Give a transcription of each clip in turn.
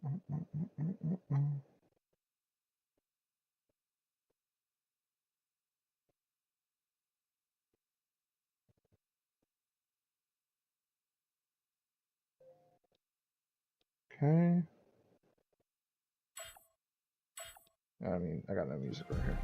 Okay. I mean, I got no music right here.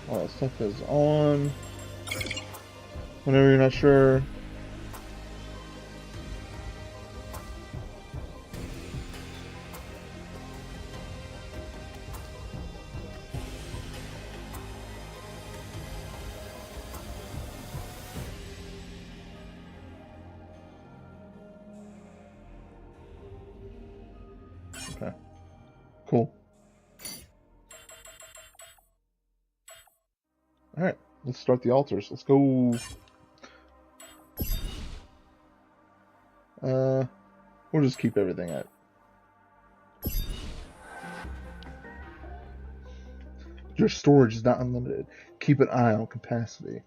All that stuff is on. Whenever you're not sure. Okay. Cool. Alright, let's start the altars. Let's go. We'll just keep everything at. Your storage is not unlimited. Keep an eye on capacity.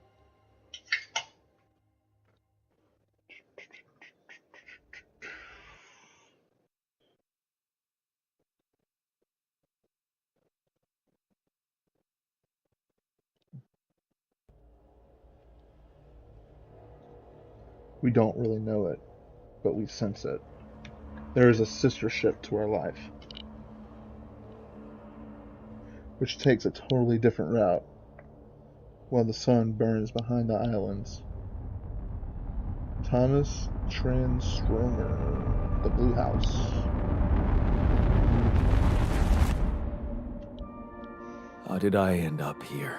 We don't really know it, but we sense it. There is a sister ship to our life, which takes a totally different route while the sun burns behind the islands. Thomas Transtromer, the Blue House. How did I end up here?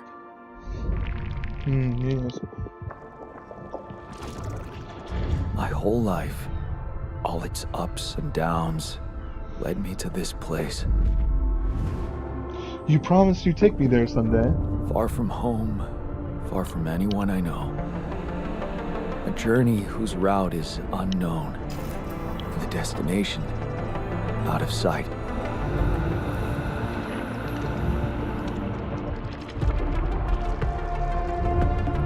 Yes. My whole life, all its ups and downs, led me to this place. You promised you'd take me there someday. Far from home, far from anyone I know. A journey whose route is unknown, and the destination out of sight.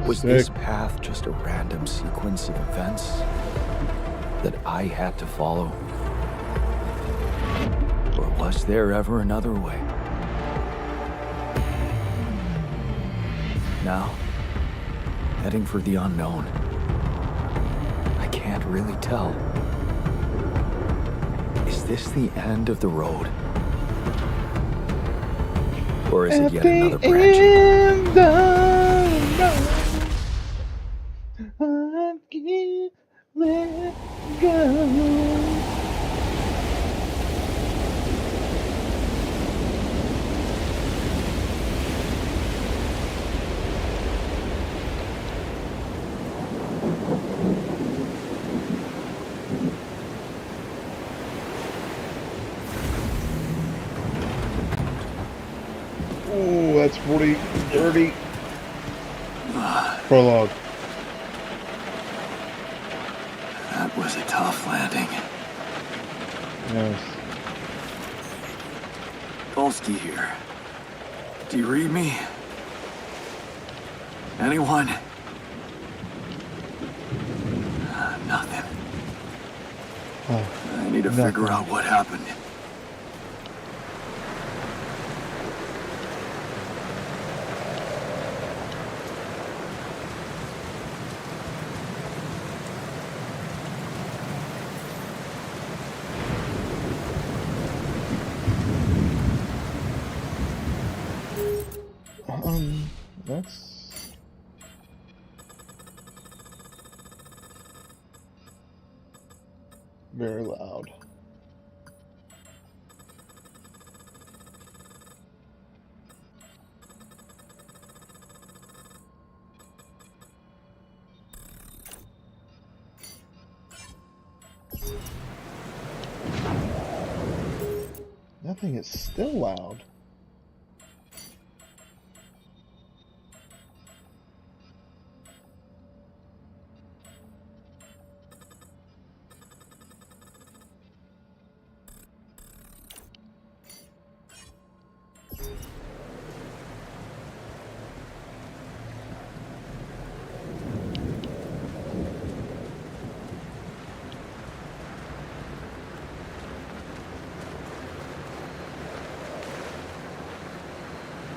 Was this path just a random sequence of events that I had to follow? Or was there ever another way? Now, heading for the unknown. I can't really tell. Is this the end of the road? Or is it yet another branch? I can't let go. Ooh, that's 40, 30. Prologue. That was a tough landing. Yes. Polsky here. Do you read me? Anyone? Nothing. Oh, I need to figure out what happened. That's very loud. That thing is still loud.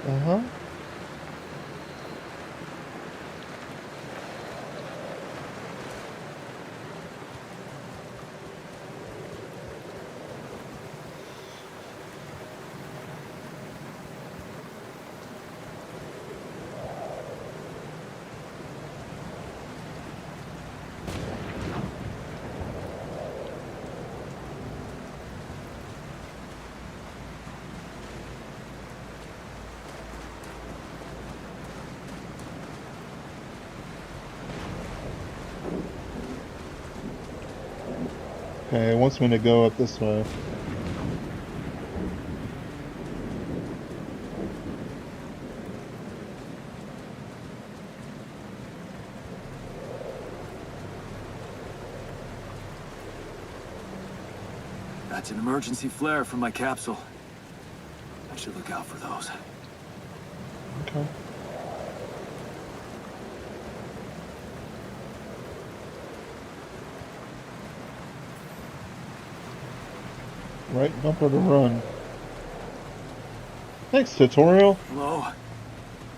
Uh-huh. Okay, it wants me to go up this way. That's an emergency flare from my capsule. I should look out for those. Okay. Right bumper to run. Thanks, tutorial. Hello?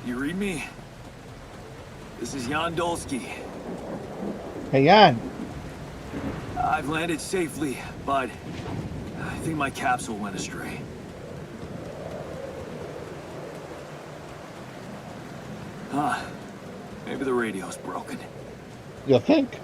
You read me? This is Jan Dolsky. Hey, Jan. I've landed safely, but I think my capsule went astray. Huh. Maybe the radio's broken. You think?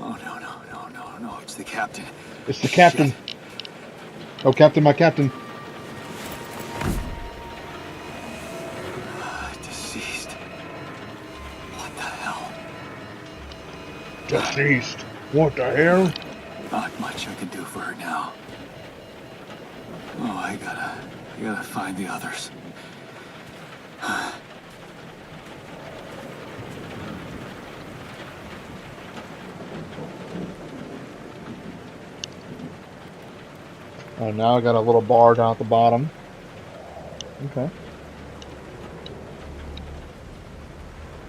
Oh, no, it's the captain. It's the captain. Shit. Oh, captain, my captain. Deceased. What the hell? Deceased. What the hell? Not much I can do for her now. Oh, I gotta find the others. Oh, now I got a little bar down at the bottom. Okay.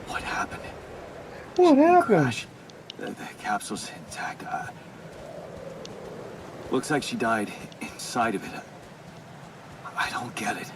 What happened? What She didn't happened? crash. The capsule's intact. Looks like she died inside of it. I don't get it.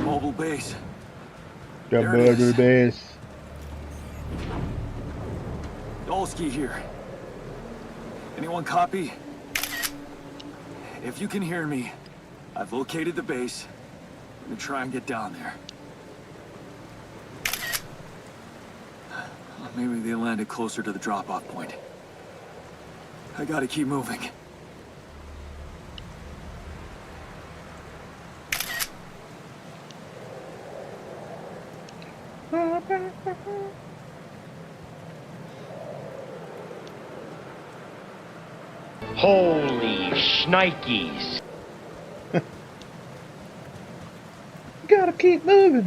Mobile base. The There it murder is. base. Dolsky here. Anyone copy? If you can hear me, I've located the base. I'm gonna try and get down there. Maybe they landed closer to the drop-off point. I gotta keep moving. Holy shnikes. Gotta keep moving.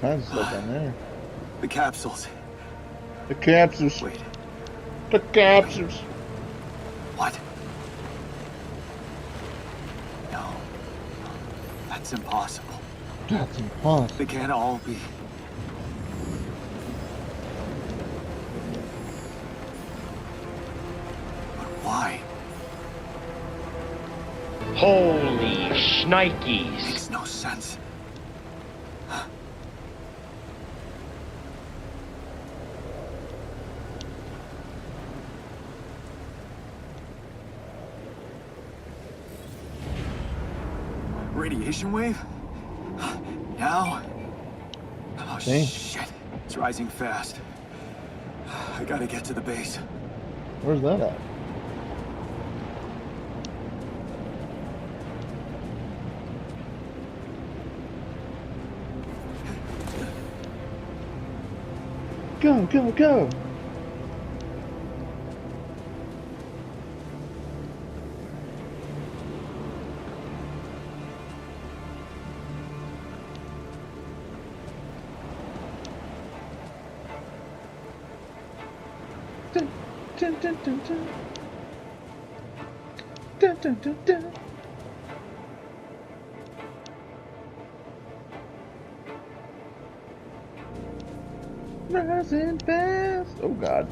kinds of stuff down there. The capsules. The capsules. Wait, The capsules. what? No. That's impossible. That's impossible. They can't all be. But why? Holy shnikes. Makes no sense. Radiation wave? Now? Oh, Dang. shit. It's rising fast. I gotta get to the base. Where's that at? Go, go, go! Dun, dun, dun, dun, dun. Dun, dun, dun, dun. Rising fast. Oh God.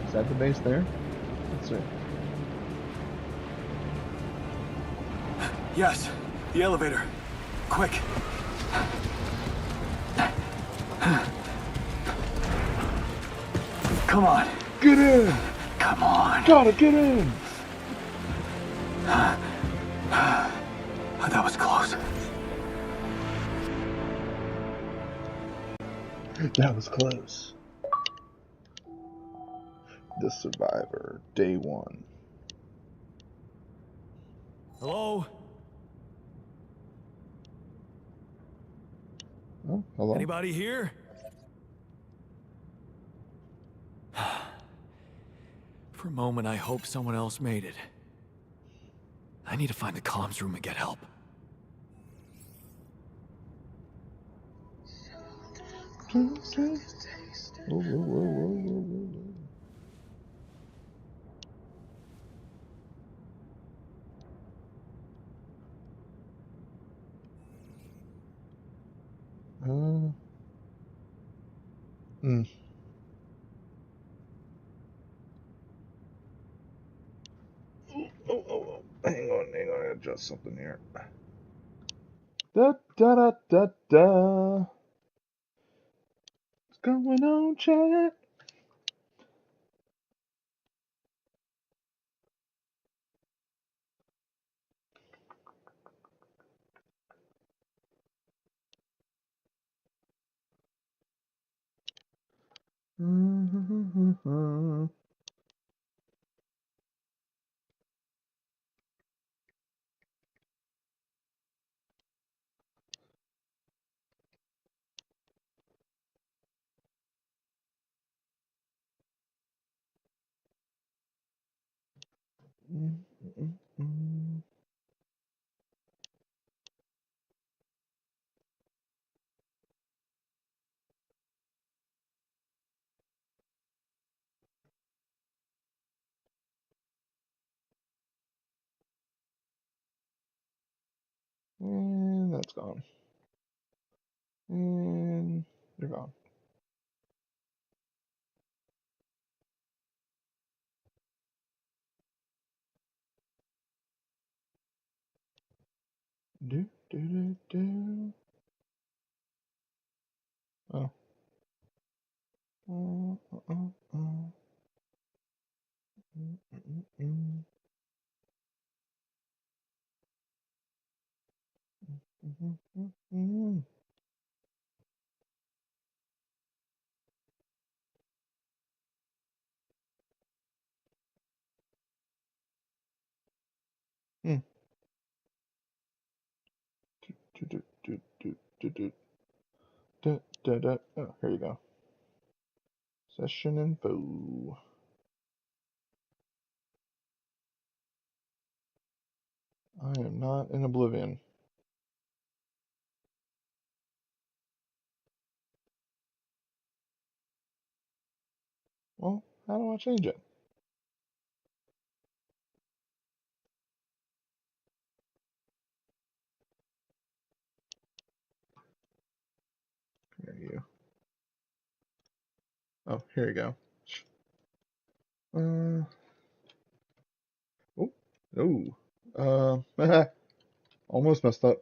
Is that the base there? Let's see. Yes, the elevator. Quick. Come on. Get in! Come on. Gotta get in! That was close. That was close. The Survivor, Day 1. Hello? Oh, hello. Anybody here? For a moment, I hope someone else made it. I need to find the comms room and get help. Whoa, whoa, whoa, whoa, whoa, whoa. Oh. Hang on, I gotta adjust something here. Da da da da da. What's going on, chat? And that's gone. And you're gone. Do do do do. Oh. Mm. Do do do do do do. Da Oh, here you go. Session info. I am not in Oblivion. Well, how do I change it? There you. Oh, here you go. Oh, almost messed up.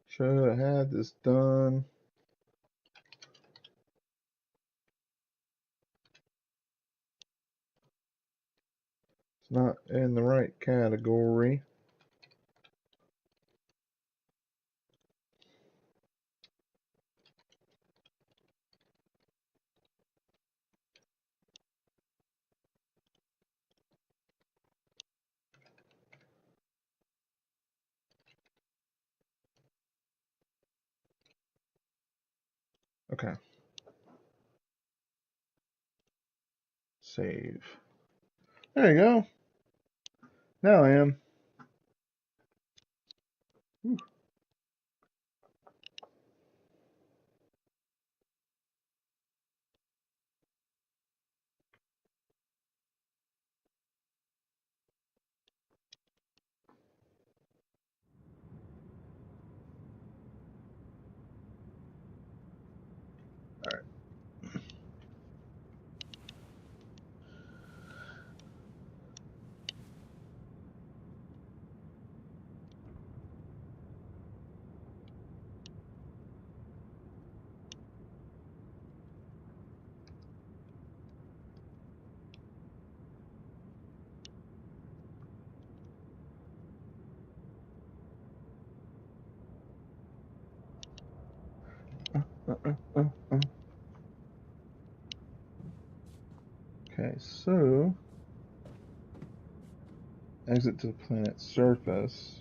Should have had this done. It's not in the right category. Okay. Save. There you go. Now I am. Whew. Alright. Okay, so exit to the planet's surface.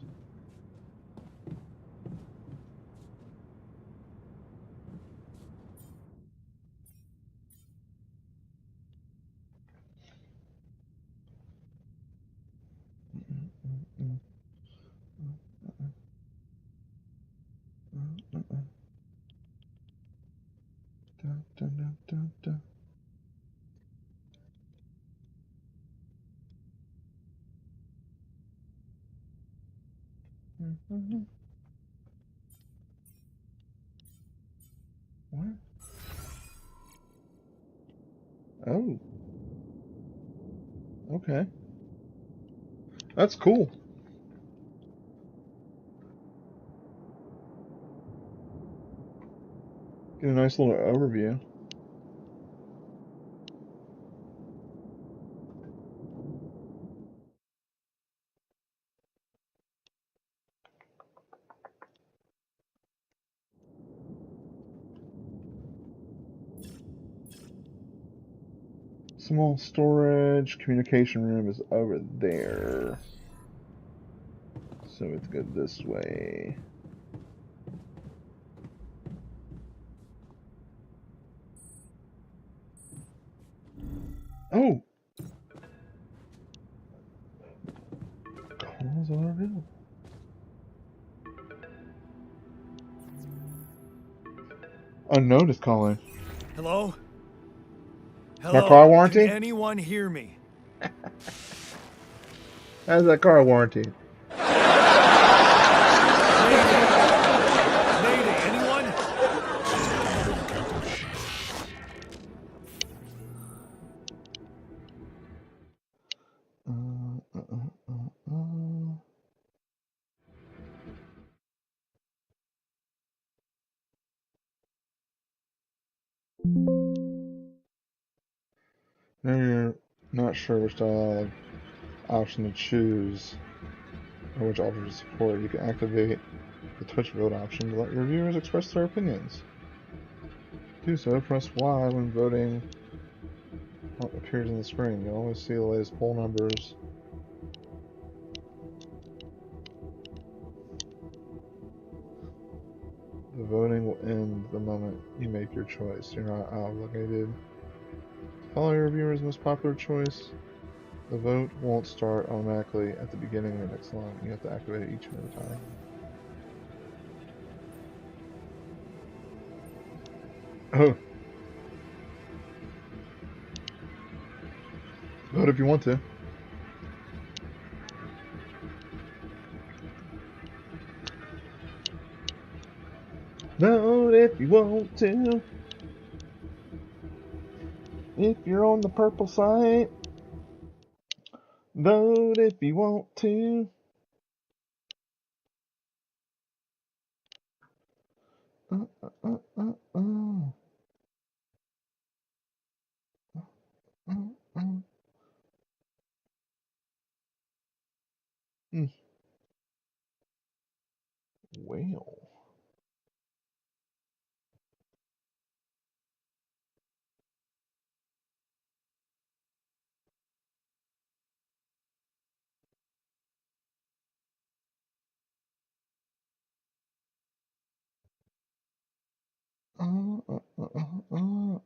What? Oh, okay. That's cool. Get a nice little overview. Small storage, communication room is over there. So it's good this way. Oh! Calls are available. Unknown is calling. Hello? My car Hello? Can warranty? anyone hear me? How's that car warranty? Mayday, anyone? Maybe you're not sure which dialogue option to choose or which offer to support. You can activate the Twitch vote option to let your viewers express their opinions. To do so, press Y when voting appears on the screen. You'll always see the latest poll numbers. The voting will end the moment you make your choice. You're not obligated to follow your viewer's most popular choice. The vote won't start automatically at the beginning of the next line. You have to activate it each and every time. Oh. Vote if you want to. Vote if you want to. If you're on the purple side, vote if you want to. Uh, uh, uh, uh, uh, uh. Hmm. Well. Uh, uh, uh, uh, uh.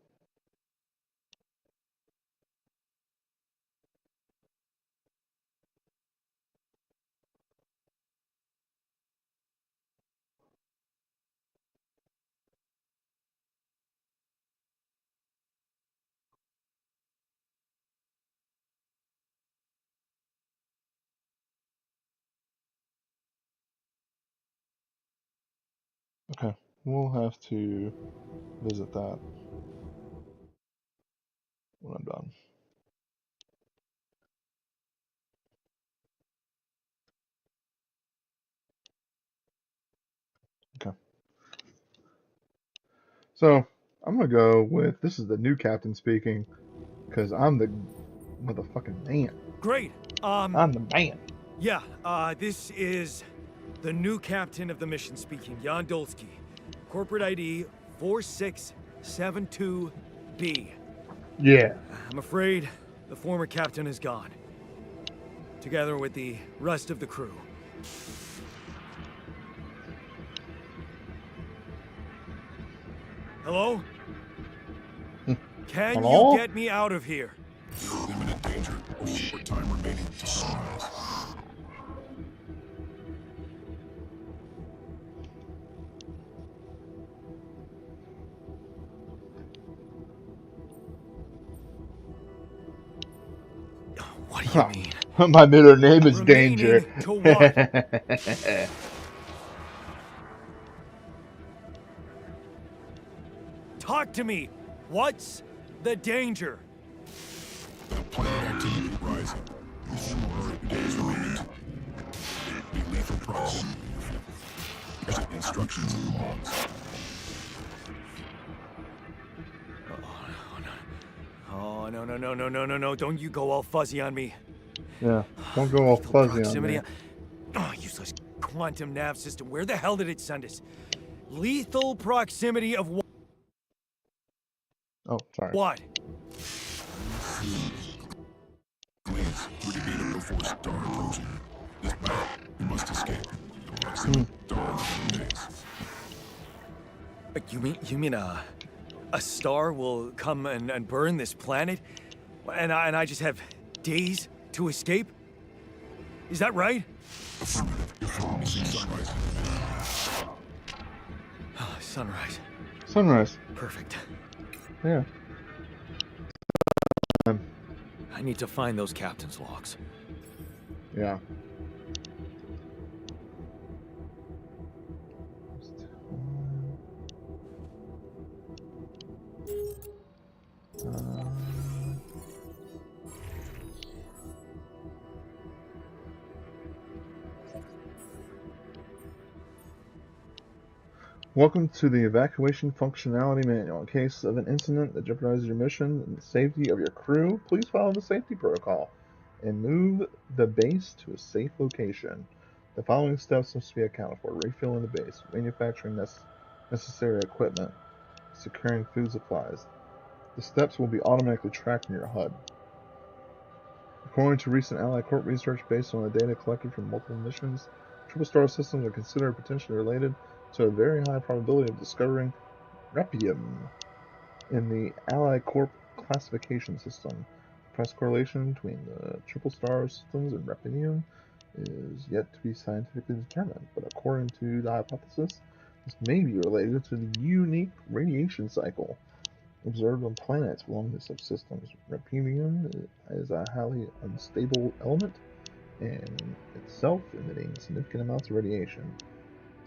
Okay, we'll have to visit that when I'm done. Okay. So, I'm gonna go with, this is the new captain speaking, because I'm the motherfucking man. Great. I'm the man. Yeah, this is the new captain of the mission speaking, Jan Dolsky. Corporate ID 4672B. Yeah. I'm afraid the former captain is gone, together with the rest of the crew. Hello? Can Hello? you get me out of here? You're in imminent danger. Only short time remaining to sunrise. What do you mean? My middle name is Danger. Remaining to what? Talk to me! What's the danger? The planet activity rising. Short days remaining. Be lethal proximity. Instructions and logs. Oh, no, don't you go all fuzzy on me. Yeah, don't go all Lethal fuzzy on proximity. me. Oh, useless quantum nav system. Where the hell did it send us? Lethal proximity of what? Oh, sorry. What? Glance. 30 data before star approaching. This battle, we must escape. Proximity star days. You mean a star will come and burn this planet, and I just have days to escape? Is that right? Affirmative. You're promising sunrise. Sunrise. Sunrise. Perfect. Yeah. I need to find those captain's logs. Yeah. Welcome to the Evacuation Functionality Manual. In case of an incident that jeopardizes your mission and the safety of your crew, please follow the safety protocol and move the base to a safe location. The following steps must be accounted for: refueling the base, manufacturing necessary equipment, securing food supplies. The steps will be automatically tracked in your HUD. According to recent Allied Corp research based on the data collected from multiple missions, triple star systems are considered potentially related to a very high probability of discovering repium in the Allied Corp classification system. The price correlation between the triple star systems and repium is yet to be scientifically determined, but according to the hypothesis, this may be related to the unique radiation cycle observed on planets belonging to such systems. Repium is a highly unstable element in itself, emitting significant amounts of radiation.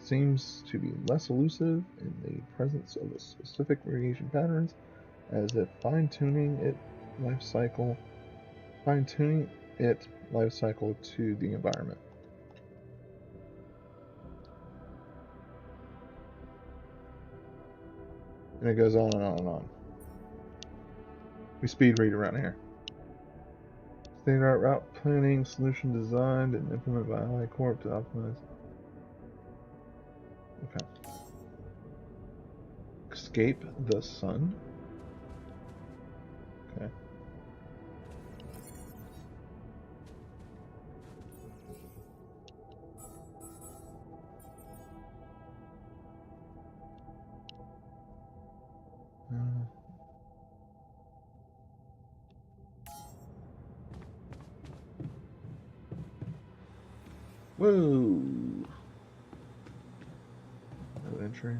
It seems to be less elusive in the presence of a specific radiation patterns, as if fine-tuning its life cycle to the environment. And it goes on and on and on. We speed read around here. State-of-the-art route planning solution designed and implemented by Allied Corp to optimize. Okay. Escape the sun. Okay. Whoa. No entry.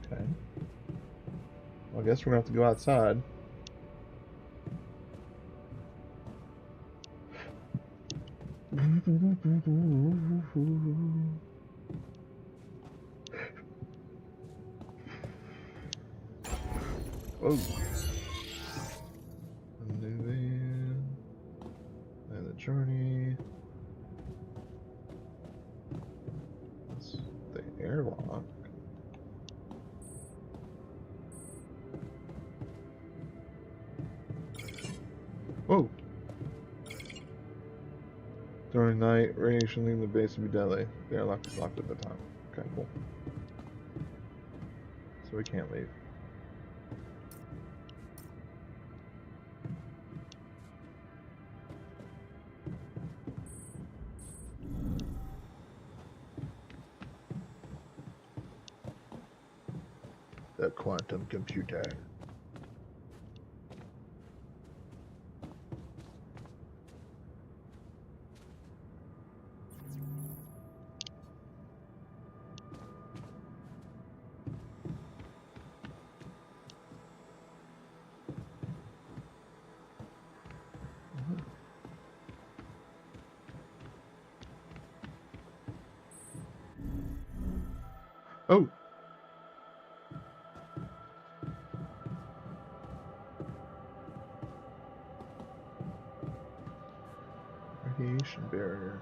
Okay. Well, I guess we're gonna have to go outside. Whoa. A new van. And the journey. That's the airlock. Whoa. During night, radiation leaving the base would be deadly. The airlock is locked at the time. Okay, cool. So we can't leave. The quantum computer. Oh! Radiation barrier.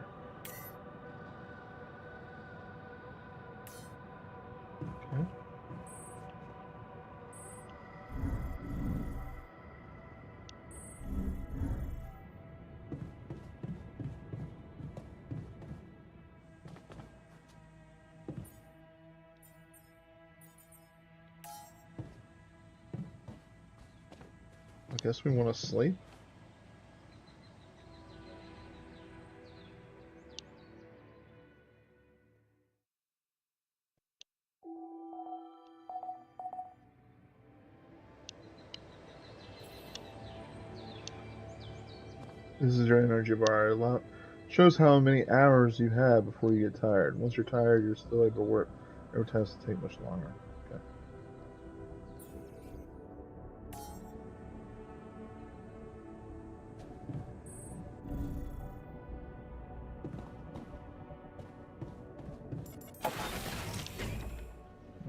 Okay. Guess we want to sleep. This is your energy bar. Shows how many hours you have before you get tired. Once you're tired, you're still able to work. Every task to take much longer. Okay.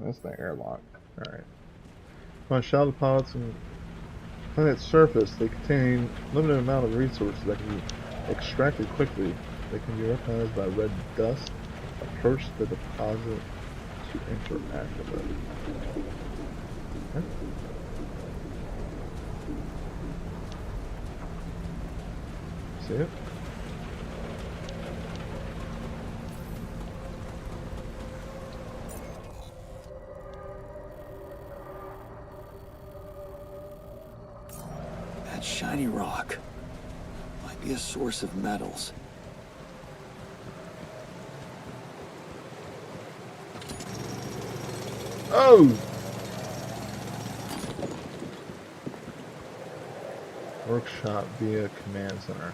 That's the airlock. Alright. On shallow pods and planet's surface, they contain limited amount of resources that can be extracted quickly. They can be recognized by red dust. Approach the deposit to interact with it. Okay. See it? That shiny rock might be a source of metals. Oh! Workshop via command center.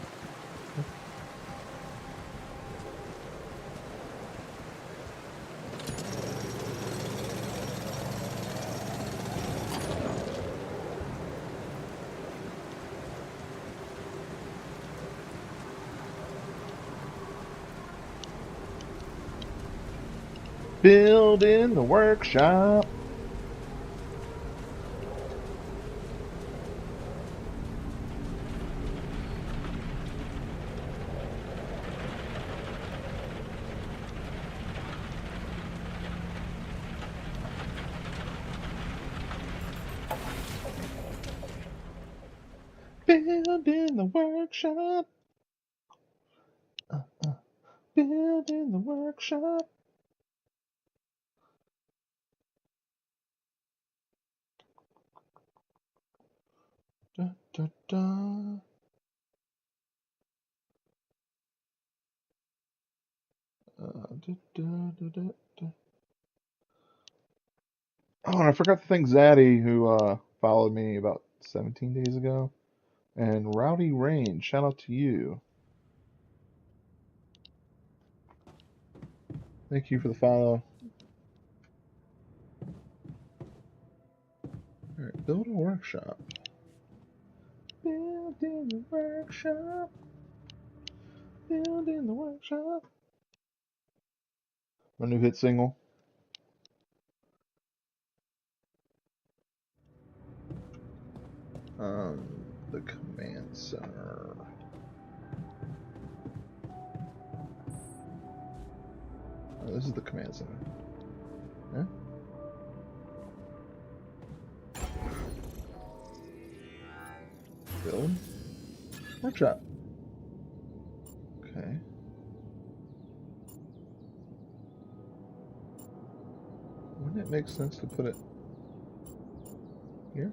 Build in the workshop. Build in the workshop. Build in the workshop. Da, da, da. Da, da, da, da, da. Oh, and I forgot to thank Zaddy, who followed me about 17 days ago. And Rowdy Rain, shout out to you. Thank you for the follow. Alright, build a workshop. Build in the workshop. Build in the workshop. My new hit single. The command center. Oh, this is the command center. Yeah? Build. Workshop. Okay. Wouldn't it make sense to put it here?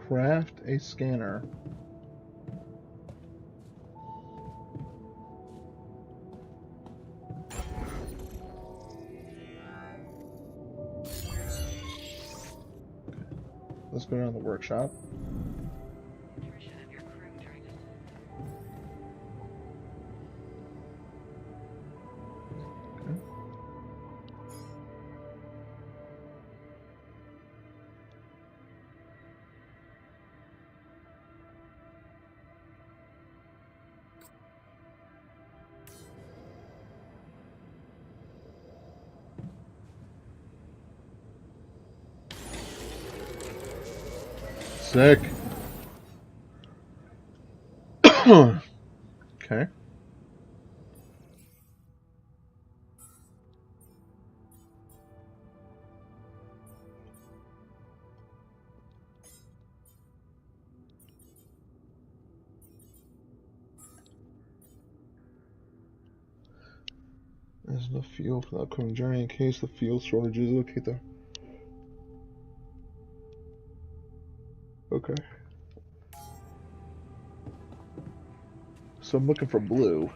Craft a scanner. Let's go down to the workshop. Okay. Sick. Okay. There's no fuel for the upcoming journey. In case the fuel shortages, locate the... Okay. So I'm looking for blue.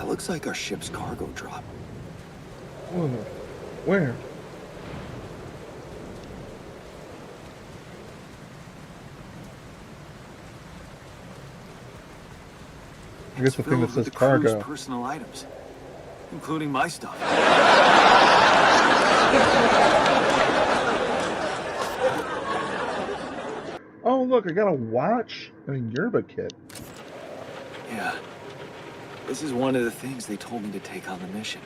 Looks like our ship's cargo drop. Oh, where? I guess the thing that says cargo. Personal items, including my stuff. Oh, look, I got a watch and a yerba kit. Yeah. This is one of the things they told me to take on the mission.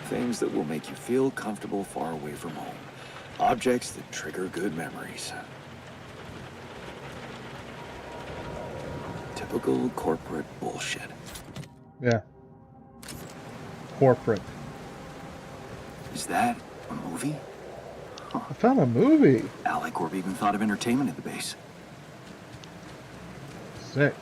Things that will make you feel comfortable far away from home. Objects that trigger good memories. Typical corporate bullshit. Yeah. Corporate. Is that a movie? Huh. I found a movie. Alicorp even thought of entertainment at the base. Sick.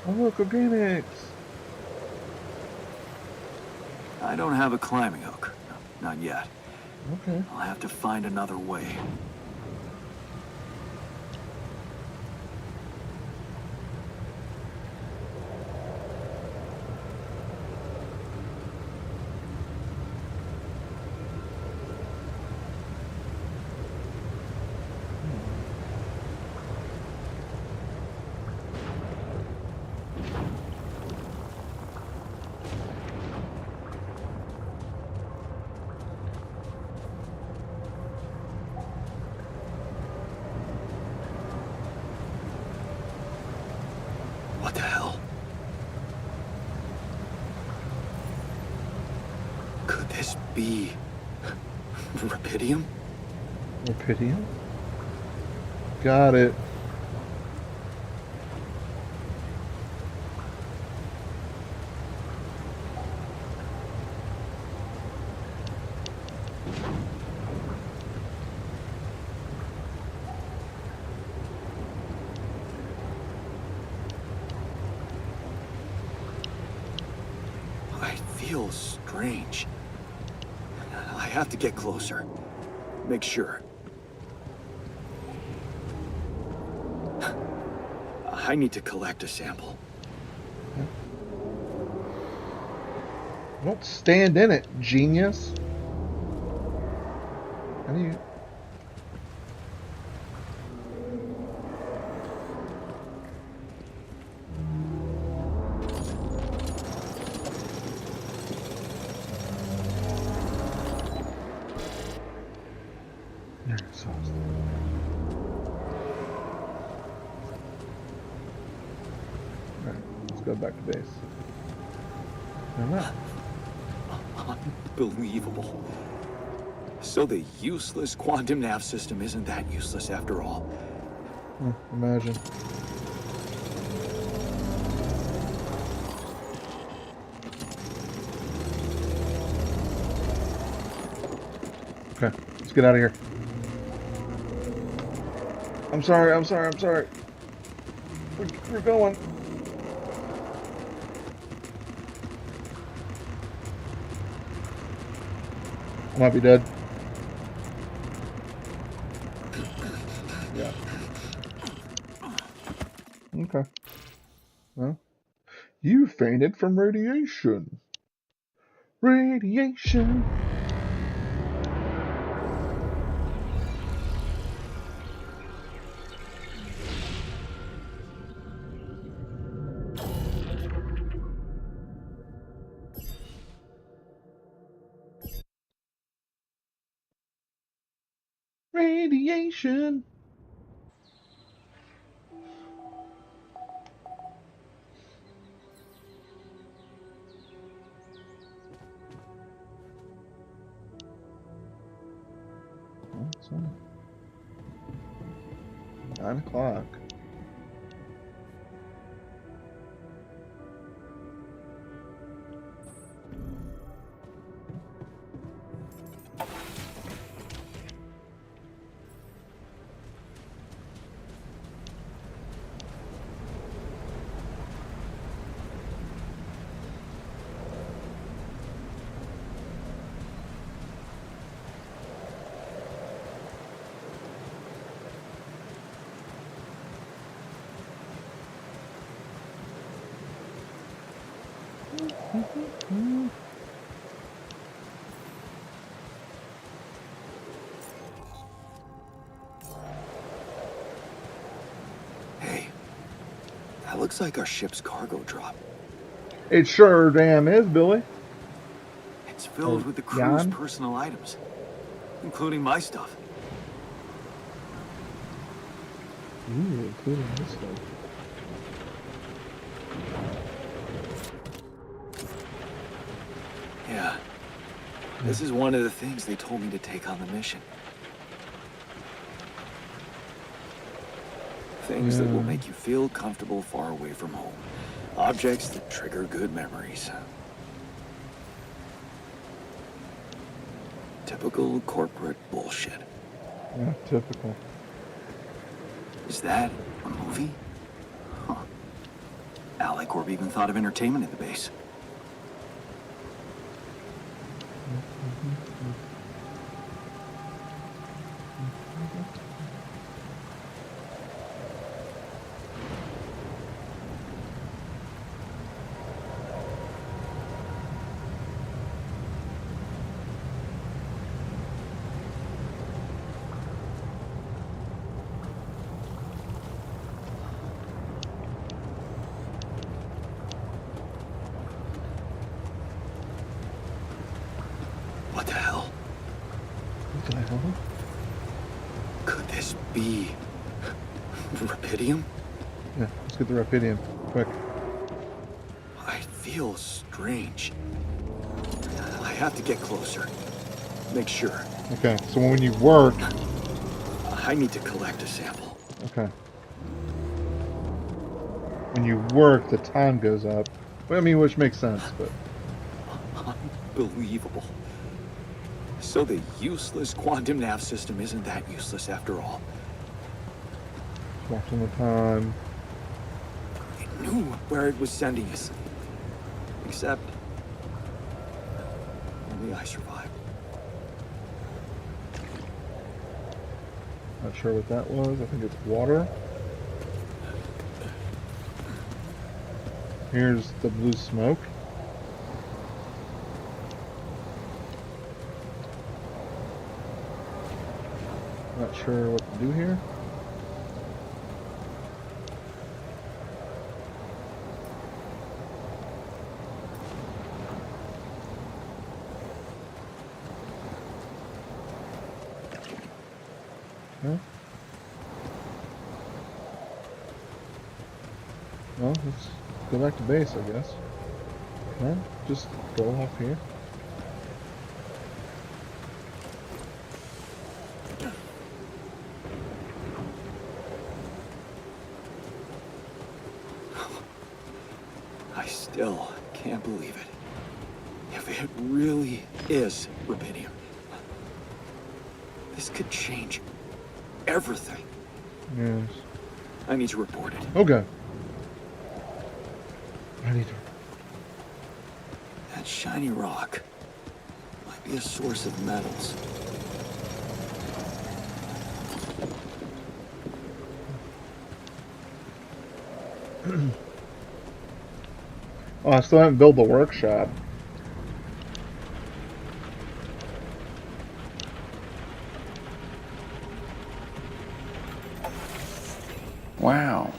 Oh look, organics! I don't have a climbing hook. No, not yet. Okay. I'll have to find another way. What the hell? Could this be Rapidium? Rapidium? Got it. Feels strange. I have to get closer. Make sure. I need to collect a sample. Don't stand in it, genius. How do you... You're exhausted. Alright, let's go back to base. Alright. Unbelievable. So the useless quantum nav system isn't that useless after all. Imagine. Okay, let's get out of here. I'm sorry. We're going. I might be dead. Yeah. Okay. Well, you fainted from radiation. Radiation. Radiation. Well, it's 9 o'clock. Hey, that looks like our ship's cargo drop. It sure damn is, Billy. It's filled with the crew's Jan? personal items, including my stuff. Ooh, including this stuff. Yeah. This is one of the things they told me to take on the mission. Things that will make you feel comfortable far away from home. Objects that trigger good memories. Typical corporate bullshit. Yeah, typical. Is that a movie? Huh. Alicorp even thought of entertainment at the base. What the hell? What the hell? Could this be Rapidium? Yeah, let's get the Rapidium. Quick. I feel strange. I have to get closer. Make sure. Okay, so when you work... I need to collect a sample. Okay. When you work, the time goes up. Well, I mean, which makes sense, but... Unbelievable. So the useless quantum nav system isn't that useless after all. Watching the time. It knew where it was sending us. Except... only I survived. Not sure what that was. I think it's water. Here's the blue smoke. sure what to do here. Huh? Well, let's go back to base, I guess. Can I just go off here? I still can't believe it. If it really is rubidium, this could change everything. Yes. I need to report it. Okay. I need to. That shiny rock might be a source of metals. Oh, I still haven't built the workshop. Wow.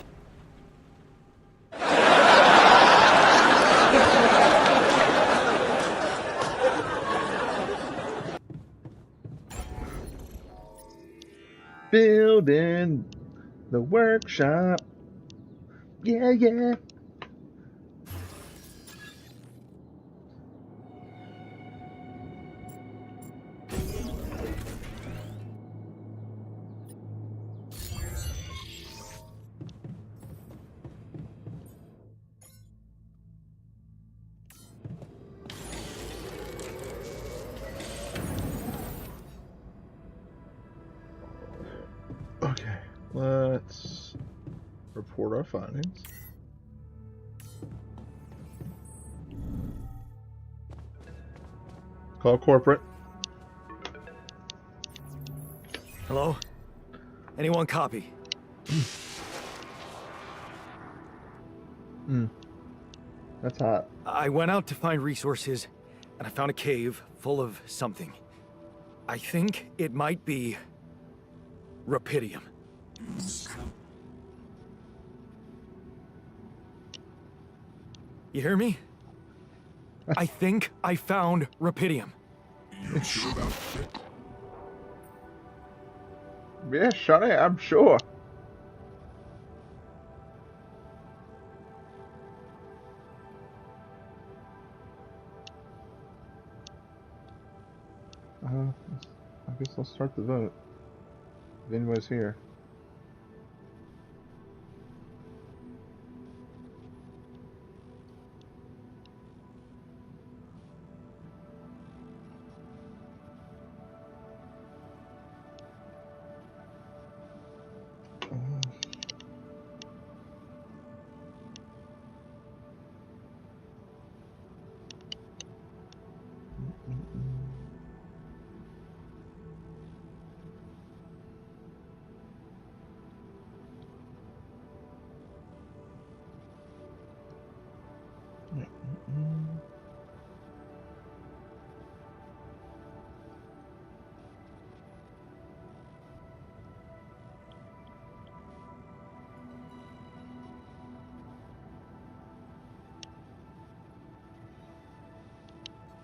Building the workshop. Yeah, yeah. Okay, let's report our findings. Call corporate. Hello? Anyone copy? That's hot. I went out to find resources, and I found a cave full of something. I think it might be rubidium. You hear me? I think I found rubidium. You sure about it? Yeah, Shani, I'm sure. I guess I'll start the vote. If anybody's here.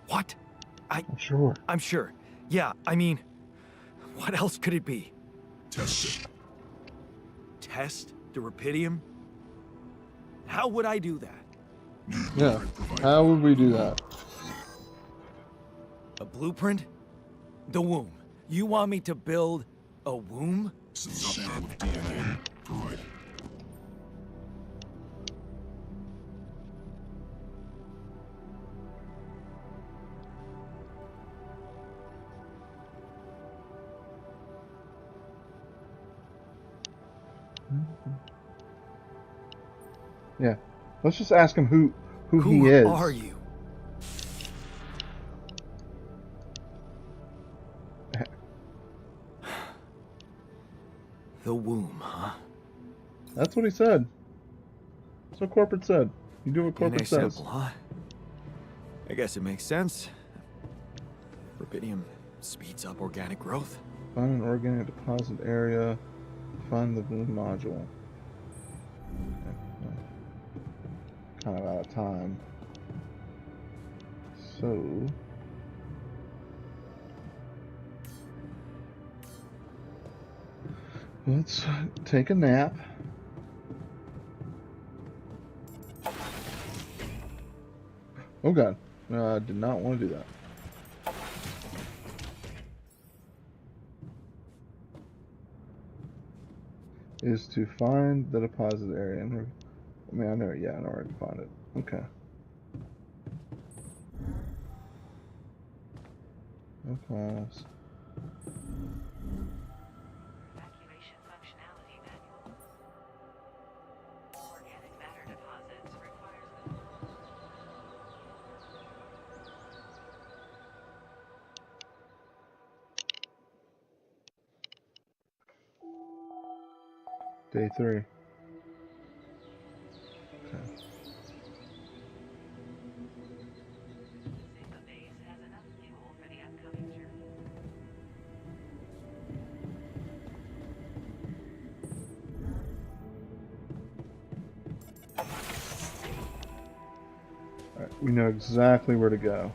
What? I'm sure. I'm sure. Yeah, I mean, what else could it be? Test it. Test the rubidium? How would I do that? Yeah. How would we do that? A blueprint? The womb. You want me to build a womb? Some sample of DNA. Provide. Yeah. Let's just ask him who he is. Who are you? The womb, huh? That's what he said. That's what corporate said. You do what corporate DNA says. sample, huh? I guess it makes sense. Rubidium speeds up organic growth. Find an organic deposit area. Find the blue module. Okay, well, kind of out of time. So let's take a nap. Oh god, I did not want to do that. Is to find the deposit area. I mean, I know, yeah, I know where to find it. Okay. No class. Evacuation functionality manual. Organic matter deposits requires Day 3. Okay. Sigma base has enough fuel for the upcoming journey. Alright, we know exactly where to go.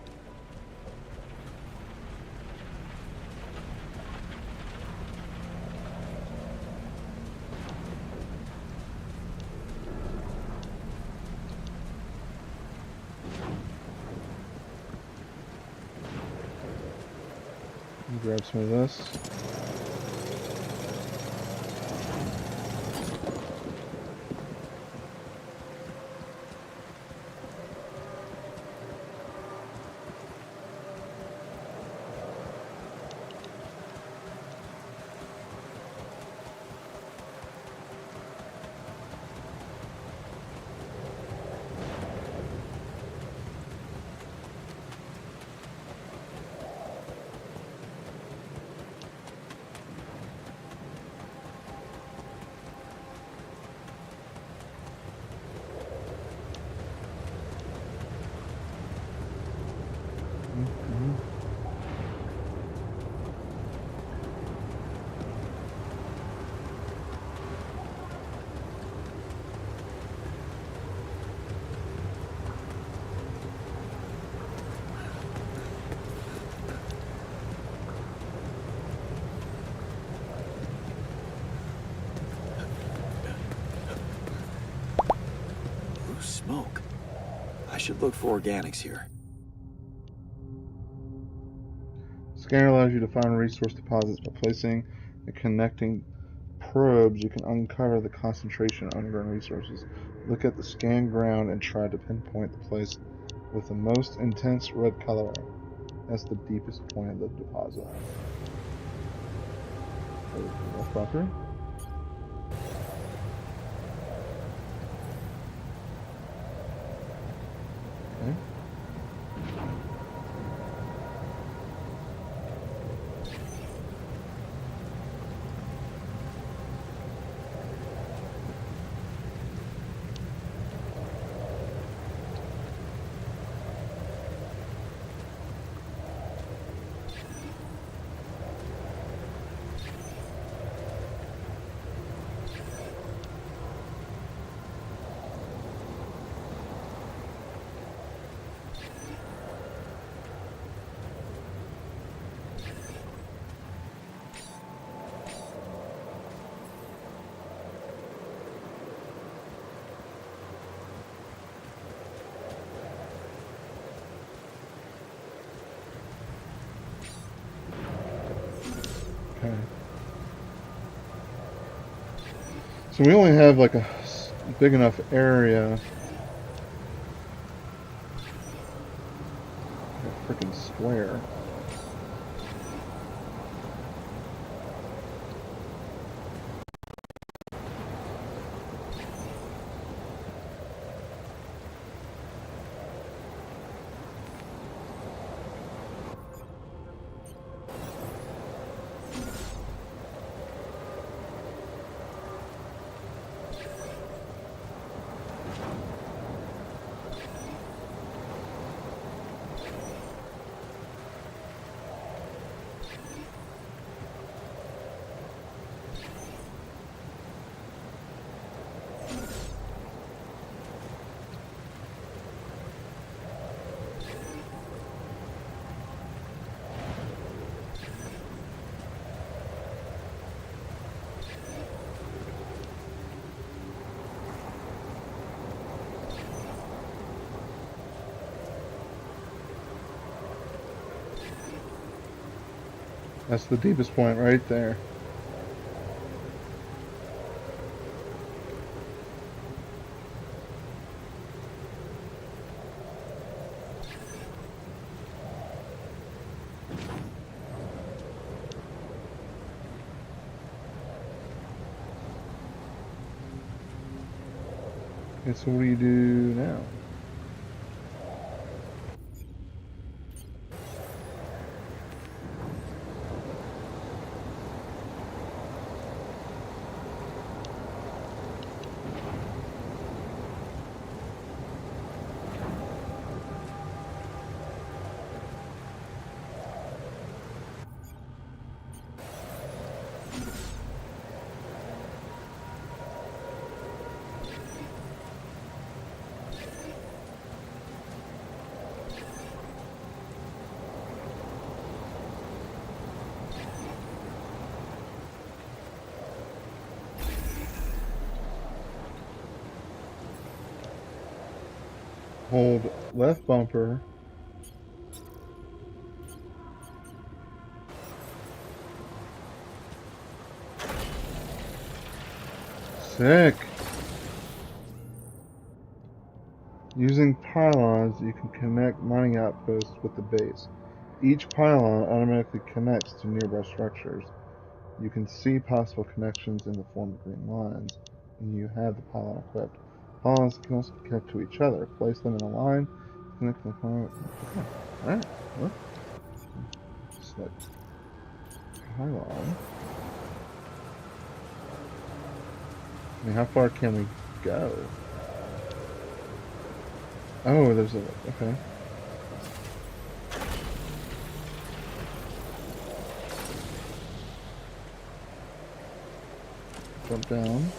Grab some of this. Blue smoke. I should look for organics here. Scanner allows you to find resource deposits by placing and connecting probes. You can uncover the concentration of underground resources. Look at the scanned ground and try to pinpoint the place with the most intense red color. That's the deepest point of the deposit. Oh, fucker. Okay. Okay. So we only have like a big enough area. A freaking square. That's the deepest point right there. Okay, so what do you do now? Hold left bumper. Sick. Using pylons, you can connect mining outposts with the base. Each pylon automatically connects to nearby structures. You can see possible connections in the form of green lines, and you have the pylon equipped. Pylons can also connect to each other. Place them in a line. Connect the pylon. Okay. Alright. Well, select pylon. I mean, how far can we go? Oh, there's a... okay. Jump down.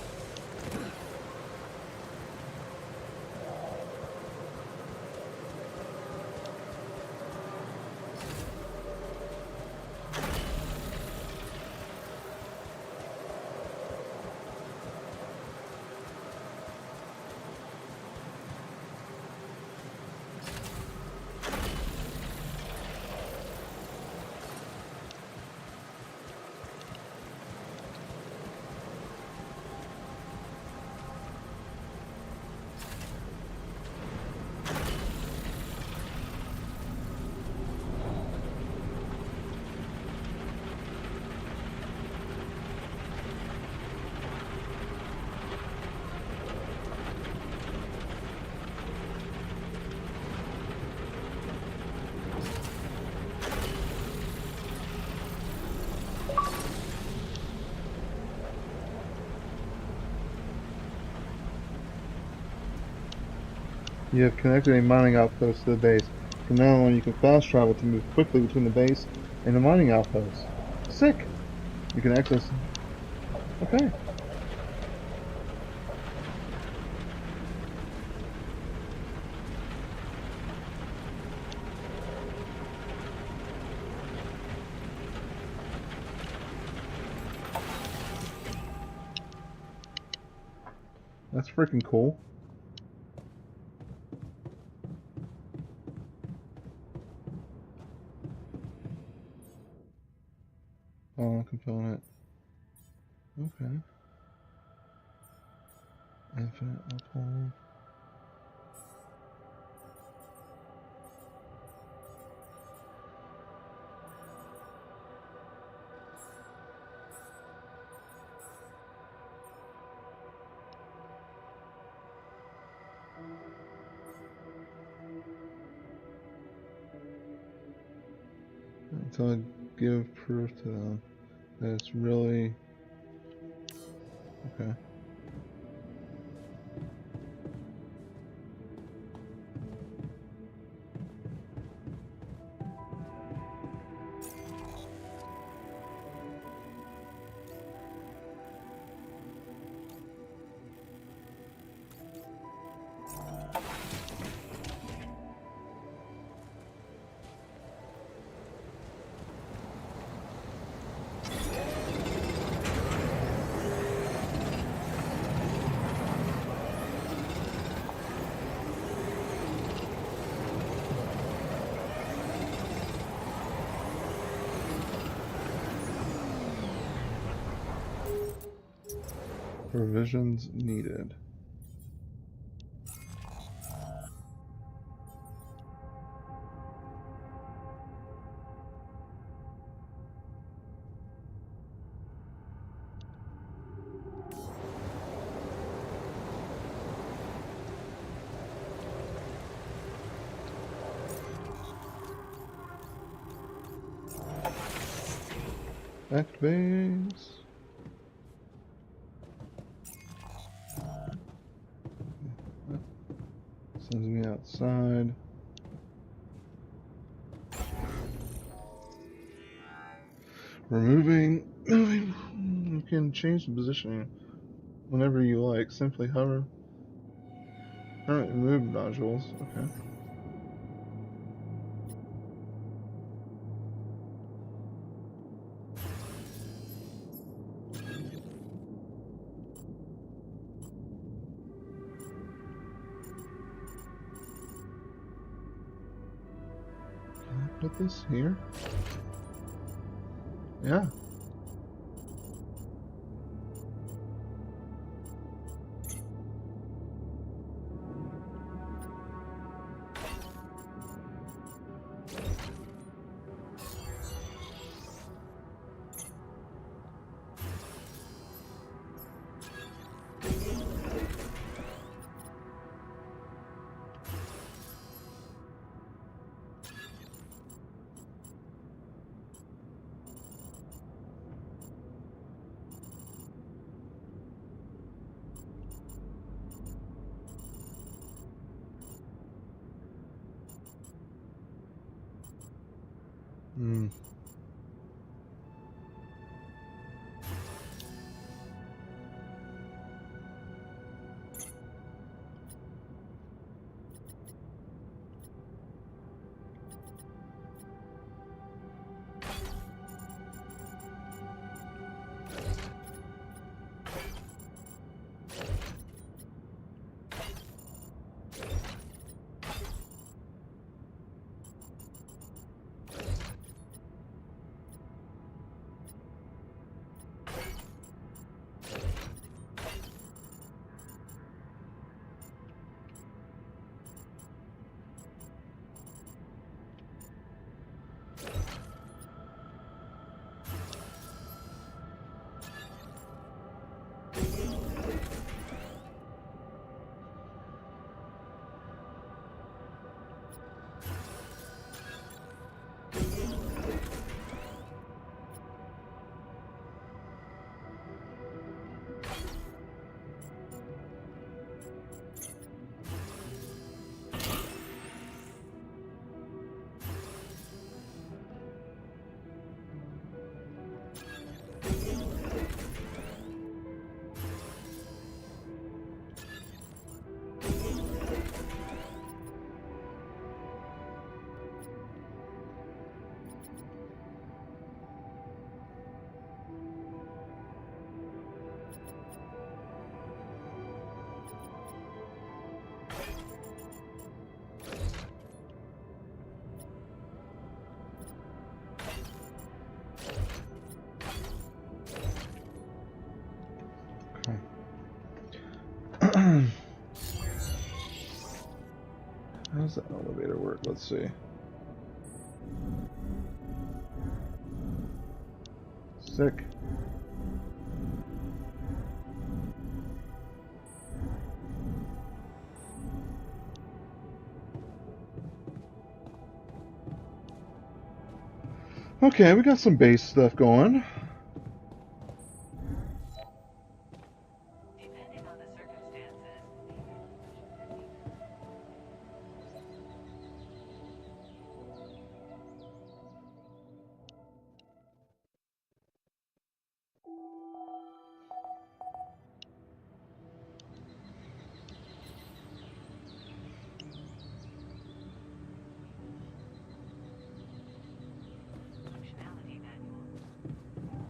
You have connected a mining outpost to the base. From now on, you can fast travel to move quickly between the base and the mining outpost. Sick! You can access... okay. That's freaking cool. Oh, component. Okay. Infinite uphold. Until I give proof to them that it's really... okay. Revisions needed. Activate. Sends me outside. Moving. You can change the positioning whenever you like. Simply hover. Alright, remove nodules. Okay. Can I put this here? Yeah. Hmm. Okay. How does the elevator work? Let's see. Sick. Okay, we got some base stuff going. Depending on the circumstances, functionality manual.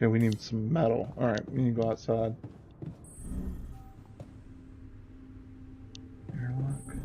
Okay, we need some metal. Alright, we need to go outside. Airlock.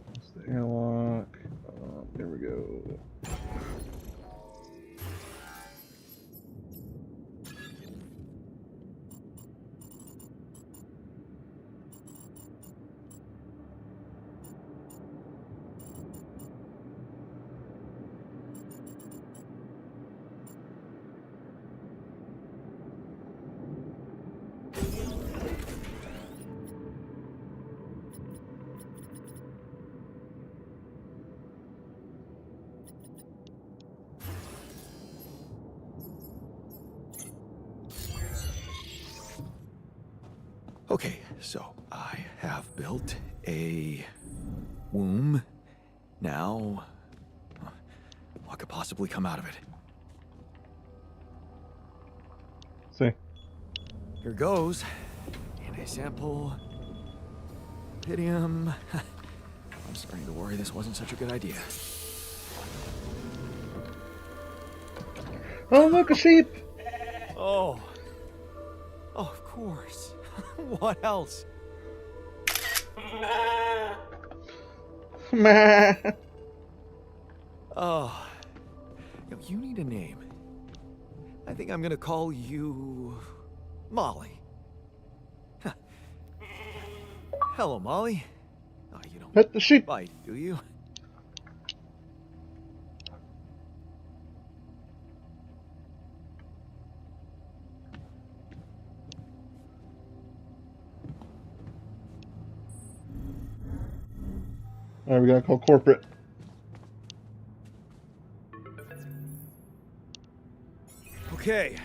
That's the airlock. There we go. Okay, so I have built a womb. Now, what could possibly come out of it? See. Here goes. DNA sample. Pydium. I'm starting to worry this wasn't such a good idea. Oh, look, a sheep! Oh. Oh, of course. What else? Meh. Oh. You need a name. I think I'm gonna call you... Molly. Huh. Hello, Molly. Oh, you don't Pet the sheep. bite, do you? Alright, we gotta call corporate. Okay.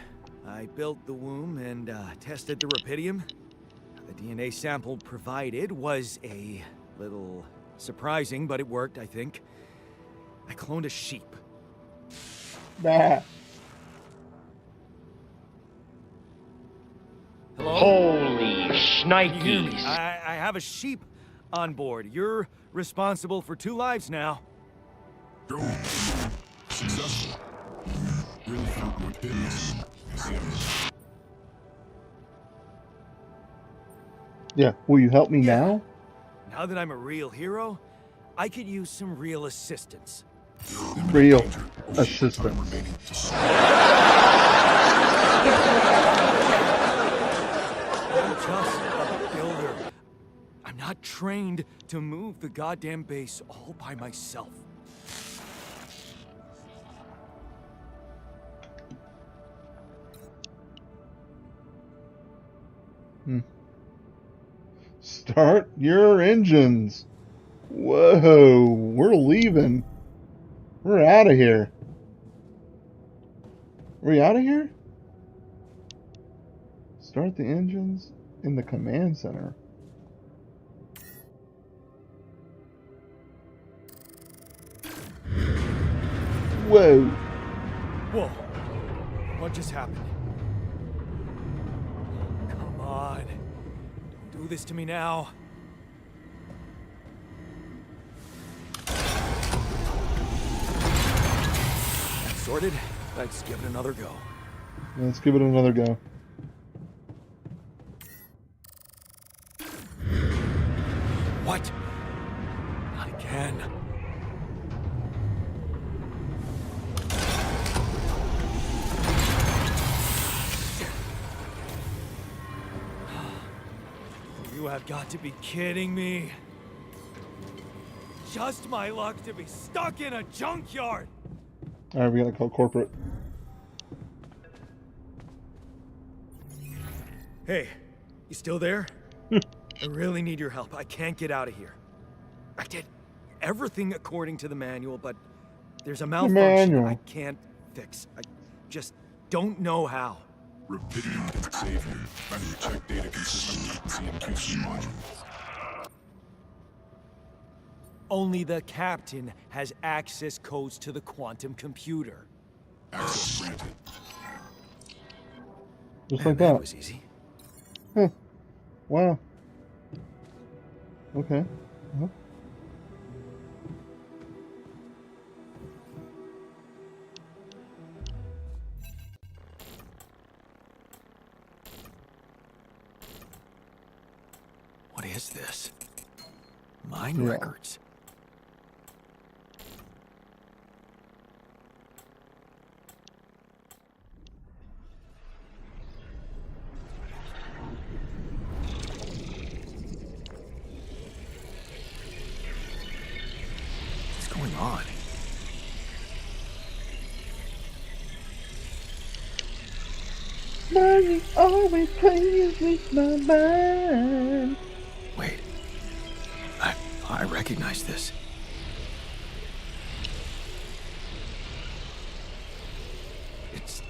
I built the womb and tested the rapidium. The DNA sample provided was a little surprising, but it worked, I think. I cloned a sheep. Bah. Hello? Holy Can you hear me? shnikes. I have a sheep on board. You're responsible for 2 lives now. Go. Successful. Really hurt what hit us. Yeah, will you help me Yeah. now? Now that I'm a real hero, I could use some real assistance. Real assistant. Remaining to I'm just a builder. I'm not trained to move the goddamn base all by myself. Start your engines. Whoa, we're leaving. We're out of here. Are we out of here? Start the engines in the command center. Whoa. Whoa. What just happened? Come on. Don't do this to me now. That's sorted. Let's give it another go. Let's give it another go. What? Not again. You have got to be kidding me. Just my luck to be stuck in a junkyard. Alright, we gotta call corporate. Hey, you still there? I really need your help. I can't get out of here. I did everything according to the manual, but there's a malfunction manual. I can't fix. I just don't know how. Rapidium can save you. Better check data consistency and QC module. Only the captain has access codes to the quantum computer. Access granted. Just Man, like that that. was easy. Huh. Wow. Okay. Uh-huh. What is this? Mine Yeah. records. What's going on? Money always plays with my mind. Wait. I recognize this. It's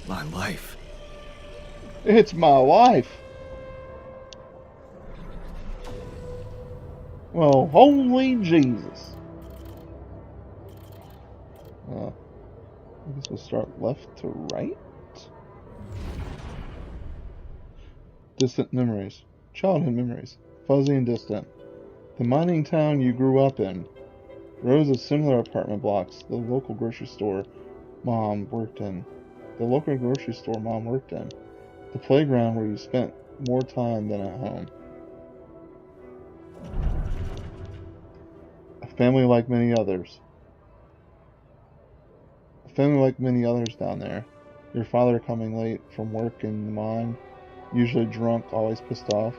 my life. It's my wife. Well, holy Jesus. I guess we'll start left to right. Distant memories. Childhood memories. Fuzzy and distant. The mining town you grew up in. Rows of similar apartment blocks. The local grocery store Mom worked in. the local grocery store Mom worked in, the playground where you spent more time than at home. A family like many others. A family like many others down there. Your father coming late from work in the mine, usually drunk, always pissed off.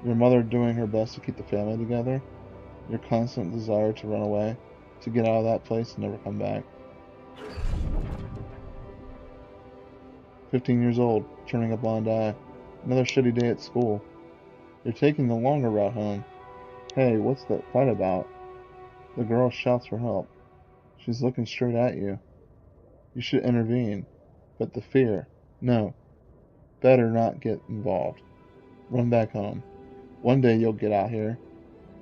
Your mother doing her best to keep the family together. Your constant desire to run away, to get out of that place and never come back. 15 years old, turning a blind eye. Another shitty day at school. You're taking the longer route home. Hey, what's that fight about? The girl shouts for help. She's looking straight at you. You should intervene. But the fear. No. Better not get involved. Run back home. One day you'll get out here.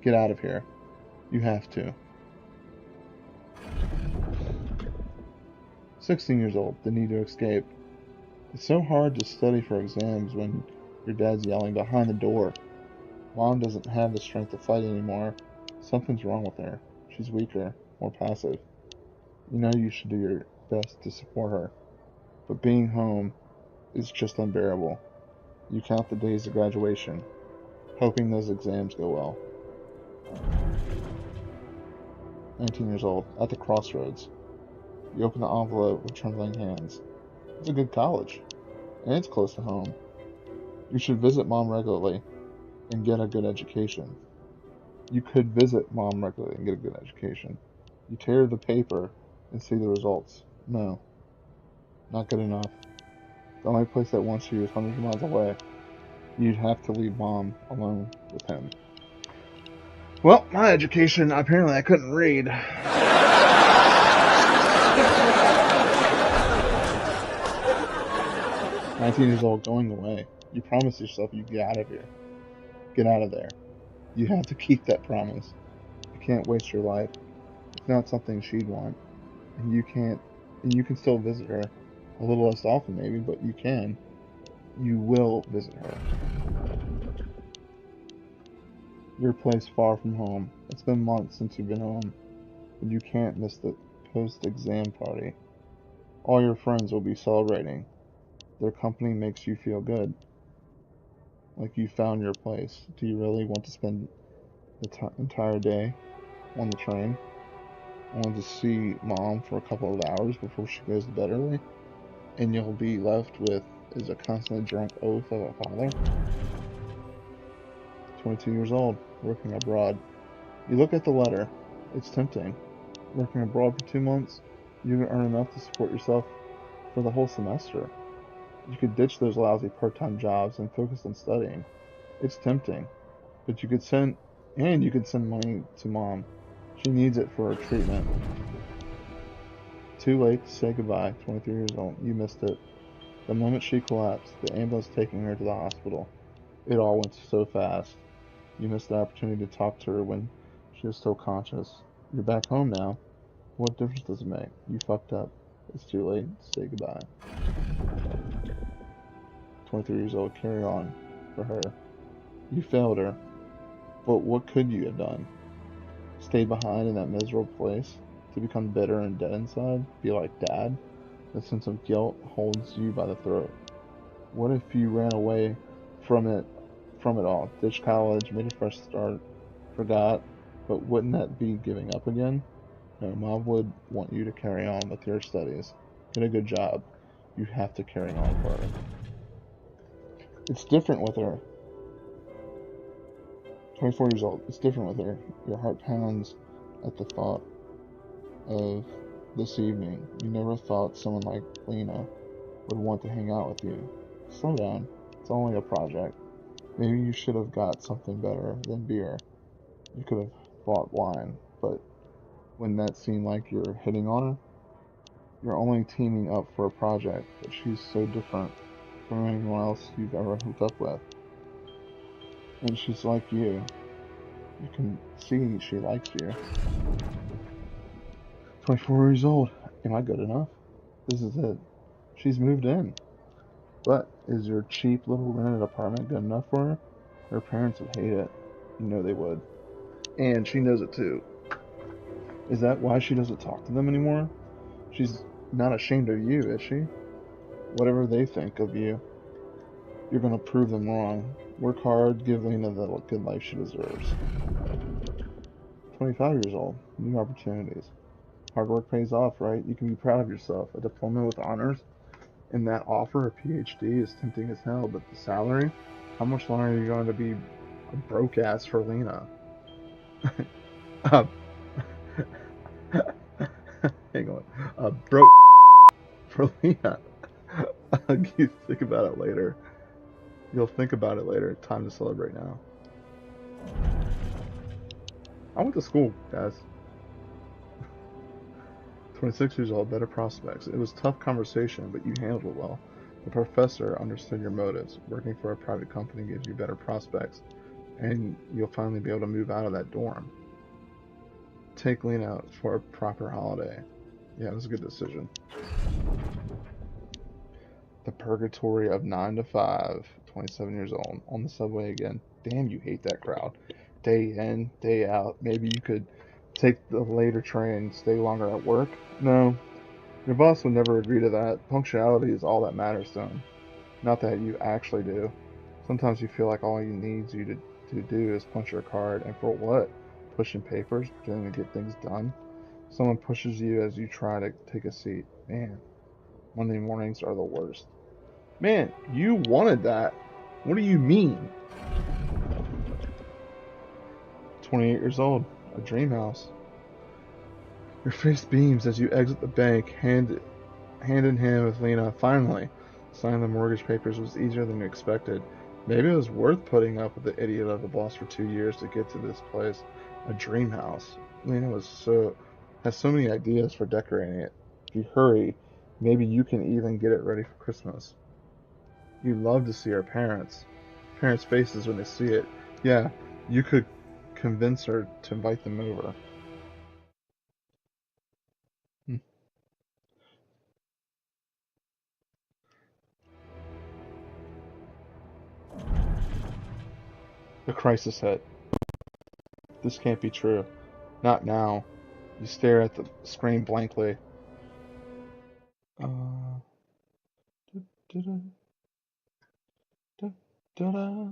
Get out of here. You have to. 16 years old, the need to escape. It's so hard to study for exams when your dad's yelling behind the door. Mom doesn't have the strength to fight anymore. Something's wrong with her. She's weaker, more passive. You know you should do your best to support her. But being home is just unbearable. You count the days of graduation, hoping those exams go well. 19 years old, at the crossroads. You open the envelope with trembling hands. It's a good college, and it's close to home. You should visit Mom regularly and get a good education. You could visit Mom regularly and get a good education. You tear the paper and see the results. No, not good enough. The only place that wants you is hundreds of miles away. You'd have to leave Mom alone with him. Well, my education, apparently I couldn't read. 19 years old, going away. You promise yourself you get out of here. Get out of there. You have to keep that promise. You can't waste your life. It's not something she'd want. And you can still visit her. A little less often maybe, but you can. You will visit her. Your place far from home. It's been months since you've been home. But you can't miss the post-exam party. All your friends will be celebrating. Their company makes you feel good. Like you found your place. Do you really want to spend the entire day on the train? Only to see Mom for a couple of hours before she goes to bed early? And you'll be left with is a constantly drunk oath of a father? 22 years old, working abroad. You look at the letter. It's tempting. Working abroad for 2 months, you can earn enough to support yourself for the whole semester. You could ditch those lousy part-time jobs and focus on studying. It's tempting, but you could send money to Mom. She needs it for her treatment. Too late to say goodbye. 23 years old. You missed it. The moment she collapsed, the ambulance taking her to the hospital. It all went so fast. You missed the opportunity to talk to her when she was still conscious. You're back home now. What difference does it make? You fucked up. It's too late to say goodbye. 23 years old, carry on for her. You failed her. But what could you have done? Stay behind in that miserable place? To become bitter and dead inside? Be like Dad? The sense of guilt holds you by the throat. What if you ran away from it all? Ditched college, made a fresh start, forgot? But wouldn't that be giving up again? No, Mom would want you to carry on with your studies. Get a good job. You have to carry on for her. It's different with her. 24 years old. It's different with her. Your heart pounds at the thought of this evening. You never thought someone like Lena would want to hang out with you. Slow down. It's only a project. Maybe you should have got something better than beer. You could have bought wine, but when that seemed like you're hitting on her, you're only teaming up for a project, but she's so different from anyone else you've ever hooked up with. And she's like you. You can see she likes you. 24 years old. Am I good enough? This is it. She's moved in. But is your cheap little rented apartment good enough for her? Her parents would hate it. You know they would. And she knows it too. Is that why she doesn't talk to them anymore? She's not ashamed of you, is she? Whatever they think of you, you're gonna prove them wrong. Work hard, give Lena the good life she deserves. 25 years old, new opportunities. Hard work pays off, right? You can be proud of yourself. A diploma with honors and that offer, a PhD, is tempting as hell, but the salary? How much longer are you going to be a broke ass for Lena? uh, hang on. A broke for Lena. You think about it later. You'll think about it later. Time to celebrate now. I went to school, guys. 26 years old, better prospects. It was a tough conversation, but you handled it well. The professor understood your motives. Working for a private company gives you better prospects, and you'll finally be able to move out of that dorm. Take Lena for a proper holiday. Yeah, it was a good decision. The purgatory of 9 to 5, 27 years old, on the subway again. Damn, you hate that crowd. Day in, day out. Maybe you could take the later train, stay longer at work? No, your boss would never agree to that. Punctuality is all that matters to him. Not that you actually do. Sometimes you feel like all he needs you to do is punch your card, and for what? Pushing papers, pretending to get things done? Someone pushes you as you try to take a seat. Man, Monday mornings are the worst. Man, you wanted that. What do you mean? 28 years old, a dream house. Your face beams as you exit the bank, hand in hand with Lena. Finally, signing the mortgage papers was easier than you expected. Maybe it was worth putting up with the idiot of a boss for 2 years to get to this place. A dream house. Lena has so many ideas for decorating it. If you hurry, maybe you can even get it ready for Christmas. You love to see her parents' faces when they see it. Yeah, you could convince her to invite them over. Hmm. The crisis hit. This can't be true. Not now. You stare at the screen blankly. Uh, da-da, da-da.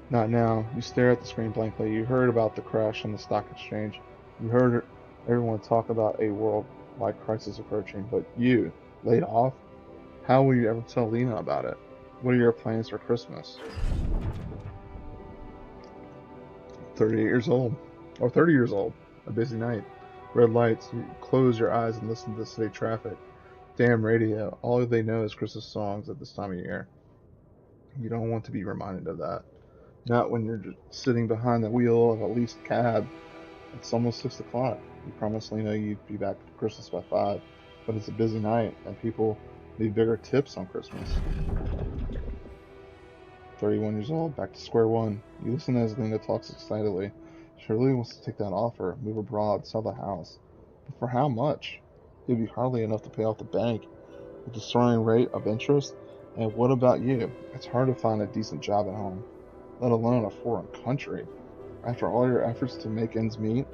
Not now. You stare at the screen blankly. You heard about the crash on the stock exchange. You heard everyone talk about a worldwide crisis approaching, but you, laid off? How will you ever tell Lena about it? What are your plans for Christmas? 38 years old. Or 30 years old. A busy night. Red lights. You close your eyes and listen to the city traffic. Damn radio. All they know is Christmas songs at this time of year. You don't want to be reminded of that. Not when you're just sitting behind the wheel of a leased cab. It's almost 6 o'clock. You promised Lena you'd be back for Christmas by 5, but it's a busy night, and people need bigger tips on Christmas. 31 years old, back to square one. You listen as Lena talks excitedly. She really wants to take that offer, move abroad, sell the house. But for how much? It would be hardly enough to pay off the bank, with the soaring rate of interest. And what about you? It's hard to find a decent job at home, let alone a foreign country. After all your efforts to make ends meet,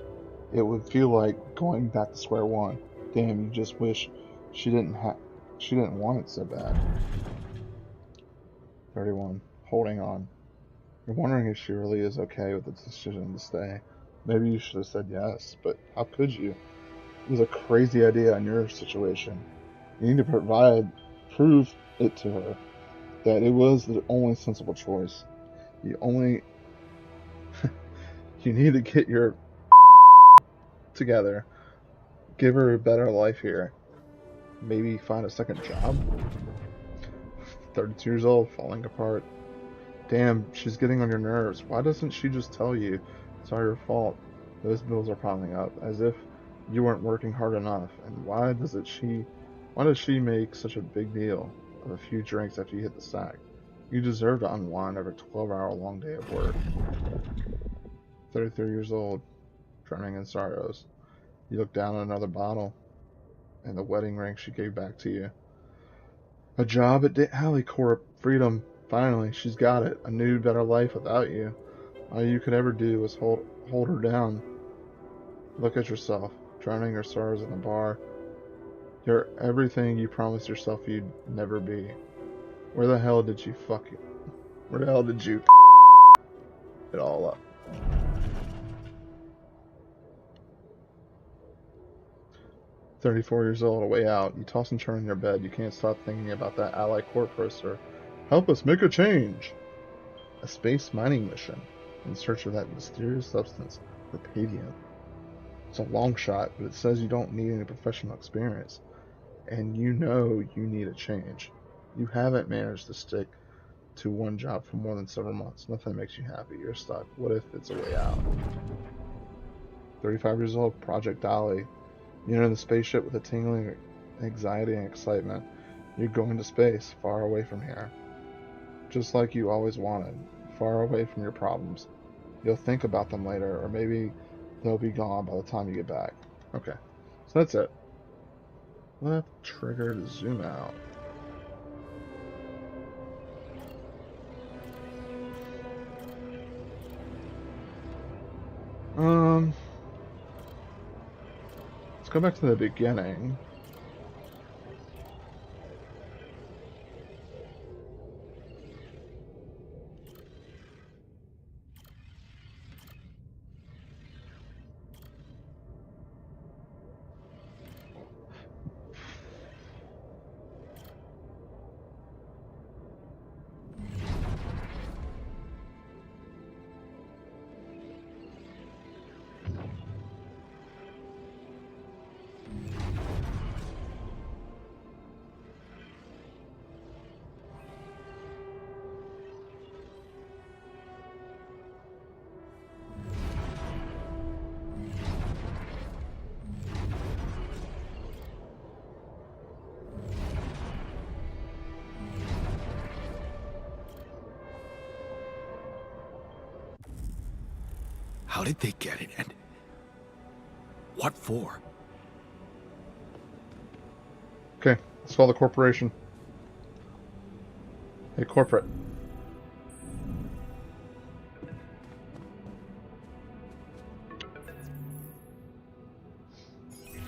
it would feel like going back to square one. Damn, you just wish she didn't want it so bad. 31. Holding on. You're wondering if she really is okay with the decision to stay. Maybe you should have said yes, but how could you? It was a crazy idea in your situation. You need to prove it to her that it was the only sensible choice. You need to get your together, give her a better life here. Maybe find a second job? 32 years old, falling apart. Damn, she's getting on your nerves. Why doesn't she just tell you it's all your fault? Those bills are piling up, as if you weren't working hard enough. And why does she make such a big deal of a few drinks after you hit the sack? You deserve to unwind after a 12-hour long day of work. 33 years old, drowning in sorrows. You look down at another bottle, and the wedding ring she gave back to you. A job at Alley Corp. Freedom. Finally, she's got it. A new, better life without you. All you could ever do was hold her down. Look at yourself. drowning your sorrows in a bar. You're everything you promised yourself you'd never be. Where the hell did you Where the hell did you it all up? "34 years old, a way out. You toss and turn in your bed. You can't stop thinking about that Ally Corp poster. Help us make a change! A space mining mission in search of that mysterious substance, Rapadium. It's a long shot, but it says you don't need any professional experience. And you know you need a change. You haven't managed to stick to one job for more than several months. Nothing makes you happy. You're stuck. What if it's a way out?" 35 years old, Project Dolly. You enter the spaceship with a tingling anxiety and excitement. You're going to space, far away from here. Just like you always wanted. Far away from your problems. You'll think about them later, or maybe they'll be gone by the time you get back. Okay, so that's it. Left trigger to zoom out. Let's go back to the beginning. How did they get it, and what for? Okay, let's call the corporation. Hey, corporate.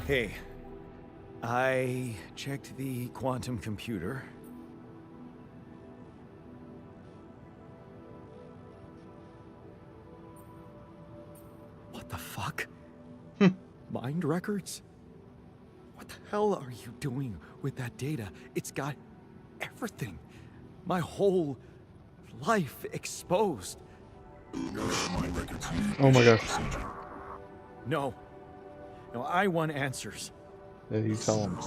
Hey, I checked the quantum computer. What the fuck? Mind records? What the hell are you doing with that data? It's got everything. My whole life exposed. Oh my gosh. No. No, I want answers. Yeah, you tell them.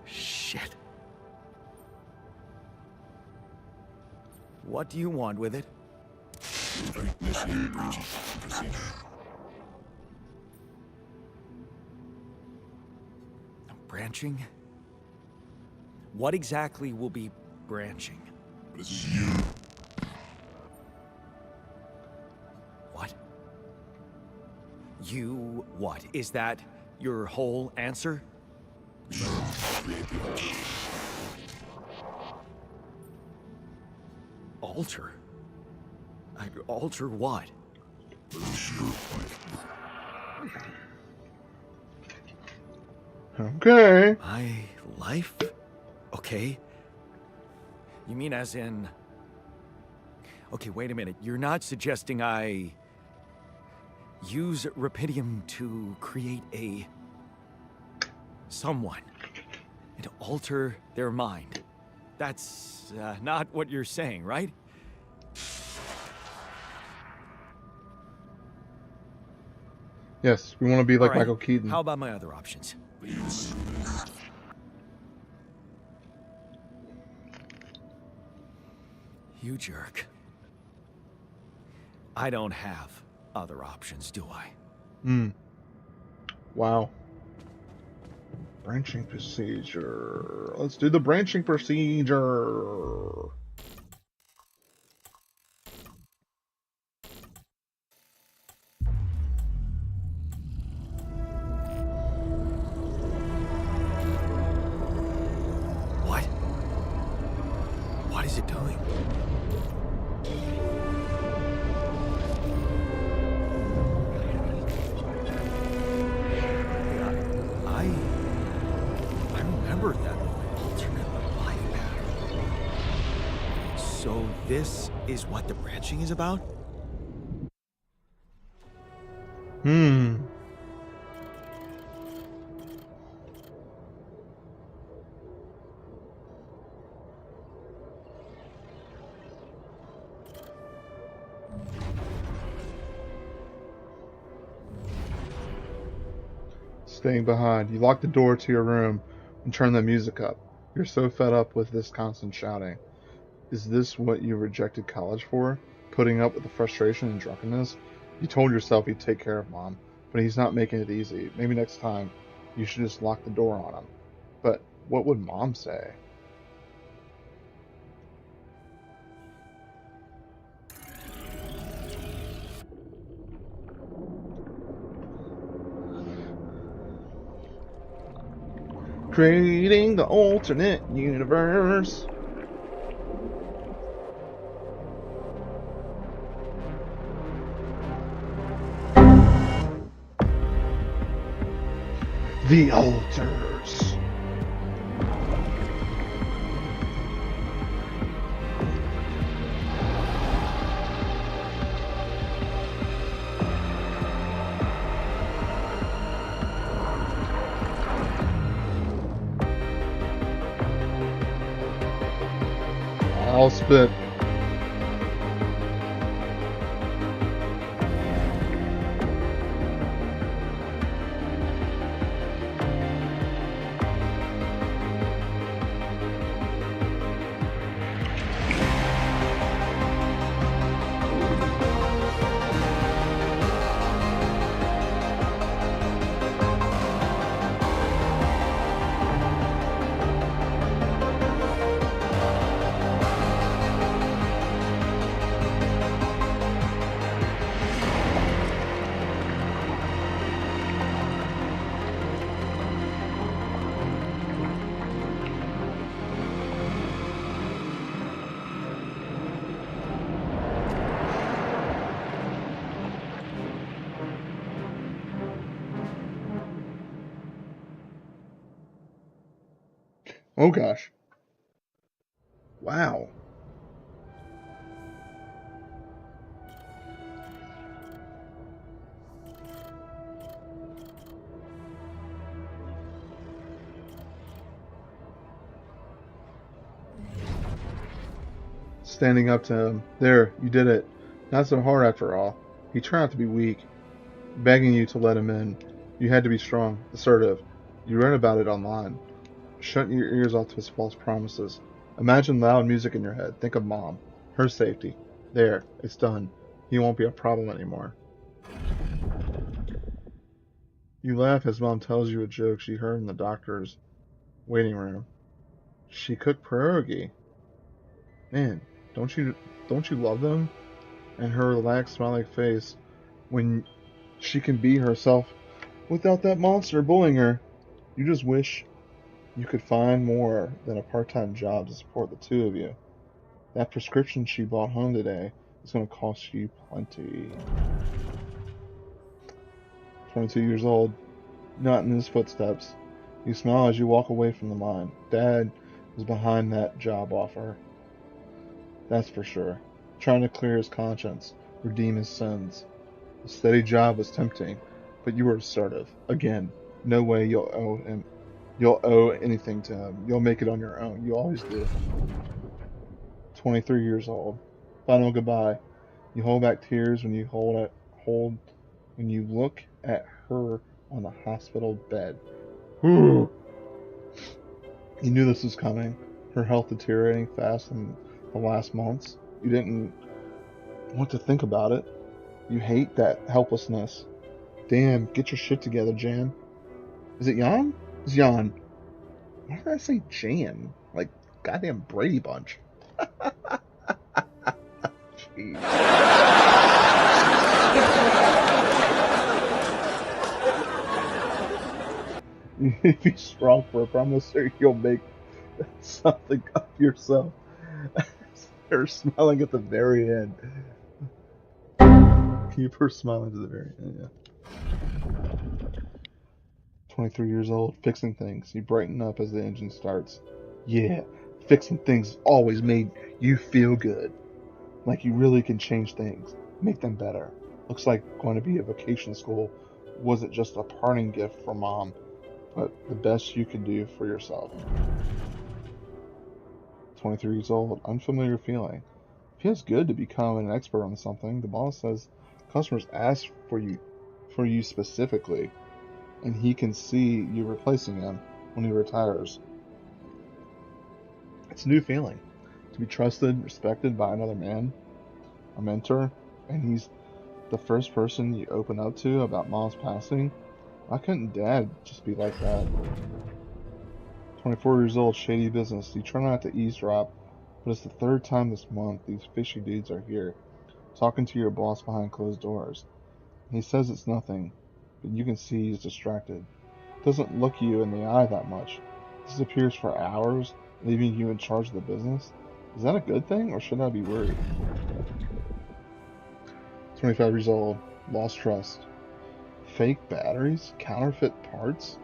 Shit. What do you want with it? Initiate breaching procedure. Branching? What exactly will be branching? This is you. What? You what? Is that your whole answer? No, create the altar. Alter? I'd alter what? This is your life. Okay. My life? Okay. You mean as in... Okay, wait a minute. You're not suggesting I... use Rapidium to create a... someone. And to alter their mind. That's not what you're saying, right? Yes, we want to be like All right. Michael Keaton. How about my other options? You jerk. I don't have other options, do I? Wow. Branching procedure. Let's do the branching procedure. What? What is it doing? So this is what the branching is about? Hmm. Staying behind. You lock the door to your room and turn the music up. You're so fed up with this constant shouting. Is this what you rejected college for? Putting up with the frustration and drunkenness? You told yourself he'd take care of Mom, but he's not making it easy. Maybe next time you should just lock the door on him. But what would Mom say? Creating the alternate universe. The alters. I'll spit. Oh gosh. Wow. Standing up to him. There, you did it. Not so hard after all. He turned out to be weak, begging you to let him in. You had to be strong, assertive. You read about it online. Shut your ears off to his false promises. Imagine loud music in your head. Think of Mom. Her safety. There, it's done. He won't be a problem anymore. You laugh as Mom tells you a joke she heard in the doctor's waiting room. She cooked pierogi. Man, don't you love them? And her relaxed, smiling face when she can be herself without that monster bullying her. You just wish you could find more than a part-time job to support the two of you. That prescription she brought home today is going to cost you plenty. 22 years old, not in his footsteps. You smile as you walk away from the mine. Dad is behind that job offer. That's for sure. Trying to clear his conscience, redeem his sins. A steady job was tempting, but you were assertive. Again, no way you'll owe anything to him. You'll make it on your own. You always do. 23 years old. Final goodbye. You hold back tears when you when you look at her on the hospital bed. Whew. You knew this was coming. Her health deteriorating fast in the last months. You didn't want to think about it. You hate that helplessness. Damn, get your shit together, Jan. Is it Jan? It's Jan. Why did I say Jan? Like, goddamn Brady Bunch. Jeez. Be strong for a promise or you'll make something of yourself. They're smiling at the very end. Keep her smiling to the very end, yeah. 23 years old, fixing things. You brighten up as the engine starts. Yeah, fixing things always made You feel good. Like you really can change things, make them better. Looks like going to be a vacation school wasn't just a parting gift for mom, but the best you could do for yourself. 23 years old, unfamiliar feeling. Feels good to become an expert on something. The boss says customers ask for you specifically, and he can see you replacing him when he retires. It's a new feeling. To be trusted, respected by another man, a mentor, and he's the first person you open up to about mom's passing. Why couldn't dad just be like that? 24 years old, shady business. You try not to eavesdrop, but it's the third time this month these fishy dudes are here, talking to your boss behind closed doors. He says it's nothing, but you can see he's distracted. Doesn't look you in the eye that much. Disappears for hours, leaving you in charge of the business. Is that a good thing, or should I be worried? 25 years old, lost trust. Fake batteries? Counterfeit parts?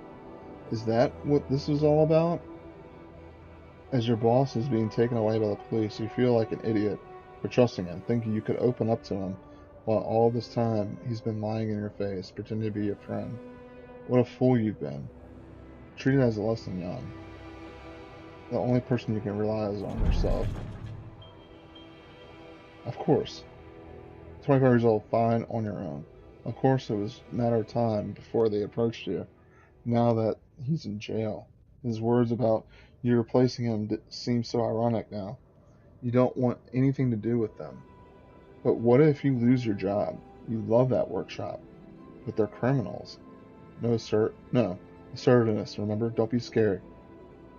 Is that what this is all about? As your boss is being taken away by the police, you feel like an idiot for trusting him, thinking you could open up to him, while all this time he's been lying in your face, pretending to be your friend. What a fool you've been. Treated as less than young. The only person you can rely is on yourself. Of course. 25 years old, fine on your own. Of course it was a matter of time before they approached you. Now that he's in jail, his words about you replacing him seem so ironic now. You don't want anything to do with them. But what if you lose your job? You love that workshop. But they're criminals. No, sir. No. Assertiveness, remember? Don't be scared.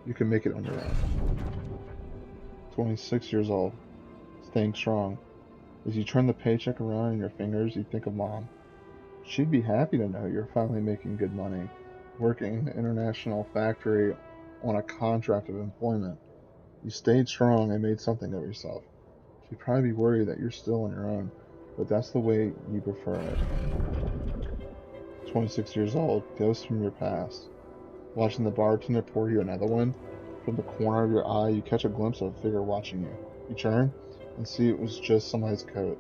You can make it on your own. 26 years old. Staying strong. As you turn the paycheck around in your fingers, you think of mom. She'd be happy to know you're finally making good money, working in an international factory on a contract of employment. You stayed strong and made something of yourself. She'd probably be worried that you're still on your own, but that's the way you prefer it. 26 years old, ghosts from your past. Watching the bartender pour you another one, from the corner of your eye, you catch a glimpse of a figure watching you. You turn and see it was just somebody's coat.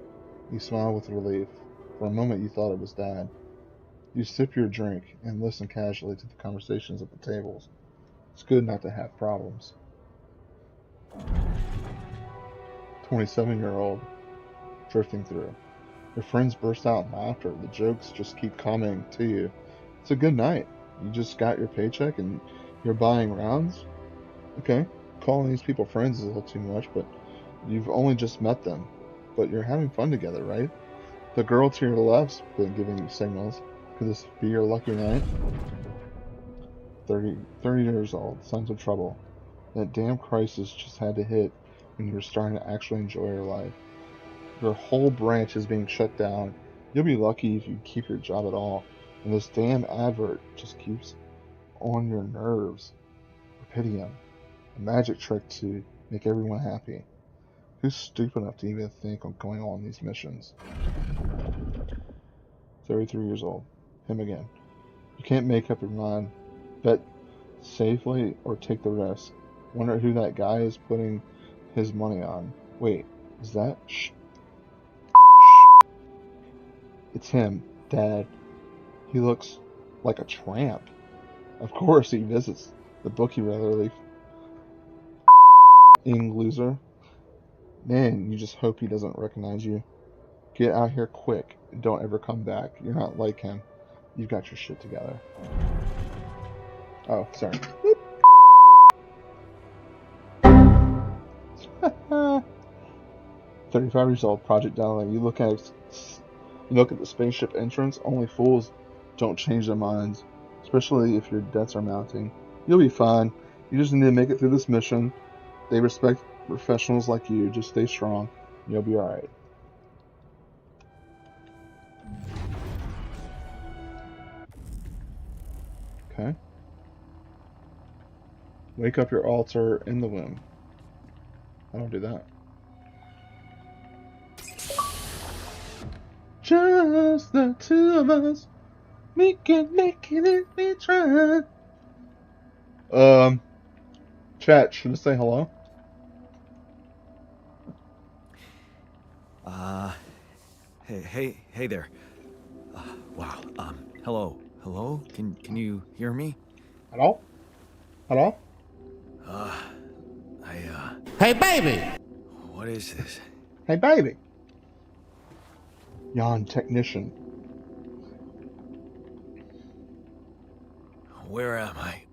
You smile with relief. For a moment, you thought it was Dad. You sip your drink and listen casually to the conversations at the tables. It's good not to have problems. 27-year-old, drifting through. Your friends burst out in laughter. The jokes just keep coming to you. It's a good night. You just got your paycheck and you're buying rounds? Okay, calling these people friends is a little too much, but you've only just met them. But you're having fun together, right? The girl to your left's been giving you signals. Could this be your lucky night? 30 years old, signs of trouble. That damn crisis just had to hit when you were starting to actually enjoy your life. Your whole branch is being shut down. You'll be lucky if you keep your job at all. And this damn advert just keeps on your nerves. Rapidium. A magic trick to make everyone happy. Who's stupid enough to even think of going on these missions? 33 years old. Him again. You can't make up your mind. Bet safely or take the risk. Wonder who that guy is putting his money on. Wait, is that? Shh. It's him, Dad. He looks like a tramp. Of course he visits the bookie regularly. Loser. Man, you just hope he doesn't recognize you. Get out here quick and don't ever come back. You're not like him. You've got your shit together. Oh, sorry. 35 years old, Project Dallin. You look at the spaceship entrance. Only fools don't change their minds, especially if your debts are mounting. You'll be fine. You just need to make it through this mission. They respect professionals like you. Just stay strong. You'll be alright. Okay. Wake up your altar in the womb. I don't do that. Just the two of us. Making it, we try. Chat, should I say hello? Hey there. Wow. Hello. Hello? Can you hear me? Hello? Hello? Hey, baby! What is this? Hey, baby! Yon technician. Where am I?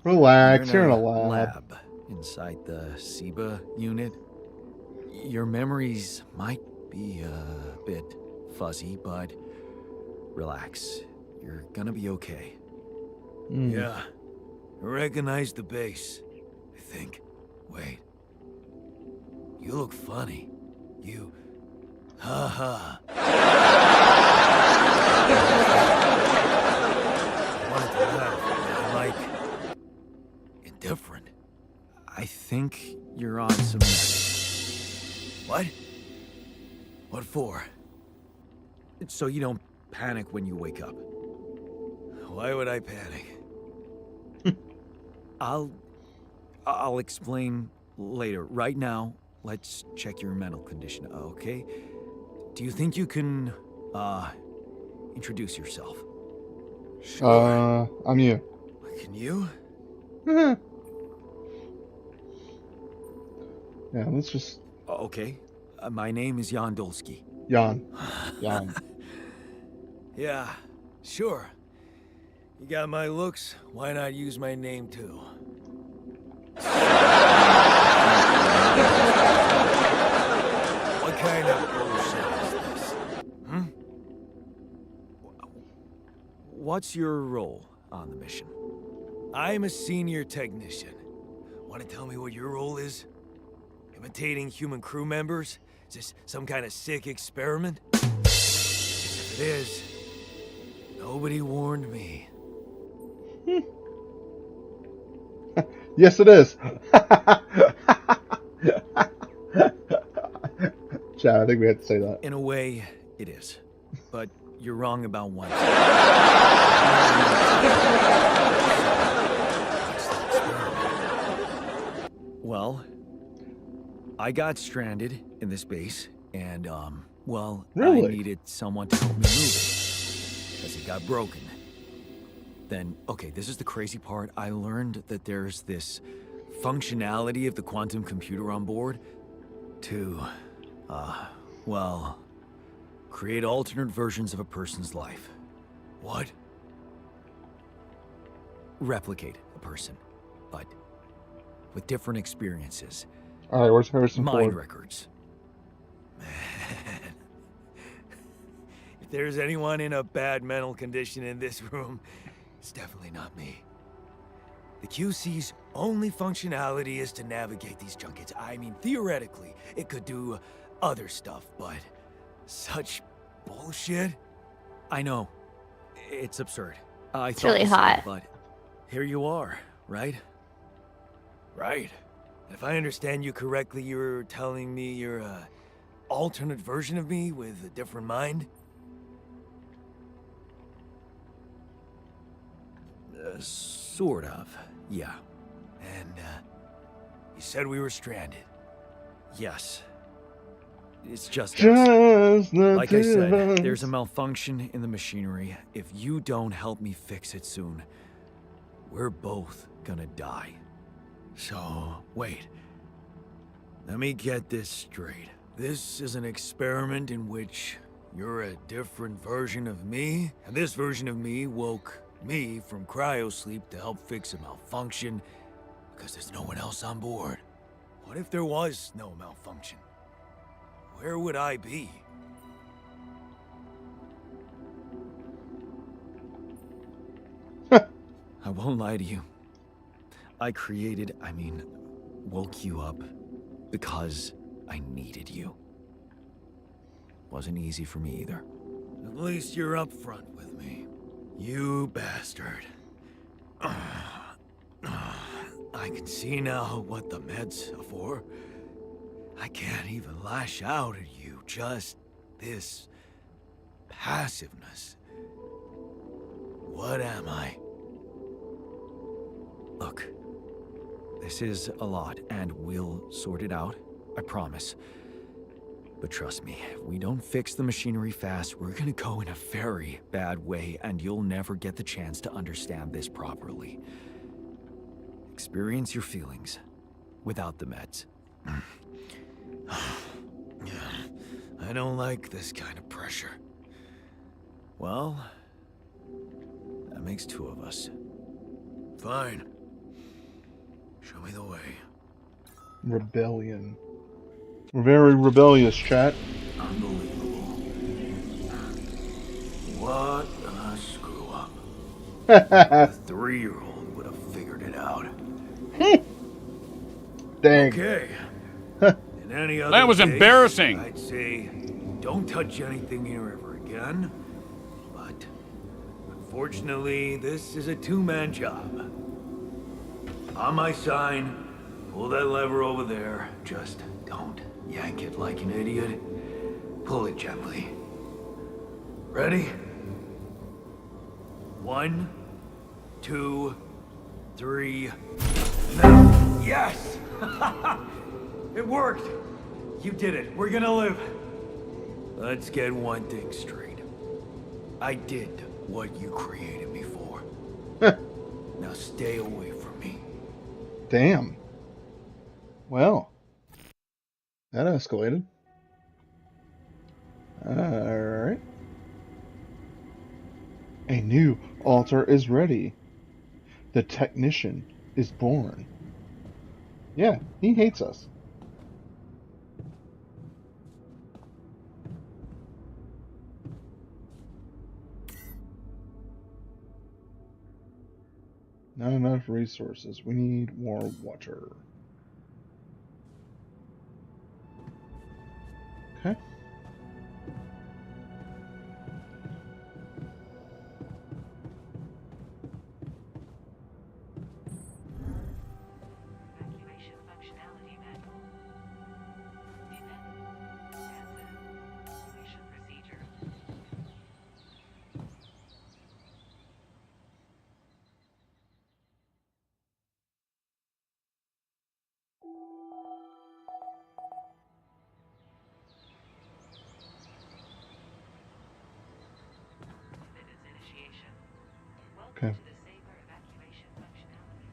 Relax, you're in a lab. lab. Inside the SIBA unit. Your memories might be a bit fuzzy, but relax. You're gonna be okay. Mm. Yeah. I recognize the base, I think. Wait. You look funny. You... Ha. I wanted to laugh. Like... indifferent. I think you're on some... What? What for? So you don't panic when you wake up. Why would I panic? I'll explain later. Right now, let's check your mental condition, okay? Do you think you can, introduce yourself? Sure. I'm you. Can you? Yeah, let's just... Okay. My name is Jan Dolsky. Jan. Yeah, sure. You got my looks, why not use my name too? What kind of bullshit is this? What's your role on the mission? I'm a senior technician. Want to tell me what your role is? Imitating human crew members? Is this some kind of sick experiment? If it is, nobody warned me. Yes, it is. Chad, I think we had to say that. In a way, it is. But you're wrong about one. Well, I got stranded in this base, and, well, Really? I needed someone to help me move it, because it got broken. Then, okay, this is the crazy part. I learned that there's this functionality of the quantum computer on board to, well, create alternate versions of a person's life. What? Replicate a person, but with different experiences. Alright, where's Harrison Mind Ford? records. Man. If there's anyone in a bad mental condition in this room, it's definitely not me. The QC's only functionality is to navigate these junkets. I mean, theoretically, it could do other stuff, but such bullshit? I know. It's absurd. It's really hot. But here you are, right? Right. If I understand you correctly, you're telling me you're a alternate version of me with a different mind? Sort of, yeah. And, you said we were stranded. Yes. It's just us. Like I said, there's a malfunction in the machinery. If you don't help me fix it soon, we're both gonna die. So, wait. Let me get this straight. This is an experiment in which you're a different version of me, and this version of me woke me from cryosleep to help fix a malfunction because there's no one else on board. What if there was no malfunction? Where would I be? I won't lie to you. I woke you up because I needed you. Wasn't easy for me either. At least you're upfront with me. You bastard. I can see now what the meds are for. I can't even lash out at you, just this passiveness. What am I? This is a lot, and we'll sort it out. I promise. But trust me, if we don't fix the machinery fast, we're gonna go in a very bad way, and you'll never get the chance to understand this properly. Experience your feelings without the meds. I don't like this kind of pressure. Well, that makes two of us. Fine. Show me the way. Rebellion. We're very rebellious, chat. Unbelievable. What a screw up. A 3-year-old would have figured it out. Dang. Okay. In any other That was case, embarrassing. I'd say don't touch anything here ever again. But unfortunately, this is a two-man job. On my sign, pull that lever over there. Just don't yank it like an idiot. Pull it gently. Ready? 1, 2, 3. Now. Yes! It worked! You did it. We're gonna live. Let's get one thing straight. I did what you created me for. Now stay away from me. Damn. Well, that escalated. Alright. A new altar is ready. The technician is born. Yeah, he hates us. Not enough resources. We need more water. Okay. Evacuation functionality met. Evacuation procedure. Fitness initiation. Welcome Okay. to the safer evacuation functionality.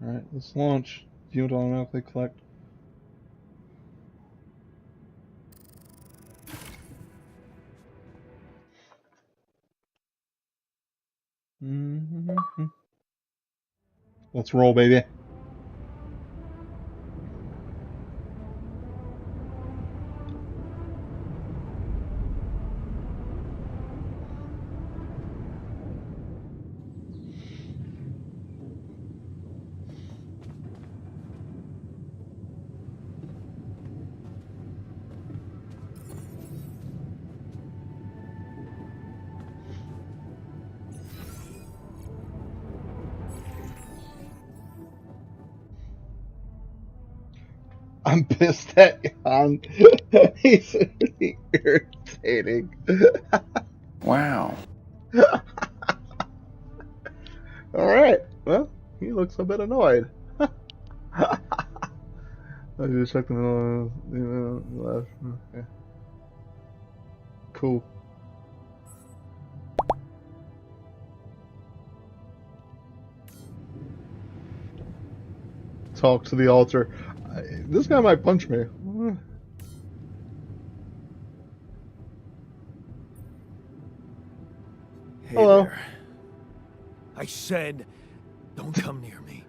Alright, let's launch. View it automatically collect. Let's roll, baby. I'm pissed at Jan. He's really irritating. Wow. Alright, well, he looks a bit annoyed. I just checked the left. Okay. Cool. Talk to the altar. This guy might punch me. Hey Hello. there. I said, don't come near me.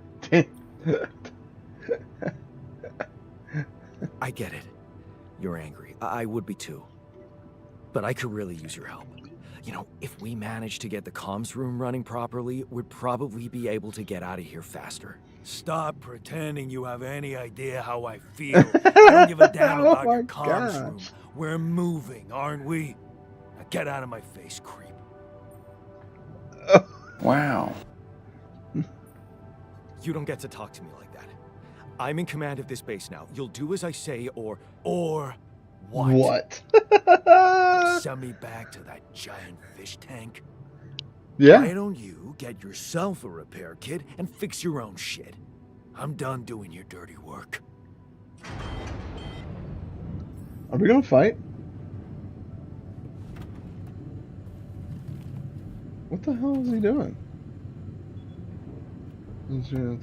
I get it. You're angry. I would be too. But I could really use your help. You know, if we manage to get the comms room running properly, we'd probably be able to get out of here faster. Stop pretending you have any idea how I feel. I don't give a damn Oh about my your comms room. gosh. We're moving, aren't we? Now get out of my face, creep. Wow. You don't get to talk to me like that. I'm in command of this base now. You'll do as I say, or what? Send me back to that giant fish tank? Yeah. Why don't you get yourself a repair kit and fix your own shit? I'm done doing your dirty work. Are we gonna fight? What the hell is he doing? It's new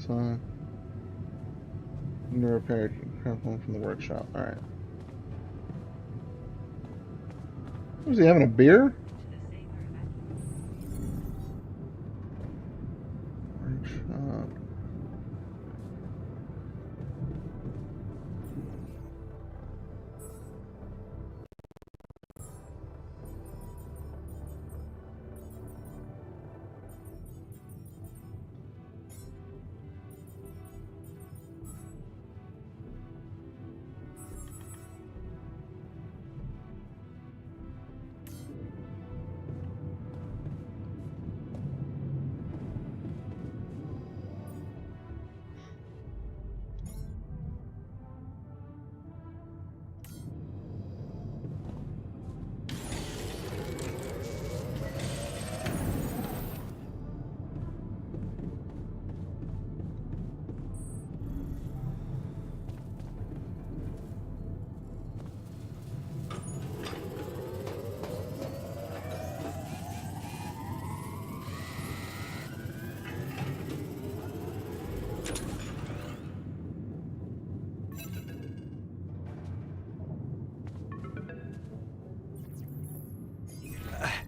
repair home from the workshop. Alright. Was he having a beer? Workshop.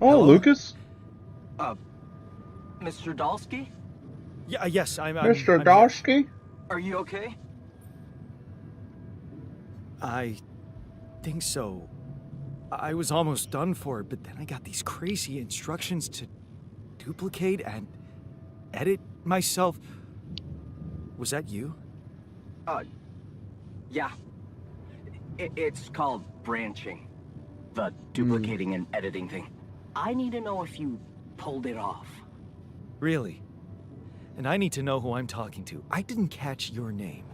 Oh, Hello? Lucas? Mr. Dalsky? Yeah, yes, I'm Mr. I'm here. Dawski? Are you okay? I think so. I was almost done for it, but then I got these crazy instructions to duplicate and edit myself. Was that you? Yeah. It's called branching. The duplicating and editing thing. I need to know if you pulled it off. Really? And I need to know who I'm talking to. I didn't catch your name.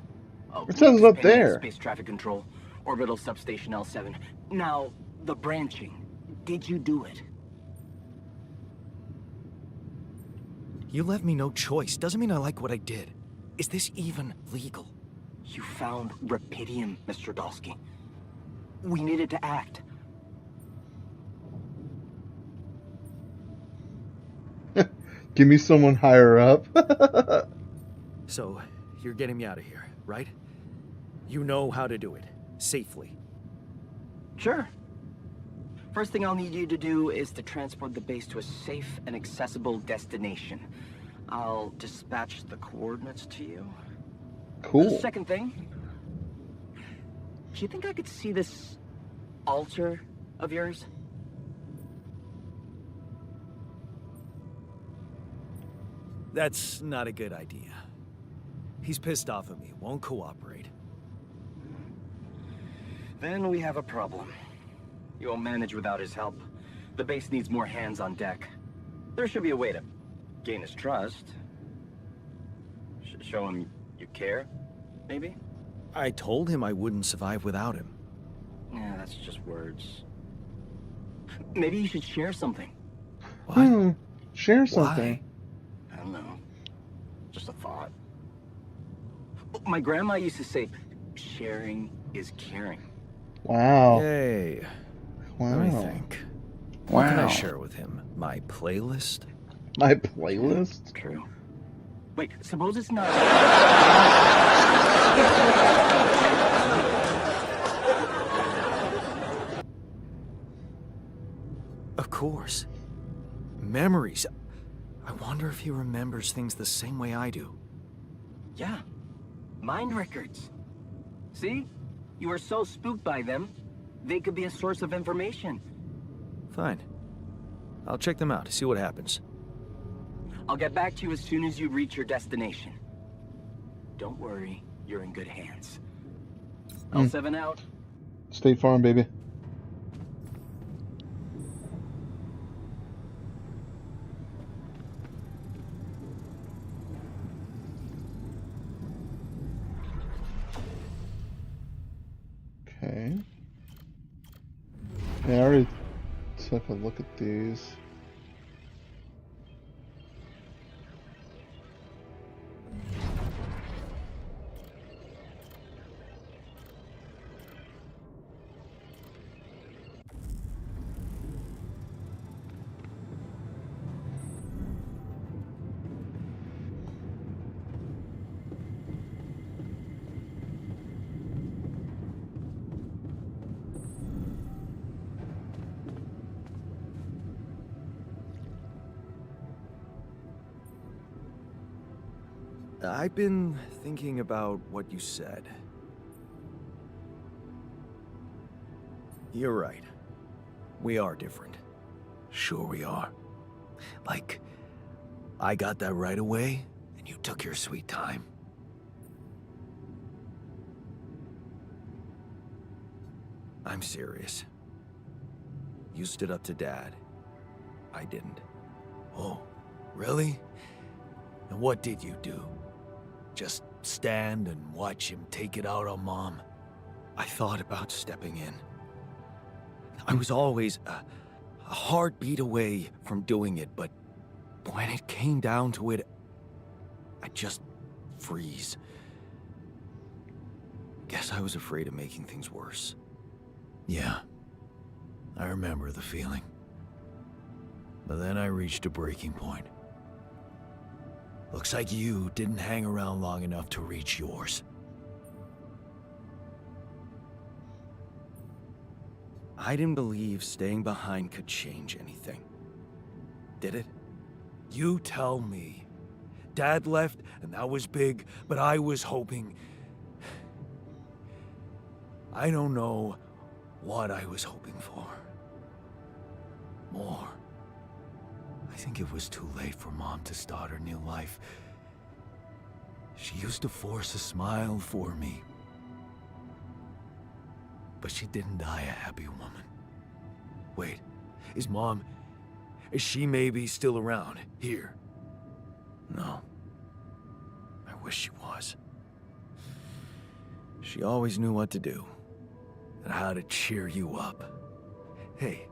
It says up there. Space traffic control, orbital substation L7. Now, the branching. Did you do it? You left me no choice. Doesn't mean I like what I did. Is this even legal? You found Rapidium, Mr. Dalsky. We needed to act. Give me someone higher up. So, you're getting me out of here, right? You know how to do it. Safely. Sure. First thing I'll need you to do is to transport the base to a safe and accessible destination. I'll dispatch the coordinates to you. Cool. The second thing, do you think I could see this altar of yours? That's not a good idea. He's pissed off at me, won't cooperate. Then we have a problem. You won't manage without his help. The base needs more hands on deck. There should be a way to gain his trust. Show him you care, maybe? I told him I wouldn't survive without him. Yeah, that's just words. Maybe you should share something. What? Share something. Why? I don't know. Just a thought. My grandma used to say, sharing is caring. Wow. Yay. Wow. Let me think. What can I Wow. share with him? My playlist? My playlist? True. Wait, suppose it's not. Of course. Memories. I wonder if he remembers things the same way I do. Yeah. Mind records. See? You were so spooked by them, they could be a source of information. Fine. I'll check them out, see what happens. I'll get back to you as soon as you reach your destination. Don't worry, you're in good hands. L7 out. State Farm, baby. Okay. Yeah, I already took a look at these. I've been thinking about what you said. You're right. We are different. Sure we are. Like, I got that right away, and you took your sweet time. I'm serious. You stood up to Dad. I didn't. Oh, really? And what did you do? Just stand and watch him take it out on Mom? I thought about stepping in. I was always a heartbeat away from doing it, but when it came down to it, I'd just freeze. Guess I was afraid of making things worse. Yeah, I remember the feeling. But then I reached a breaking point. Looks like you didn't hang around long enough to reach yours. I didn't believe staying behind could change anything. Did it? You tell me. Dad left, and that was big, but I was hoping... I don't know what I was hoping for. More. I think it was too late for Mom to start her new life. She used to force a smile for me. But she didn't die a happy woman. Wait, is she maybe still around, here? No. I wish she was. She always knew what to do, and how to cheer you up. Hey,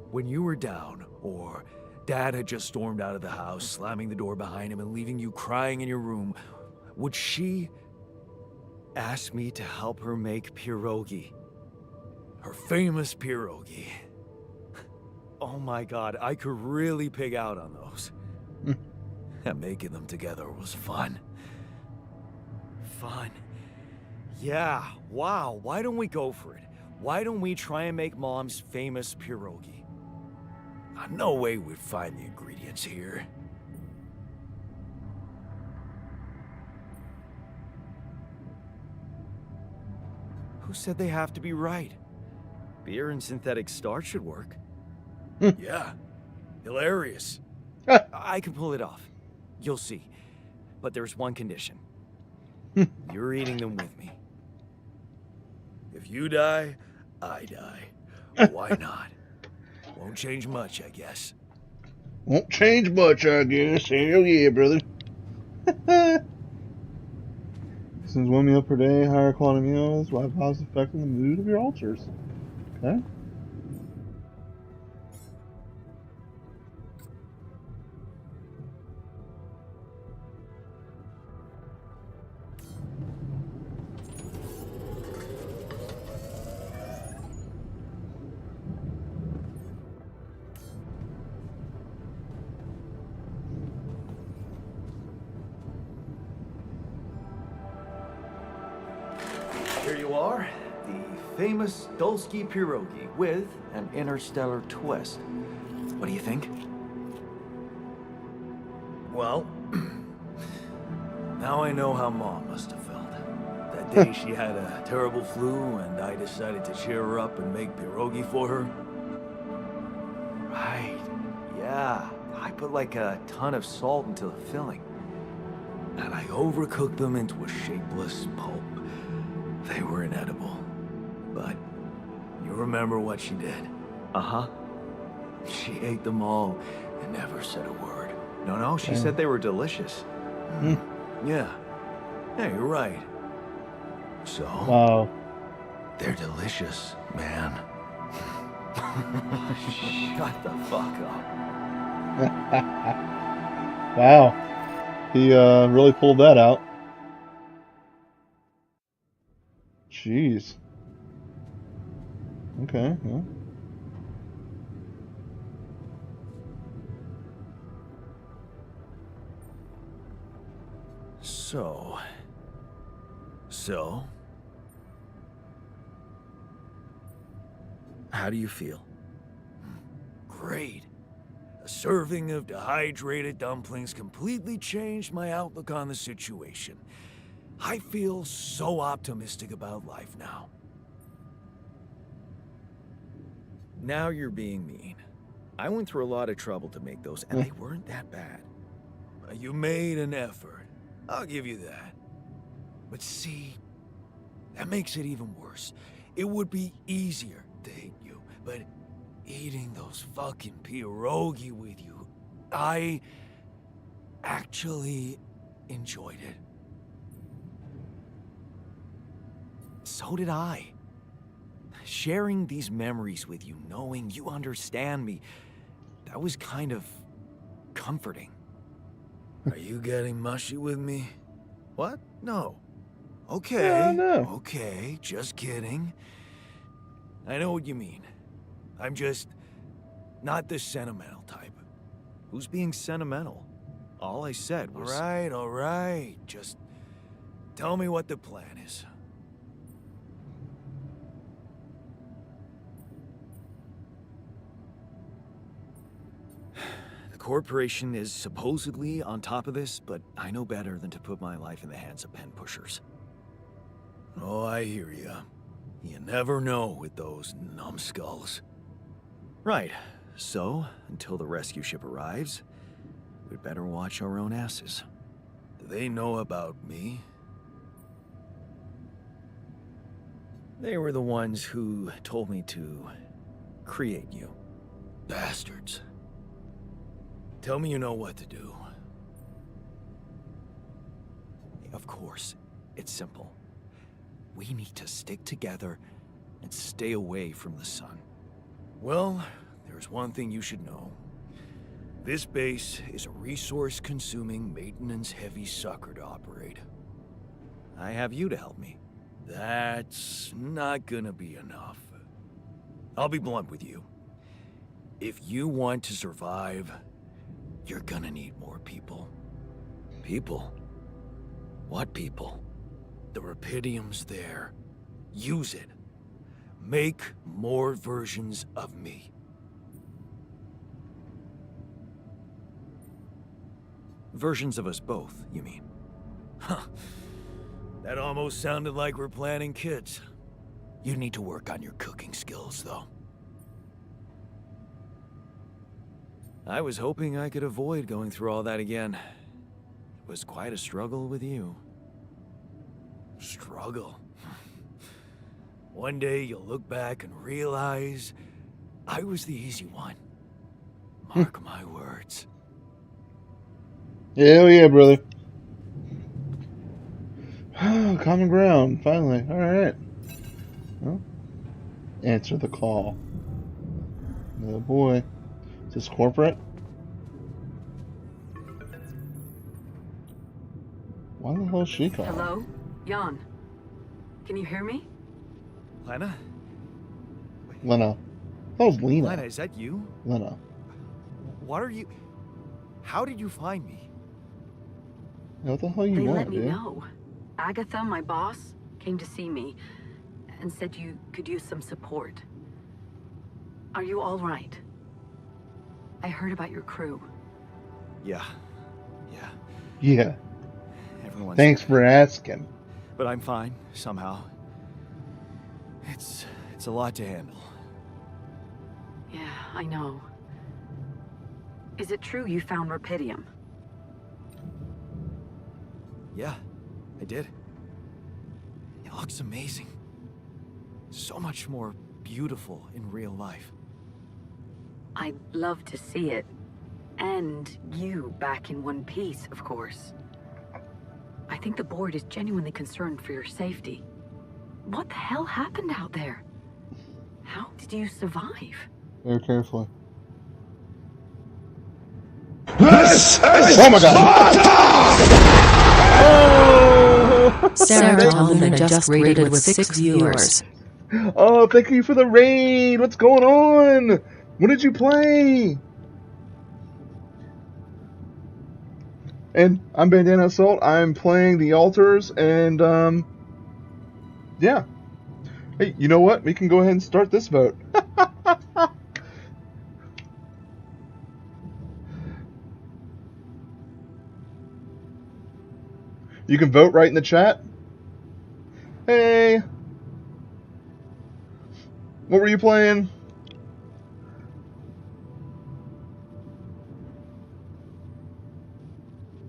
when you were down, or Dad had just stormed out of the house, slamming the door behind him and leaving you crying in your room, would she ask me to help her make pierogi? Her famous pierogi. Oh my God, I could really pig out on those. And making them together was fun. Fun. Yeah, wow, why don't we go for it? Why don't we try and make Mom's famous pierogi? No way we'd find the ingredients here. Who said they have to be right? Beer and synthetic starch should work. Yeah, hilarious. I can pull it off. You'll see. But there's one condition. You're eating them with me. If you die, I die. Why not? Won't change much, I guess. Won't change much, I guess. Hell yeah, brother. Since 1 meal per day, higher quality meals will have positive effect on the mood of your altars. Okay. Here you are, the famous Dulski pierogi with an interstellar twist. What do you think? Well, now I know how Mom must have felt. That day she had a terrible flu and I decided to cheer her up and make pierogi for her. Right. Yeah. I put like a ton of salt into the filling. And I overcooked them into a shapeless pulp. They were inedible. But you remember what she did? Uh-huh. She ate them all and never said a word. No, she said they were delicious. Yeah. Yeah, you're right. So, Wow. they're delicious, man. Shut the fuck up. Wow. He really pulled that out. Jeez. Okay, yeah. So, how do you feel? Great. A serving of dehydrated dumplings completely changed my outlook on the situation. I feel so optimistic about life now. Now you're being mean. I went through a lot of trouble to make those, and they weren't that bad. You made an effort. I'll give you that. But see, that makes it even worse. It would be easier to hate you, but eating those fucking pierogi with you, I actually enjoyed it. So did I. Sharing these memories with you, knowing you understand me, that was kind of comforting. Are you getting mushy with me? What? No. Okay. No. Okay, just kidding. I know what you mean. I'm just not the sentimental type. Who's being sentimental? All I said was... All right. Just tell me what the plan is. The corporation is supposedly on top of this, but I know better than to put my life in the hands of pen pushers. Oh, I hear ya. You never know with those numbskulls. Right. So, until the rescue ship arrives, we'd better watch our own asses. Do they know about me? They were the ones who told me to create you. Bastards. Tell me you know what to do. Of course, it's simple. We need to stick together and stay away from the sun. Well, there's one thing you should know. This base is a resource-consuming, maintenance-heavy sucker to operate. I have you to help me. That's not gonna be enough. I'll be blunt with you. If you want to survive, you're gonna need more people. People? What people? The Rapidium's there. Use it. Make more versions of me. Versions of us both, you mean? Huh. That almost sounded like we're planning kids. You need to work on your cooking skills, though. I was hoping I could avoid going through all that again. It was quite a struggle with you. Struggle? One day you'll look back and realize I was the easy one. Mark my words. Hell yeah, brother. Common ground, finally. Alright. Well, answer the call. Oh boy. Is this corporate? Why the hell is she calling? Hello? Jan. Can you hear me? Lena? Lena. That was Lena. Lena, is that you? Lena. What are you... How did you find me? What the hell you They want, let me dude? know. Agatha, my boss, came to see me and said you could use some support. Are you all right? I heard about your crew. Yeah. Yeah. Everyone's Thanks dead. for asking. But I'm fine, somehow. It's a lot to handle. Yeah, I know. Is it true you found Rapidium? Yeah, I did. It looks amazing. So much more beautiful in real life. I'd love to see it. And you back in one piece, of course. I think the board is genuinely concerned for your safety. What the hell happened out there? How did you survive? Very carefully. Oh my god! Oh! Sarah Tolman just rated with 6 viewers. Oh, thank you for the raid! What's going on? What did you play? And I'm Bandana Assault. I'm playing the Altars, and yeah. Hey, you know what? We can go ahead and start this vote. You can vote right in the chat. Hey, what were you playing?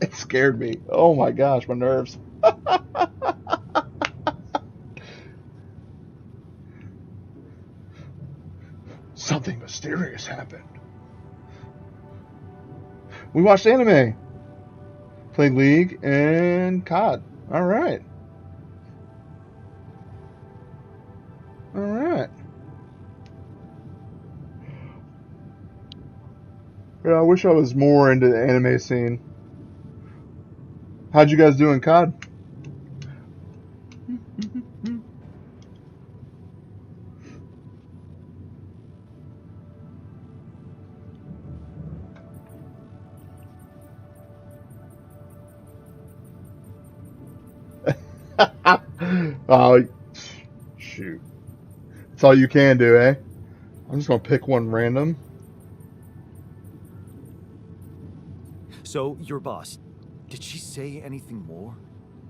It scared me. Oh my gosh, my nerves. Something mysterious happened. We watched anime, played League, and COD. Alright. Alright. Yeah, I wish I was more into the anime scene. How'd you guys do in COD? Oh, shoot. That's all you can do, eh? I'm just gonna pick one random. So, your boss, did she say anything more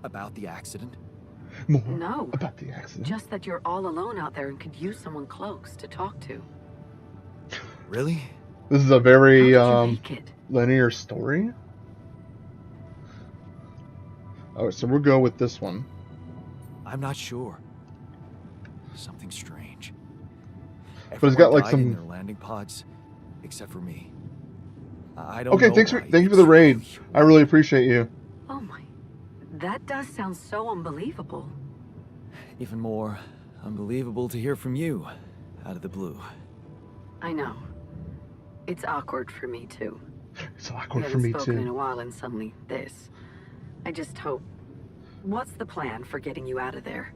about the accident? More No. about the accident. Just that you're all alone out there and could use someone close to talk to. Really? This is a very How did you make it? linear story. Oh, so we'll go with this one. I'm not sure. Something strange. But it's got like Everyone died in some. their landing pods, except for me. I don't Okay, know thank why. you for the raid. I really appreciate you. Oh my. That does sound so unbelievable. Even more unbelievable to hear from you, out of the blue. I know. It's awkward for me too. It's We awkward for haven't me spoken in a too. while and suddenly this. I just hope. What's the plan for getting you out of there?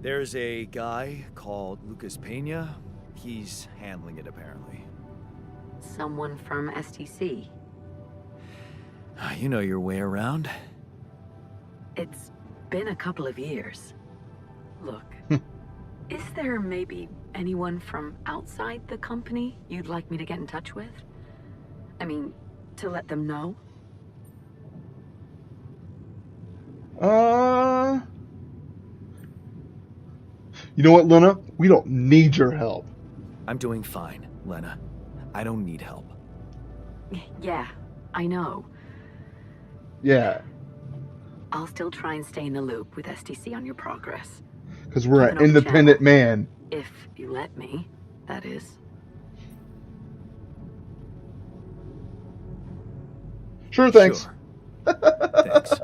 There's a guy called Lucas Pena. He's handling it, apparently. Someone from STC. You know your way around. It's been a couple of years. Look, is there maybe anyone from outside the company you'd like me to get in touch with? I mean, to let them know? You know what, Lena? We don't need your help. I'm doing fine, Lena. I don't need help. Yeah, I know. Yeah, I'll still try and stay in the loop with STC on your progress. because we're Keep an it on the independent channel. man. If you let me, that is. Sure, thanks. Sure. Thanks.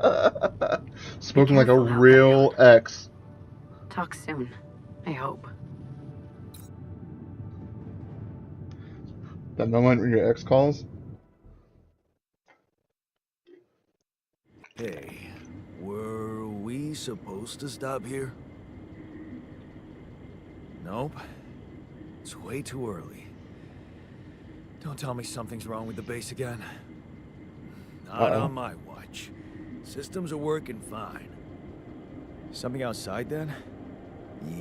Spoken like a careful out there, real ex. Talk soon, I hope. That moment when your ex calls. Hey, were we supposed to stop here? Nope. It's way too early. Don't tell me something's wrong with the base again. Not Uh-oh. on my watch. Systems are working fine. Something outside then?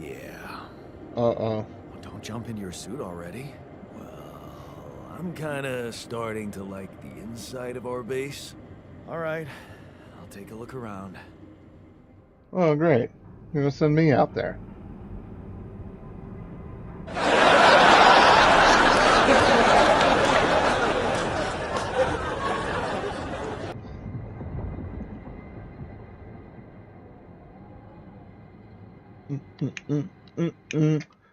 Yeah. Uh-oh. Don't jump into your suit already. Well, I'm kinda starting to like the inside of our base. Alright, I'll take a look around. Oh, great. You're gonna send me out there.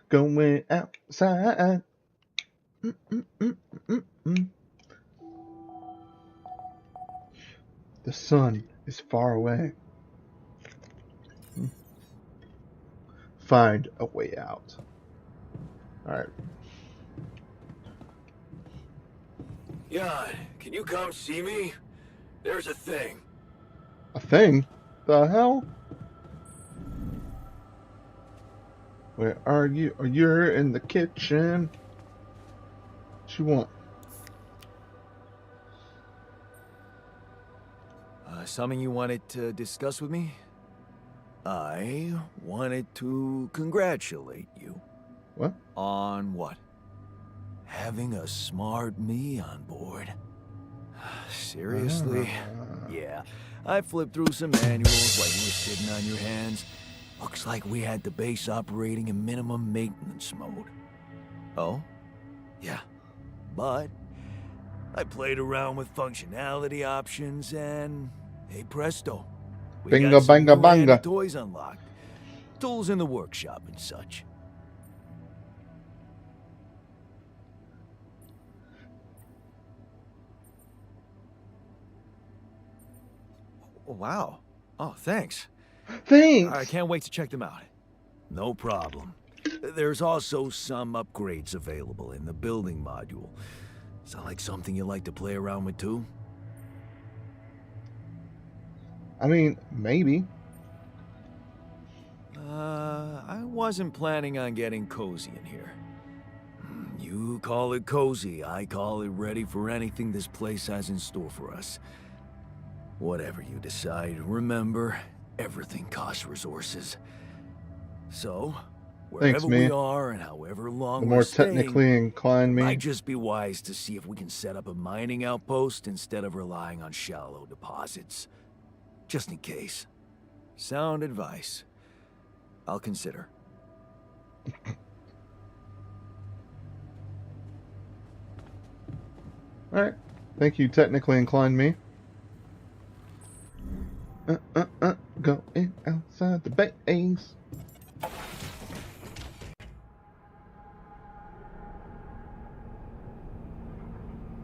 Going outside. The sun is far away. Find a way out. Alright. Jan, can you come see me? There's a thing. A thing? The hell? Where are you? Oh, you're in the kitchen. What you want? Something you wanted to discuss with me? I wanted to congratulate you. What? On what? Having a smart me on board. Seriously? Yeah, I flipped through some manuals while you were sitting on your hands. Looks like we had the base operating in minimum maintenance mode. Oh? Yeah. But I played around with functionality options and hey presto. We Binga got some banga new handy banga. toys unlocked. Tools in the workshop and such. Oh, wow. Oh, thanks. Thanks. I can't wait to check them out. No problem. There's also some upgrades available in the building module. Sound like something you like to play around with too? I mean, maybe. I wasn't planning on getting cozy in here. You call it cozy, I call it ready for anything this place has in store for us. Whatever you decide, remember, everything costs resources. So, Thanks, wherever man. we are and however long The we're more staying, technically inclined me. might just be wise to see if we can set up a mining outpost instead of relying on shallow deposits. Just in case. Sound advice. I'll consider. Alright. Thank you, technically inclined me. Going outside the base.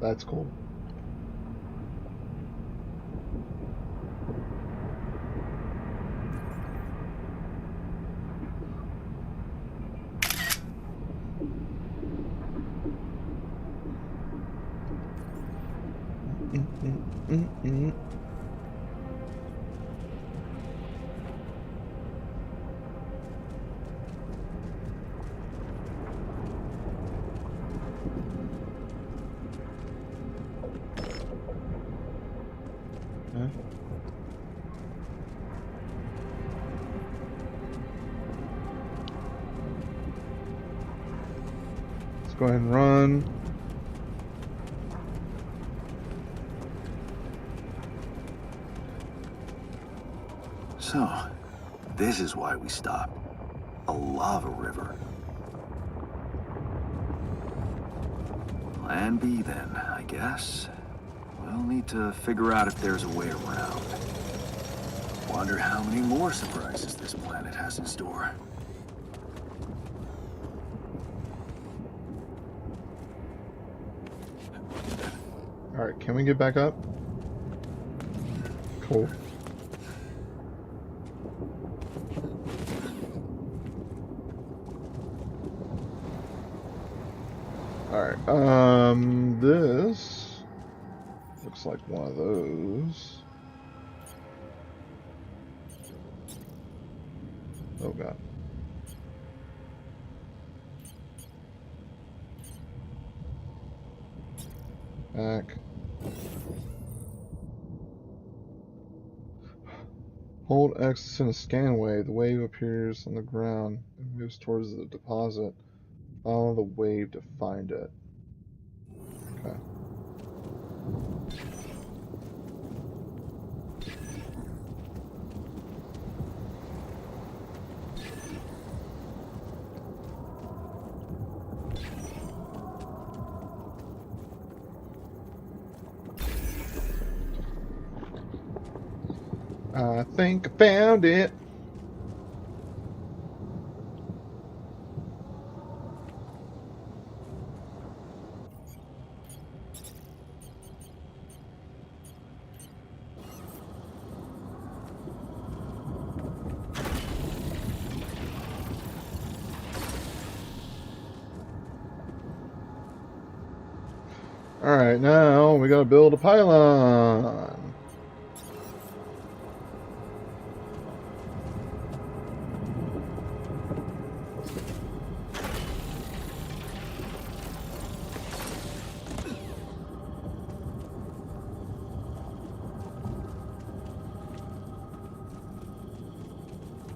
That's cool. Let's go ahead and run. So, this is why we stopped. A lava river. Plan B then, I guess. We'll need to figure out if there's a way around. Wonder how many more surprises this planet has in store. Alright, can we get back up? Cool. Alright, this looks like one of those. Oh god. Back. Hold X to send a scan wave. The wave appears on the ground and moves towards the deposit. Follow the wave to find it. Okay. I think I found it. Alright, now we gotta build a pylon.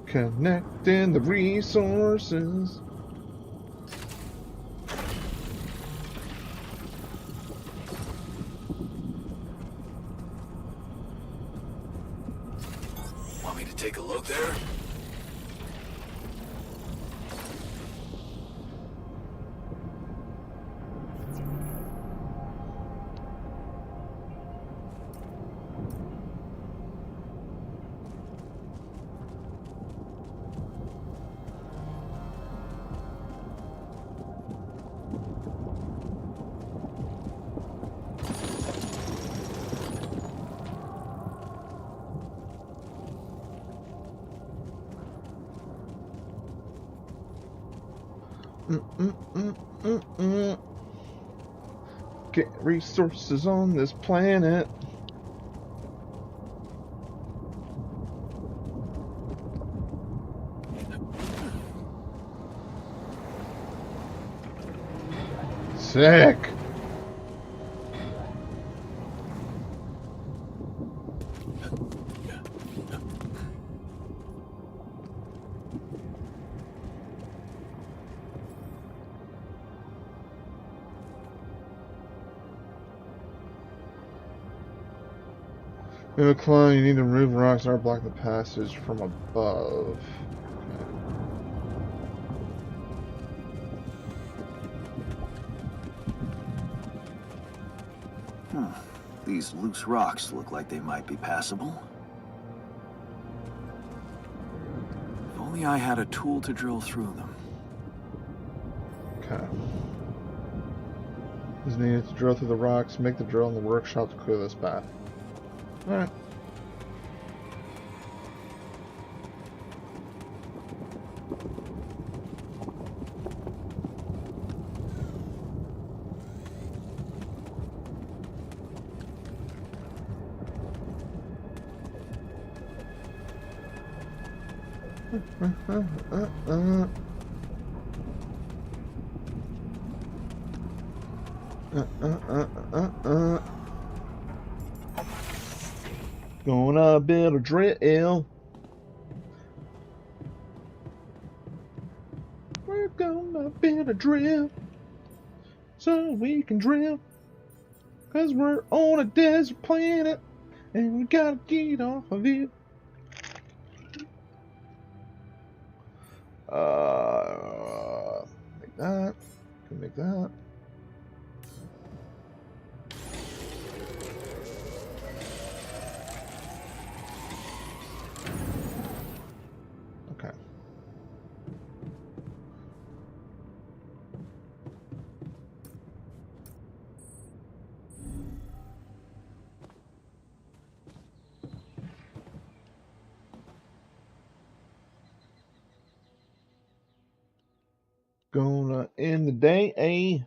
Connecting the resources. Want me to take a look there? Get resources on this planet. Sick. In a climb, you need to remove rocks that are blocking the passage from above. These loose rocks look like they might be passable. If only I had a tool to drill through them. Okay. Is needed to drill through the rocks, make the drill in the workshop to clear this path. Alright. Gonna build a drill. We're gonna build a drill so we can drill. 'Cause we're on a desert planet and we gotta get off of it. Make that. Can make that. Okay. Gonna end the day, eh?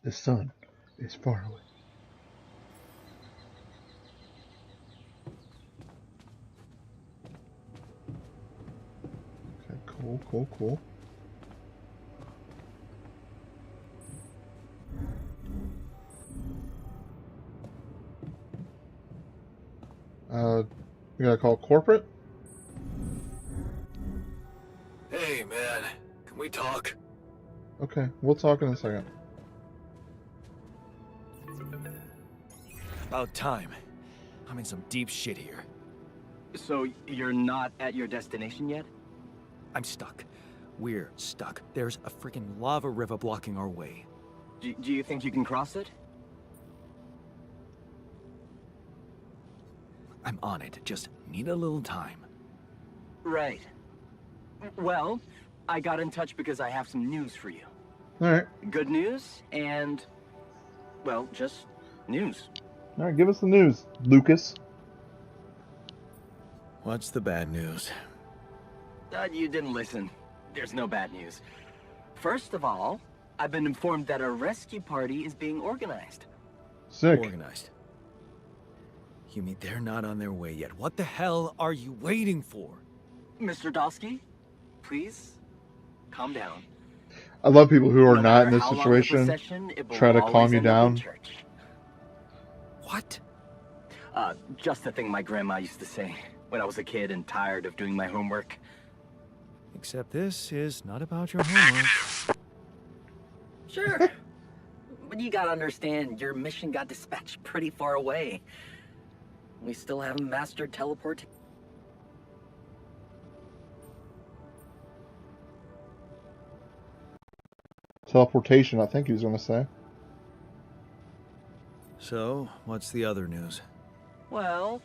The sun is far away. Okay, cool. We gotta call corporate? Hey, man. Can we talk? Okay, we'll talk in a second. About time. I'm in some deep shit here. So you're not at your destination yet? I'm stuck. We're stuck. There's a freaking lava river blocking our way. Do you think you can cross it? I'm on it. Just need a little time. Right. Well, I got in touch because I have some news for you. Alright. Good news and, well, just news. Alright, give us the news, Lucas. What's the bad news? You didn't listen. There's no bad news. First of all, I've been informed that a rescue party is being organized. Sick. Organized. You mean they're not on their way yet? What the hell are you waiting for? Mr. Dosky, please, calm down. I love people who are No not in matter this how long the situation. procession, it will Try to always calm you end up in down. church. What? Just the thing my grandma used to say when I was a kid and tired of doing my homework. Except this is not about your homework. Sure. But you gotta understand, your mission got dispatched pretty far away. We still haven't mastered teleport. Teleportation, I think he was going to say. So, what's the other news? Well,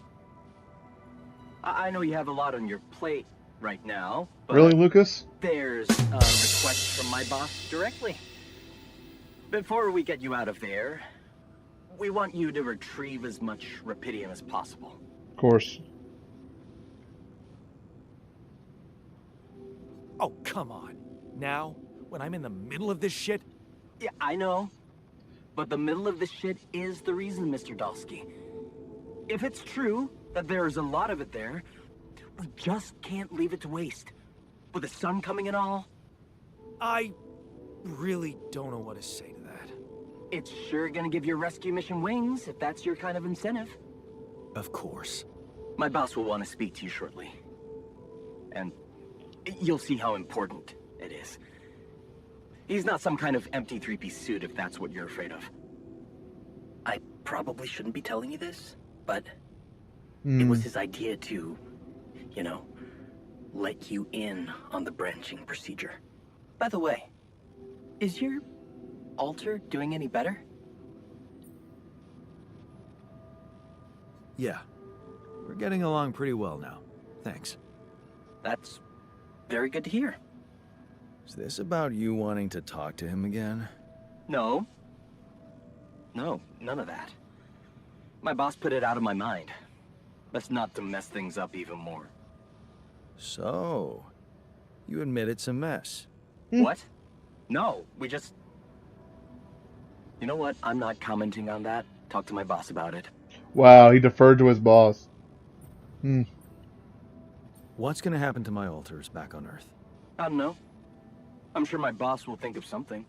I know you have a lot on your plate right now, but Really, Lucas? there's a request from my boss directly. Before we get you out of there, we want you to retrieve as much Rapidium as possible. Of course. Oh, come on. Now? When I'm in the middle of this shit? Yeah, I know. But the middle of this shit is the reason, Mr. Dosky. If it's true that there is a lot of it there, we just can't leave it to waste. With the sun coming and all, I really don't know what to say to that. it's sure gonna give your rescue mission wings if that's your kind of incentive. Of course. My boss will want to speak to you shortly. And you'll see how important it is. He's not some kind of empty three-piece suit if that's what you're afraid of. I probably shouldn't be telling you this, but it was his idea to, you know, let you in on the branching procedure. By the way, is your altar doing any better? Yeah. We're getting along pretty well now. Thanks. That's very good to hear. Is this about you wanting to talk to him again? No. No, none of that. My boss put it out of my mind. Best not to mess things up even more. So, you admit it's a mess. What? No, we just... You know what? I'm not commenting on that. Talk to my boss about it. Wow, he deferred to his boss. What's gonna happen to my altars back on Earth? I don't know. I'm sure my boss will think of something.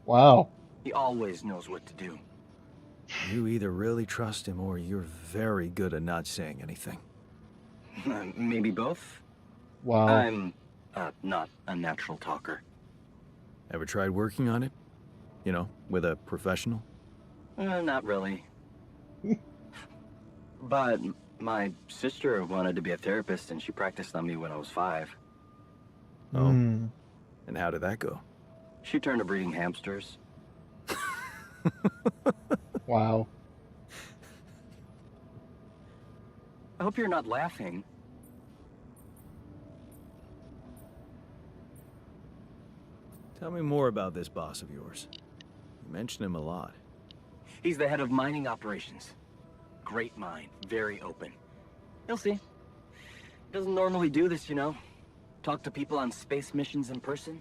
Wow. He always knows what to do. You either really trust him or you're very good at not saying anything. Maybe both. Wow. I'm not a natural talker. Ever tried working on it? You know, with a professional? Not really. But my sister wanted to be a therapist and she practiced on me when I was 5. Oh. And how did that go? She turned to breeding hamsters. Wow. I hope you're not laughing. Tell me more about this boss of yours. You mention him a lot. He's the head of mining operations. Great mind, very open. You'll see. Doesn't normally do this, you know. Talk to people on space missions in person.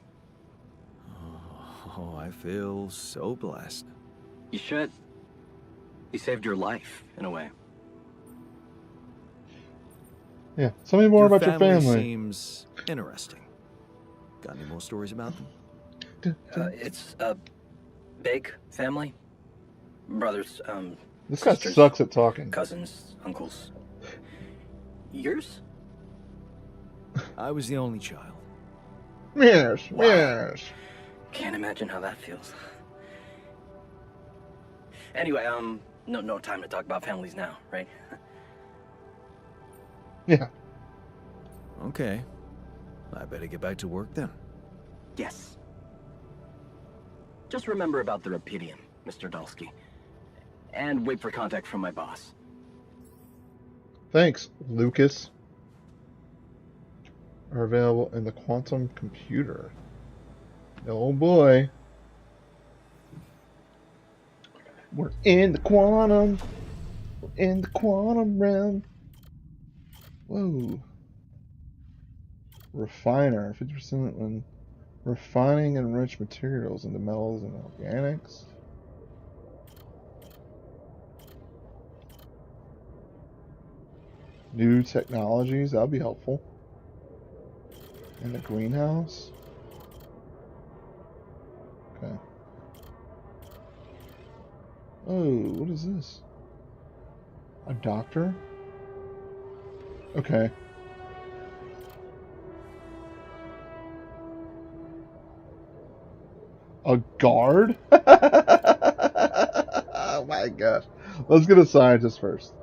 Oh, I feel so blessed. You should. He saved your life, in a way. Yeah. Tell me more about your family. Seems interesting. Got any more stories about them? It's a big family. Brothers, This guy sisters, sucks at talking. cousins, uncles. Yours? I was the only child. Yes, Wow. yes. Can't imagine how that feels. Anyway, no time to talk about families now, right? Yeah. Okay. I better get back to work then. Yes. Just remember about the Rapidium, Mr. Dalsky. And wait for contact from my boss. Thanks, Lucas. Are available in the quantum computer. Oh boy. We're in the quantum. We're in the quantum realm. Whoa. Refiner. 50% when refining enriched materials into metals and organics. New technologies. That'll be helpful. In the greenhouse. Okay. Oh, what is this? A doctor? Okay. A guard? Oh my gosh. Let's get a scientist first.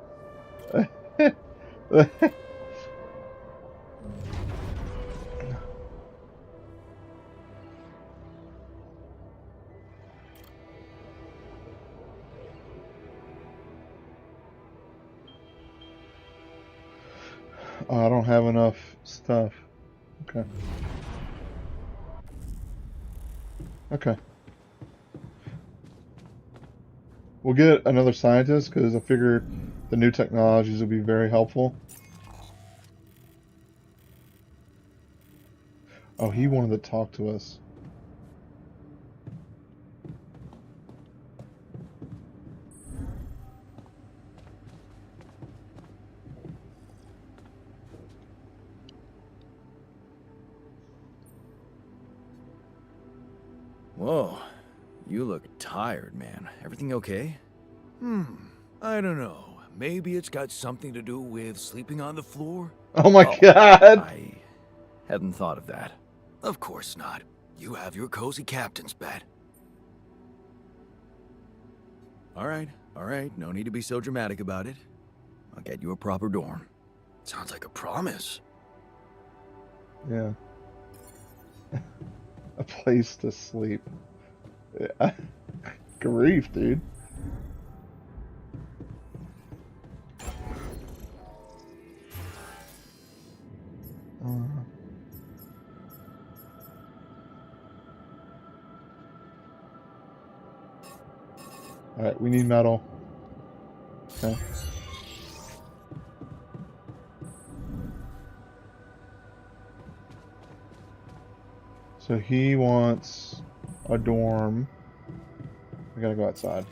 Oh, I don't have enough stuff. Okay. Okay. We'll get another scientist because I figure the new technologies will be very helpful. Oh, he wanted to talk to us. Whoa. You look tired, man. Everything okay? I don't know. Maybe it's got something to do with sleeping on the floor? Oh my god! I hadn't thought of that. Of course not. You have your cozy captain's bed. Alright. No need to be so dramatic about it. I'll get you a proper dorm. Sounds like a promise. Yeah. A place to sleep. Yeah. Grief, dude. Alright, we need metal. Okay. So he wants a dorm. I gotta go outside.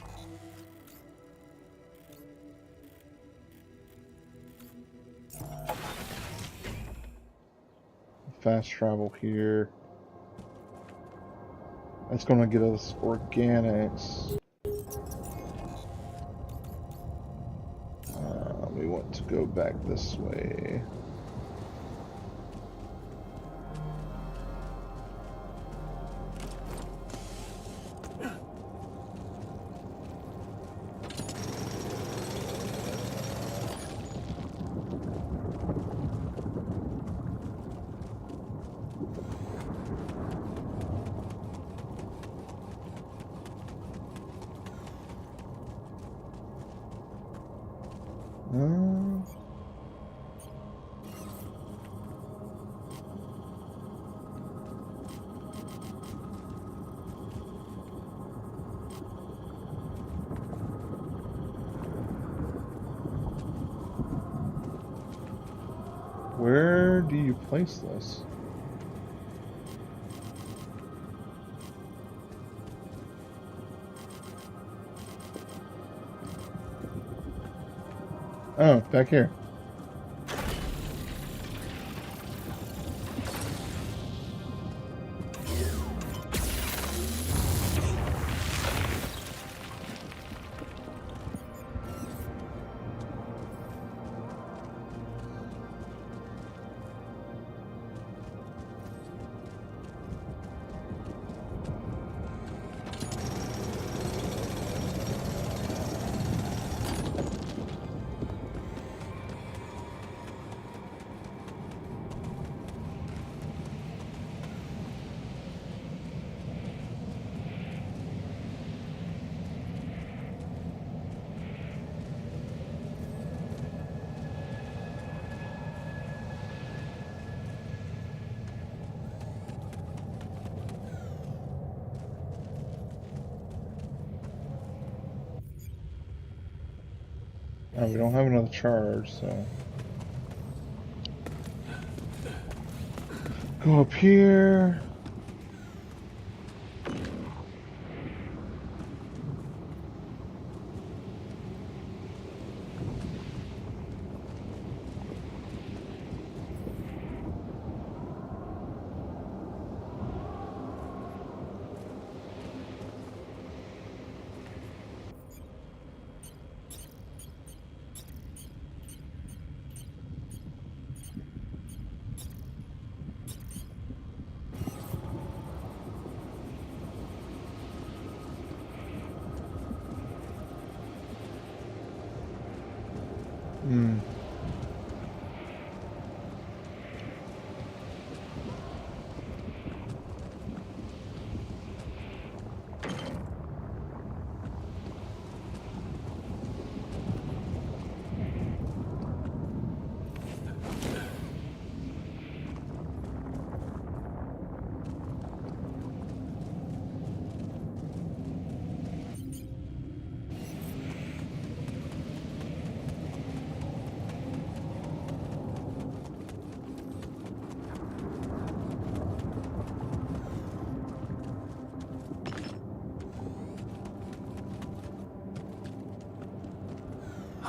Fast travel here. That's gonna get us organics. We want to go back this way. Where do you place this? Oh, back here. Oh, we don't have another charge, so go up here. Hmm.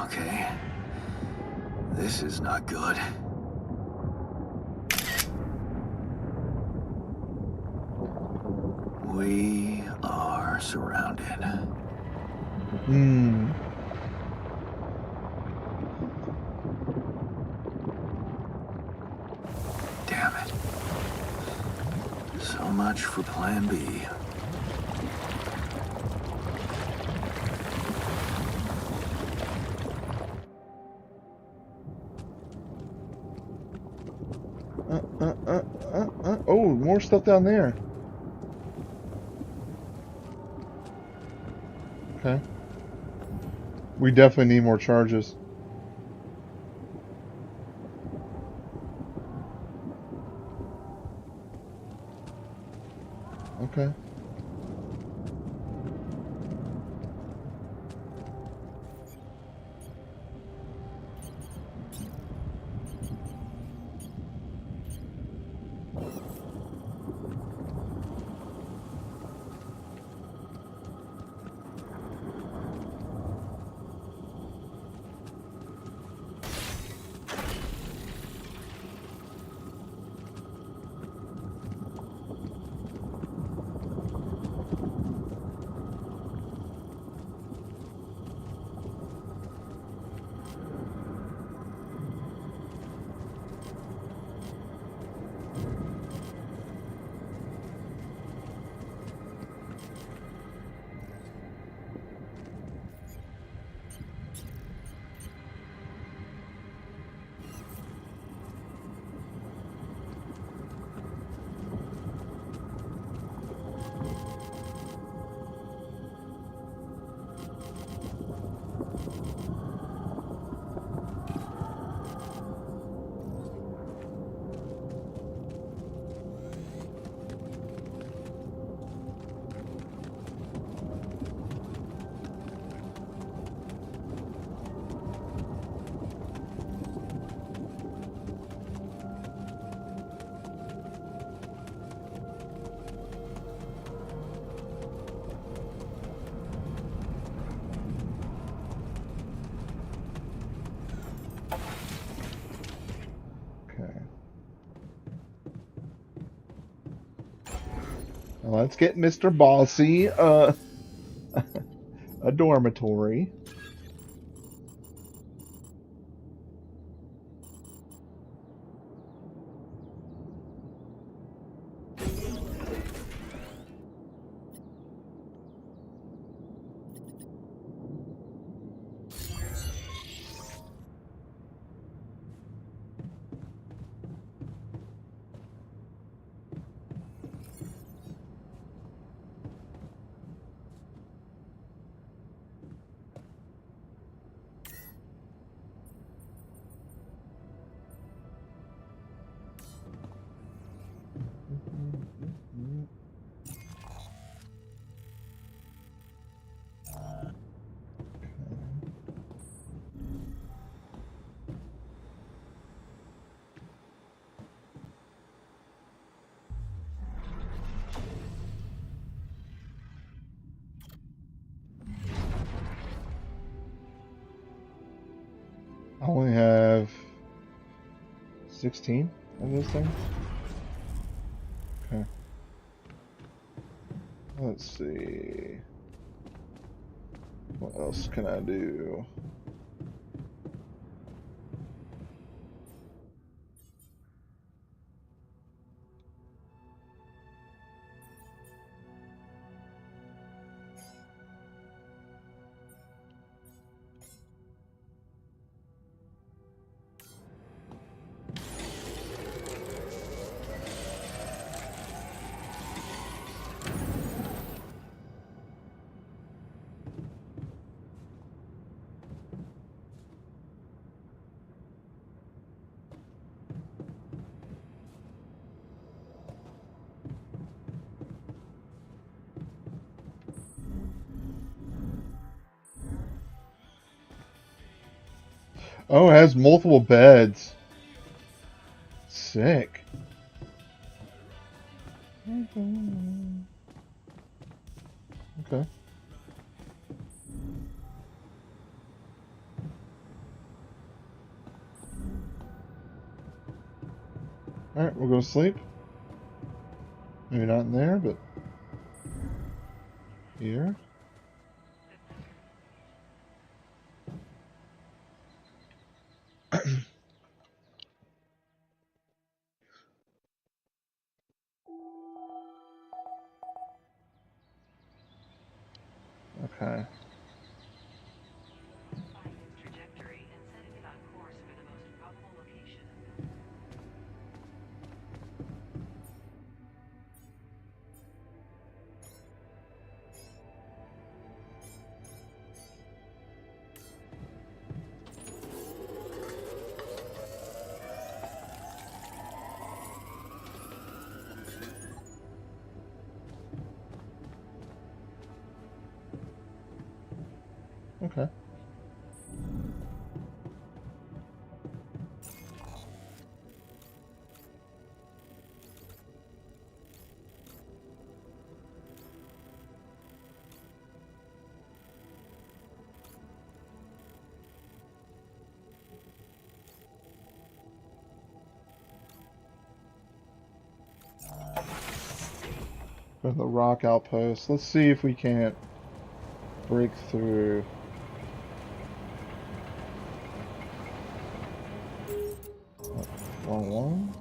Okay. This is not good. We are surrounded. Hmm. Damn it. So much for Plan B. Oh, more stuff down there. Okay. We definitely need more charges. Okay. Let's get Mr. Bossy a dormitory. I only have 16 of those things. Okay. Let's see. What else can I do? Oh, it has multiple beds. Sick. Okay. Alright, we'll go to sleep. Maybe not in there, but here. Okay. Find its trajectory and set it on course for the most probable location. Okay. Go to the rock outpost. Let's see if we can't break through. Wrong one.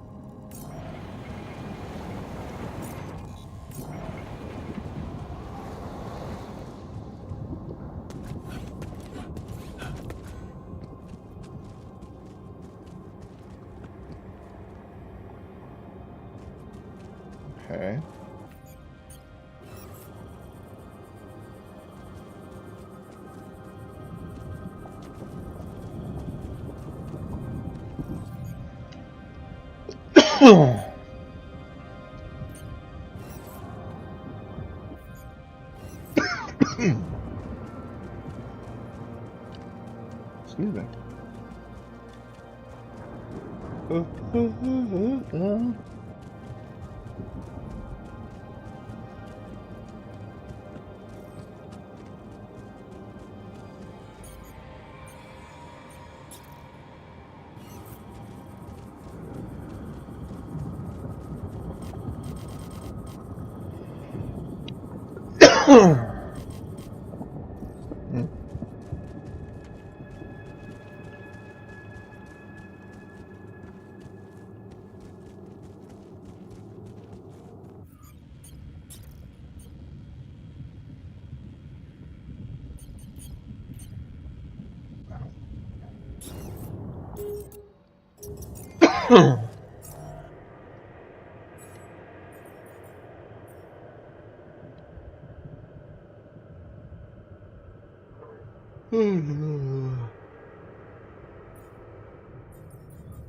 Okay. Excuse me.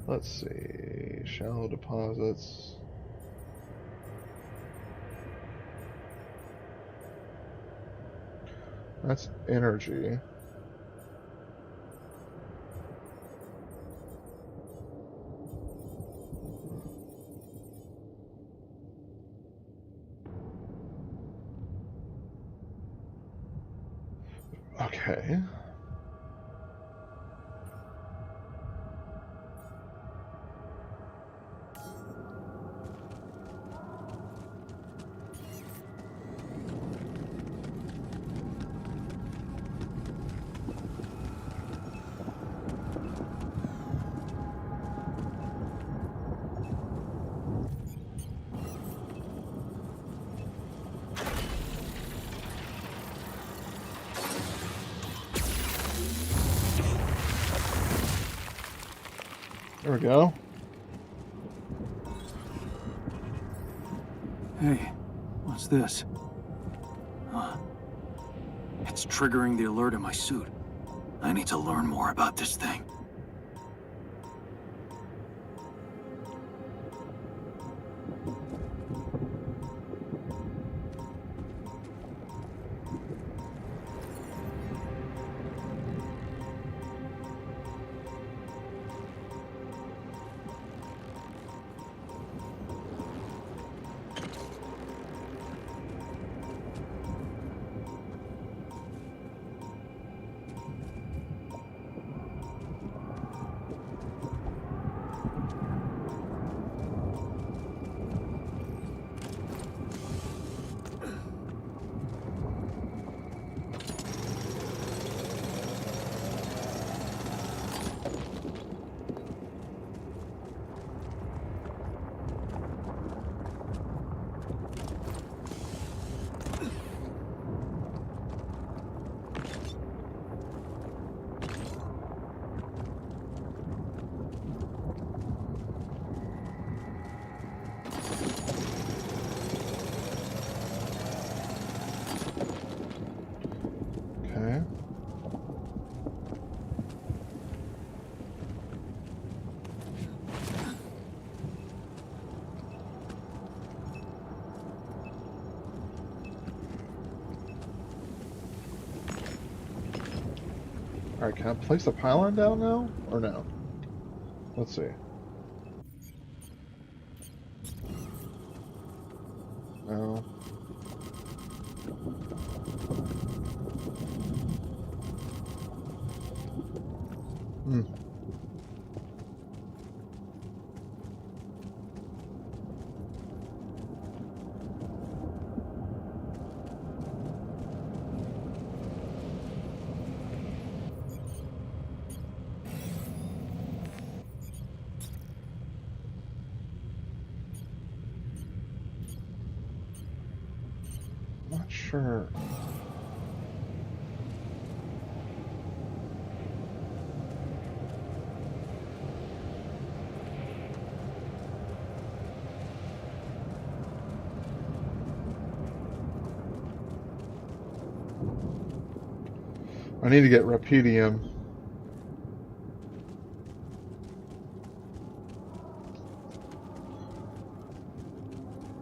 Let's see. Shallow deposits. That's energy. Okay. There we go. Hey, what's this? It's triggering the alert in my suit. I need to learn more about this thing. Okay. Alright, can I place the pylon down now? Or no? Let's see. No. Hmm. Not sure. I need to get Rapidium.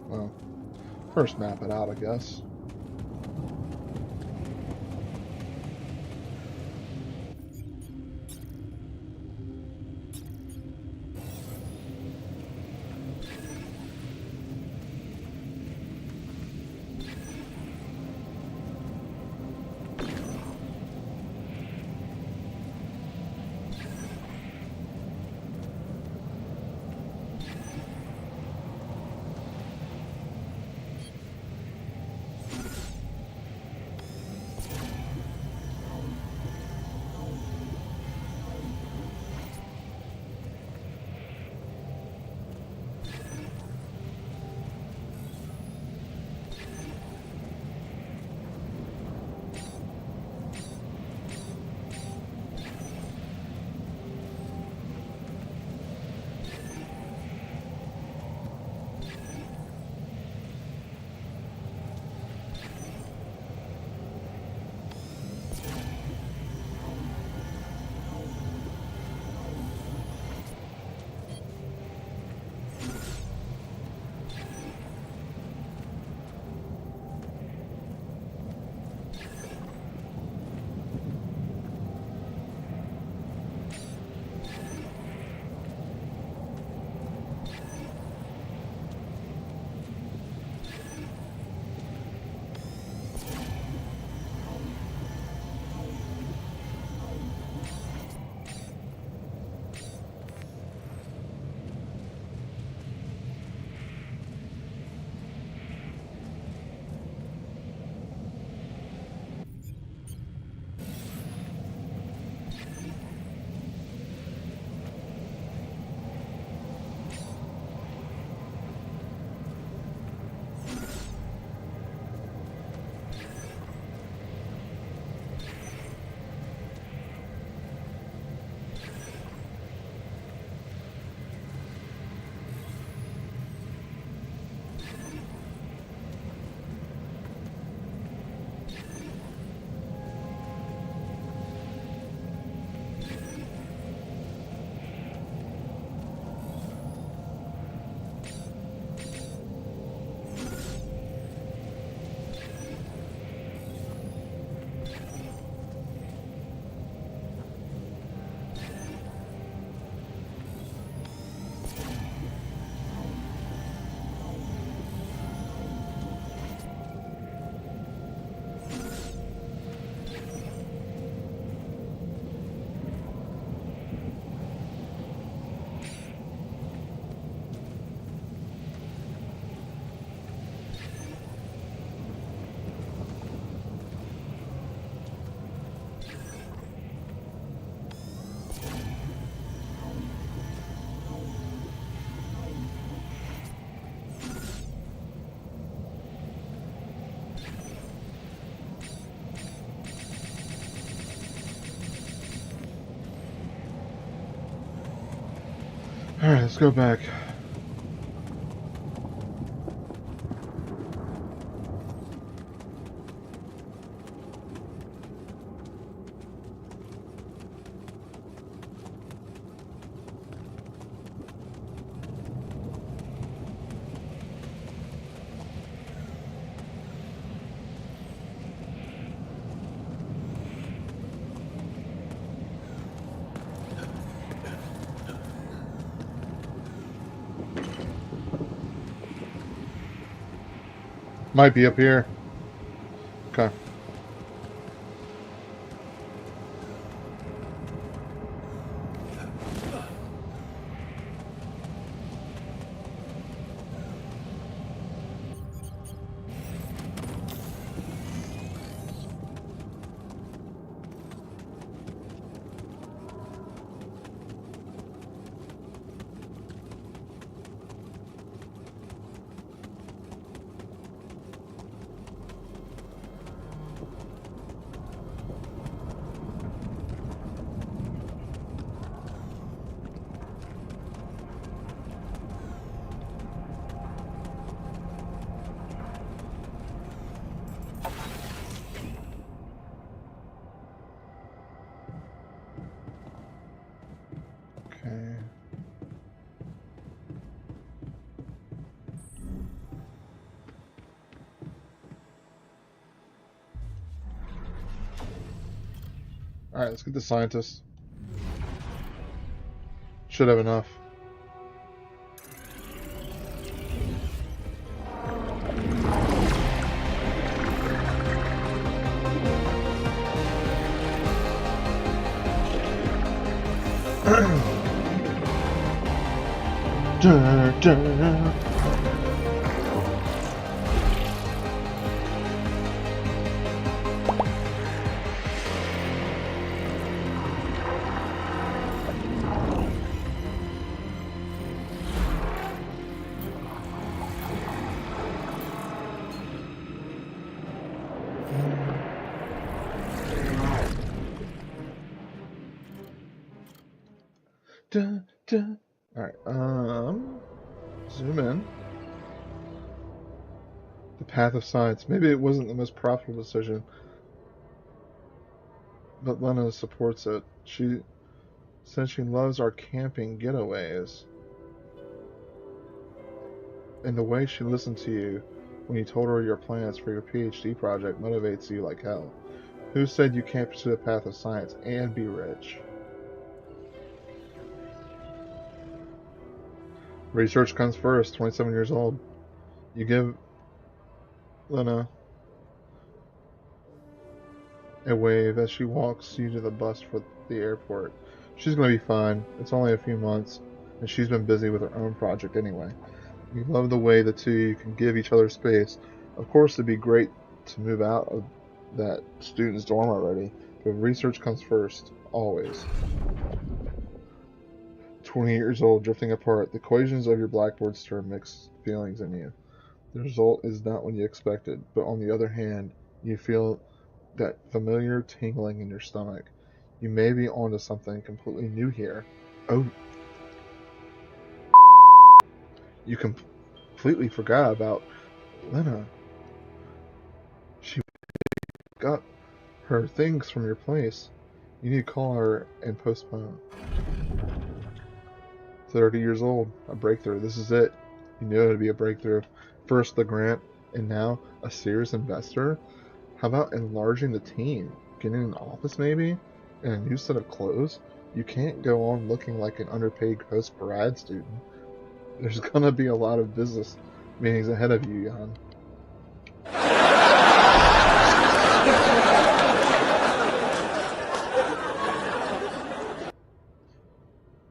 Well, first map it out, I guess. Alright, let's go back. Might be up here. Okay. Okay. Alright, let's get the scientist. Should have enough. Alright, zoom in. The path of science. Maybe it wasn't the most profitable decision, but Lena supports it. She says she loves our camping getaways. And the way she listened to you when you told her your plans for your PhD project motivates you like hell. Who said you can't pursue the path of science and be rich? Research comes first, 27 years old. You give Lena a wave as she walks you to the bus for the airport. She's going to be fine. It's only a few months, and she's been busy with her own project anyway. You love the way the two of you can give each other space. Of course, it'd be great to move out of that student's dorm already, but research comes first, always. 20 years old, drifting apart. The equations of your blackboard stir mixed feelings in you. The result is not what you expected, but on the other hand, you feel that familiar tingling in your stomach. You may be onto something completely new here. Oh. You completely forgot about Lena. She got her things from your place. You need to call her and postpone. 30 years old, a breakthrough. This is it. You knew it would be a breakthrough. First the grant, and now a serious investor. How about enlarging the team? Getting an office maybe? And a new set of clothes? You can't go on looking like an underpaid post-grad student. There's gonna be a lot of business meetings ahead of you, Jan.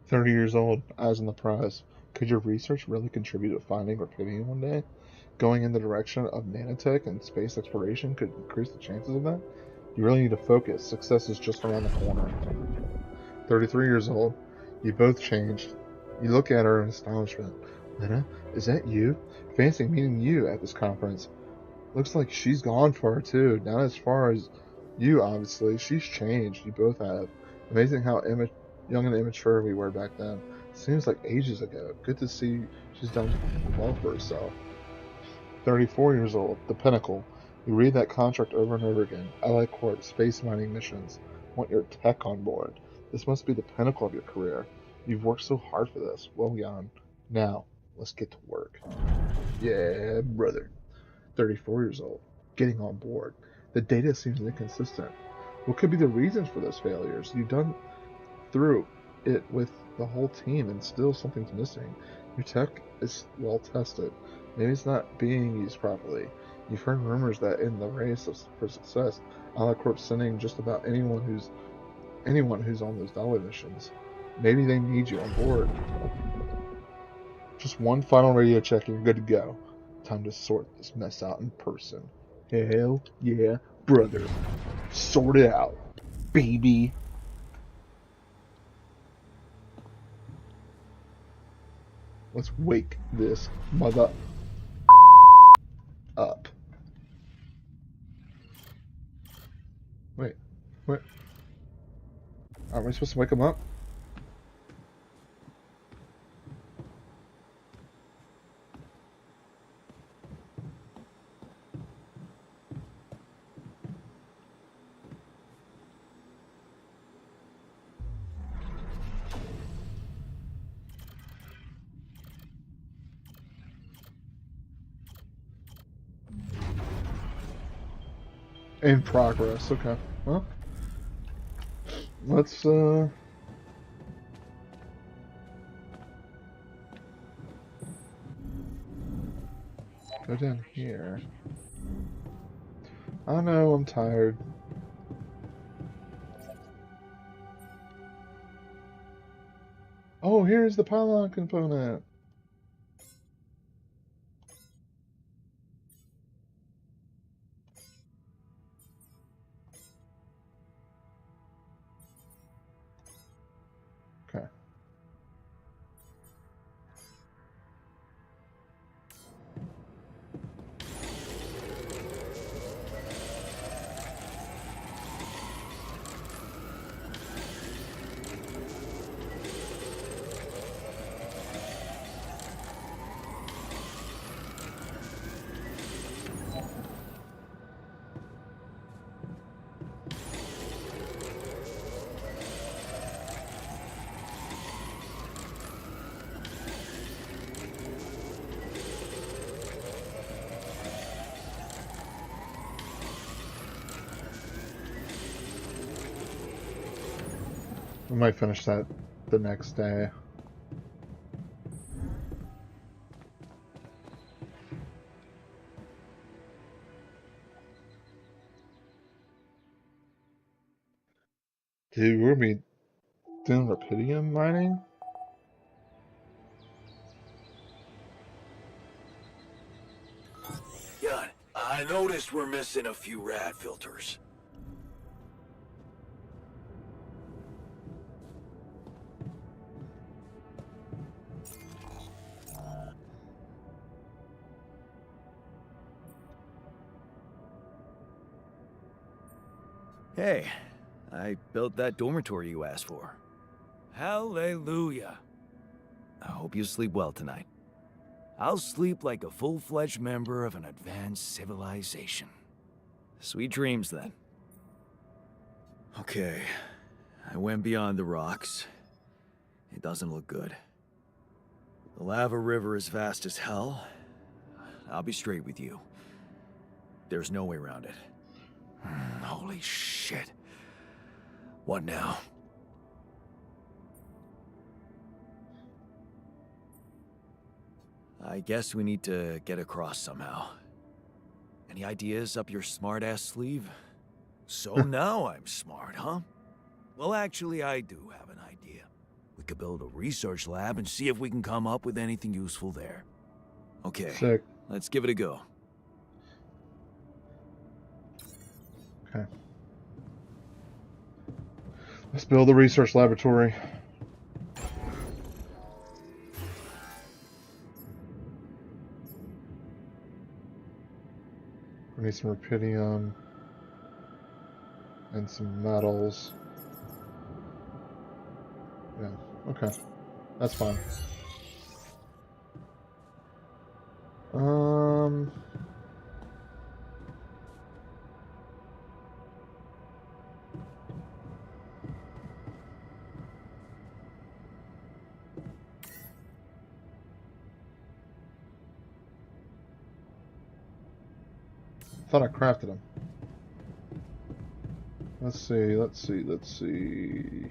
"30 years old, eyes on the prize. Could your research really contribute to finding Rapidium one day? Going in the direction of nanotech and space exploration could increase the chances of that? You really need to focus. Success is just around the corner." 33 years old. You both changed. You look at her in astonishment. "Lena, is that you? Fancy meeting you at this conference. Looks like she's gone far too. Not as far as you, obviously. She's changed. You both have. Amazing how young and immature we were back then. Seems like ages ago. Good to see she's done well for herself. 34 years old, the pinnacle. You read that contract over and over again. Allied Corp, space mining missions. Want your tech on board. This must be the pinnacle of your career. You've worked so hard for this. Well done. Now, let's get to work. Yeah, brother. 34 years old. Getting on board. The data seems inconsistent. What could be the reasons for those failures? You've done through it with the whole team and still something's missing. Your tech is well tested. Maybe it's not being used properly. You've heard rumors that in the race for success, AliCorp's sending just about anyone who's on those dollar missions. Maybe they need you on board. Just one final radio check and you're good to go. Time to sort this mess out in person. Hell yeah, brother. Sort it out, baby. Let's wake this mother up. Wait, what? Aren't we supposed to wake him up? In progress, okay. Well, let's go down here. I know, I'm tired. Oh, here's the pylon component. Okay. We might finish that the next day. Dude, we're gonna be doing rubidium mining? Yeah, I noticed we're missing a few rad filters. Hey, I built that dormitory you asked for. Hallelujah. I hope you sleep well tonight. I'll sleep like a full-fledged member of an advanced civilization. Sweet dreams, then. Okay, I went beyond the rocks. It doesn't look good. The lava river is vast as hell. I'll be straight with you. There's no way around it. Holy shit. What now? I guess we need to get across somehow. Any ideas up your smart-ass sleeve? So now I'm smart, huh? Well, actually, I do have an idea. We could build a research lab and see if we can come up with anything useful there. Okay, Sick. let's give it a go. Okay. Let's build a research laboratory. We need some rubidium and some metals. Yeah, okay. That's fine. Um. Thought I crafted them. Let's see, let's see, let's see.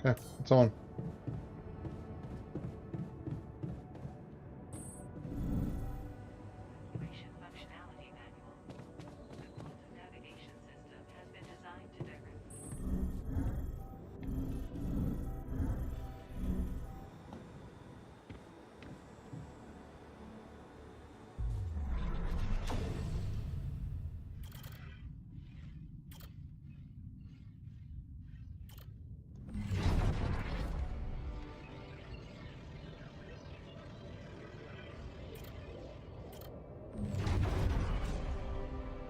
Okay, it's on. Operation functionality manual. The quantum navigation system has been designed to direct.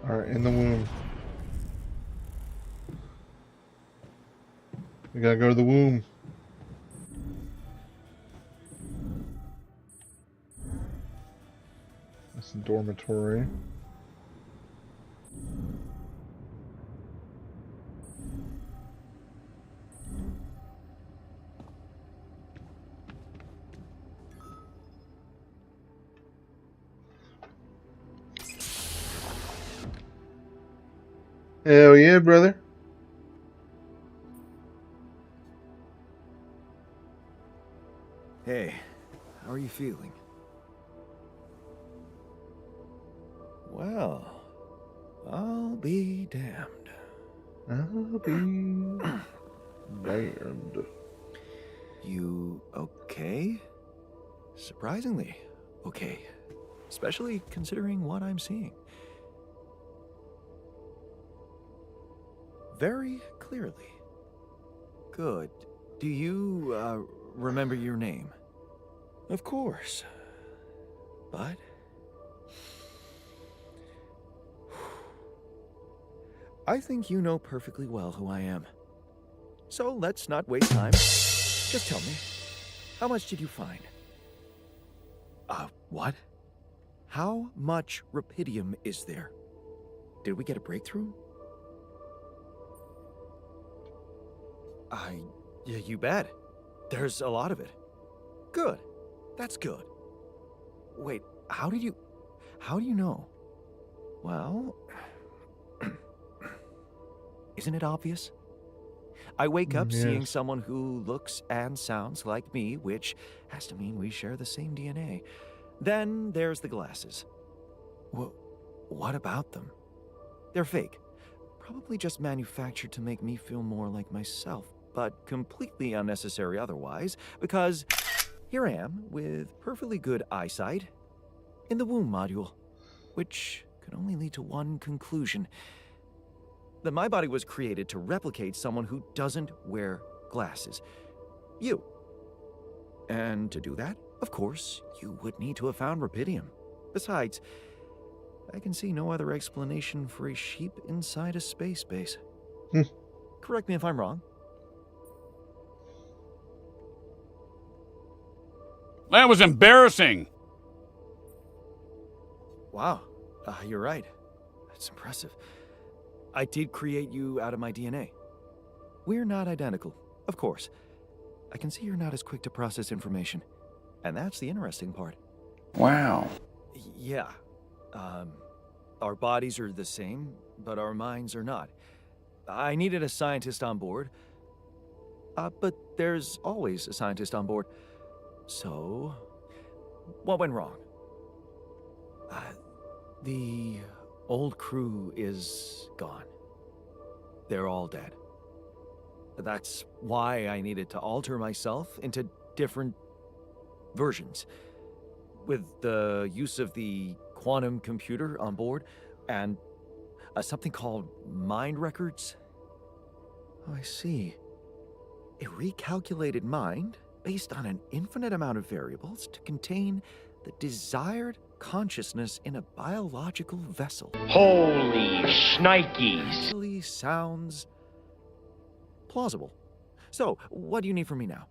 Alright, in the womb. We gotta go to the womb. That's the dormitory. Hell yeah, brother. Hey, how are you feeling? Well, I'll be damned. I'll be damned. You okay? Surprisingly okay. Especially considering what I'm seeing. Very clearly. Good. Do you, remember your name? Of course. But... I think you know perfectly well who I am. So let's not waste time. Just tell me, how much did you find? What? How much rupidium is there? Did we get a breakthrough? Yeah, you bet. There's a lot of it. Good. That's good. Wait, how do you know? Well, isn't it obvious? I wake up seeing someone who looks and sounds like me, which has to mean we share the same DNA. Then there's the glasses. What about them? They're fake. Probably just manufactured to make me feel more like myself, but completely unnecessary otherwise, because here I am with perfectly good eyesight in the womb module, which could only lead to one conclusion. That my body was created to replicate someone who doesn't wear glasses. You. And to do that, of course, you would need to have found rupidium. Besides, I can see no other explanation for a sheep inside a space base. Correct me if I'm wrong. That was embarrassing. Wow, you're right. That's impressive. I did create you out of my DNA. We're not identical, of course. I can see you're not as quick to process information. And that's the interesting part. Wow. Yeah. Our bodies are the same, but our minds are not. I needed a scientist on board. But there's always a scientist on board. So, what went wrong? The old crew is gone. They're all dead. That's why I needed to alter myself into different versions. With the use of the quantum computer on board and something called mind records. Oh, I see. A recalculated mind based on an infinite amount of variables to contain the desired consciousness in a biological vessel. Holy shnikes. Actually sounds plausible. So, what do you need from me now?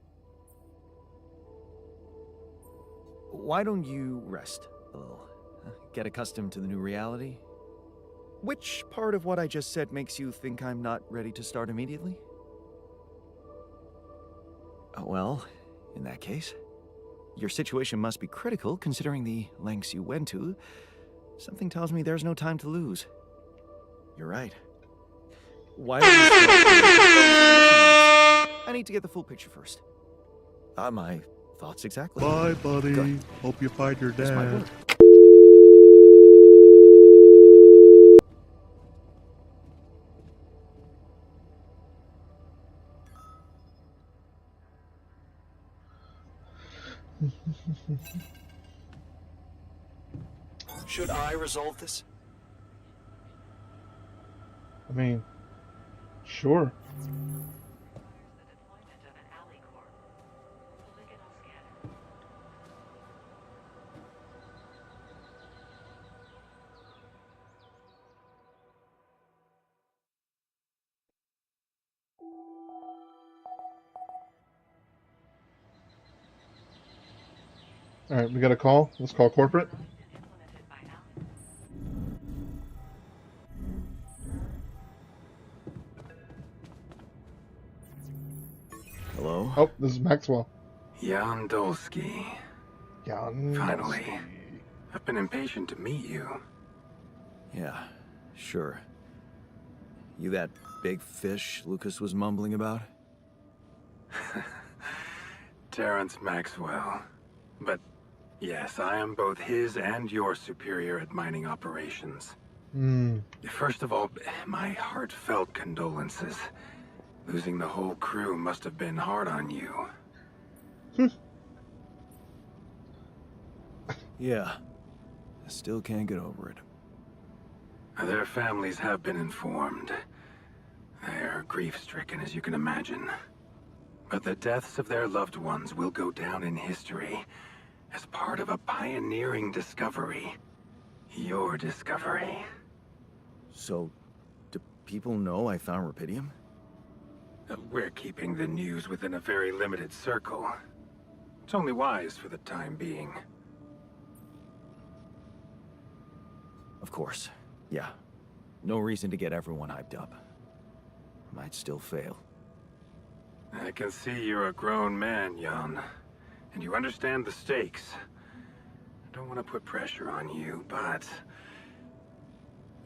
Why don't you rest a little? Get accustomed to the new reality? Which part of what I just said makes you think I'm not ready to start immediately? Well, in that case, your situation must be critical considering the lengths you went to. Something tells me there's no time to lose. You're right. Why don't you I need to get the full picture first. My thoughts exactly. Bye, buddy. Good. Hope you find your It's my dad. word. Should I resolve this? I mean, sure. Alright, we got a call. Let's call corporate. Hello? Oh, this is Maxwell. Jan Dolsky. Jan Finally. Dolsky. I've been impatient to meet you. Yeah, sure. You that big fish Lucas was mumbling about? Terrence Maxwell. But yes, I am both his and your superior at mining operations. First of all, my heartfelt condolences. Losing the whole crew must have been hard on you. Yeah. I still can't get over it. Their families have been informed. They're grief-stricken, as you can imagine. But the deaths of their loved ones will go down in history as part of a pioneering discovery. Your discovery. So, do people know I found rupidium? We're keeping the news within a very limited circle. It's only wise for the time being. Of course. Yeah. No reason to get everyone hyped up. Might still fail. I can see you're a grown man, Jan. And you understand the stakes. I don't want to put pressure on you, but...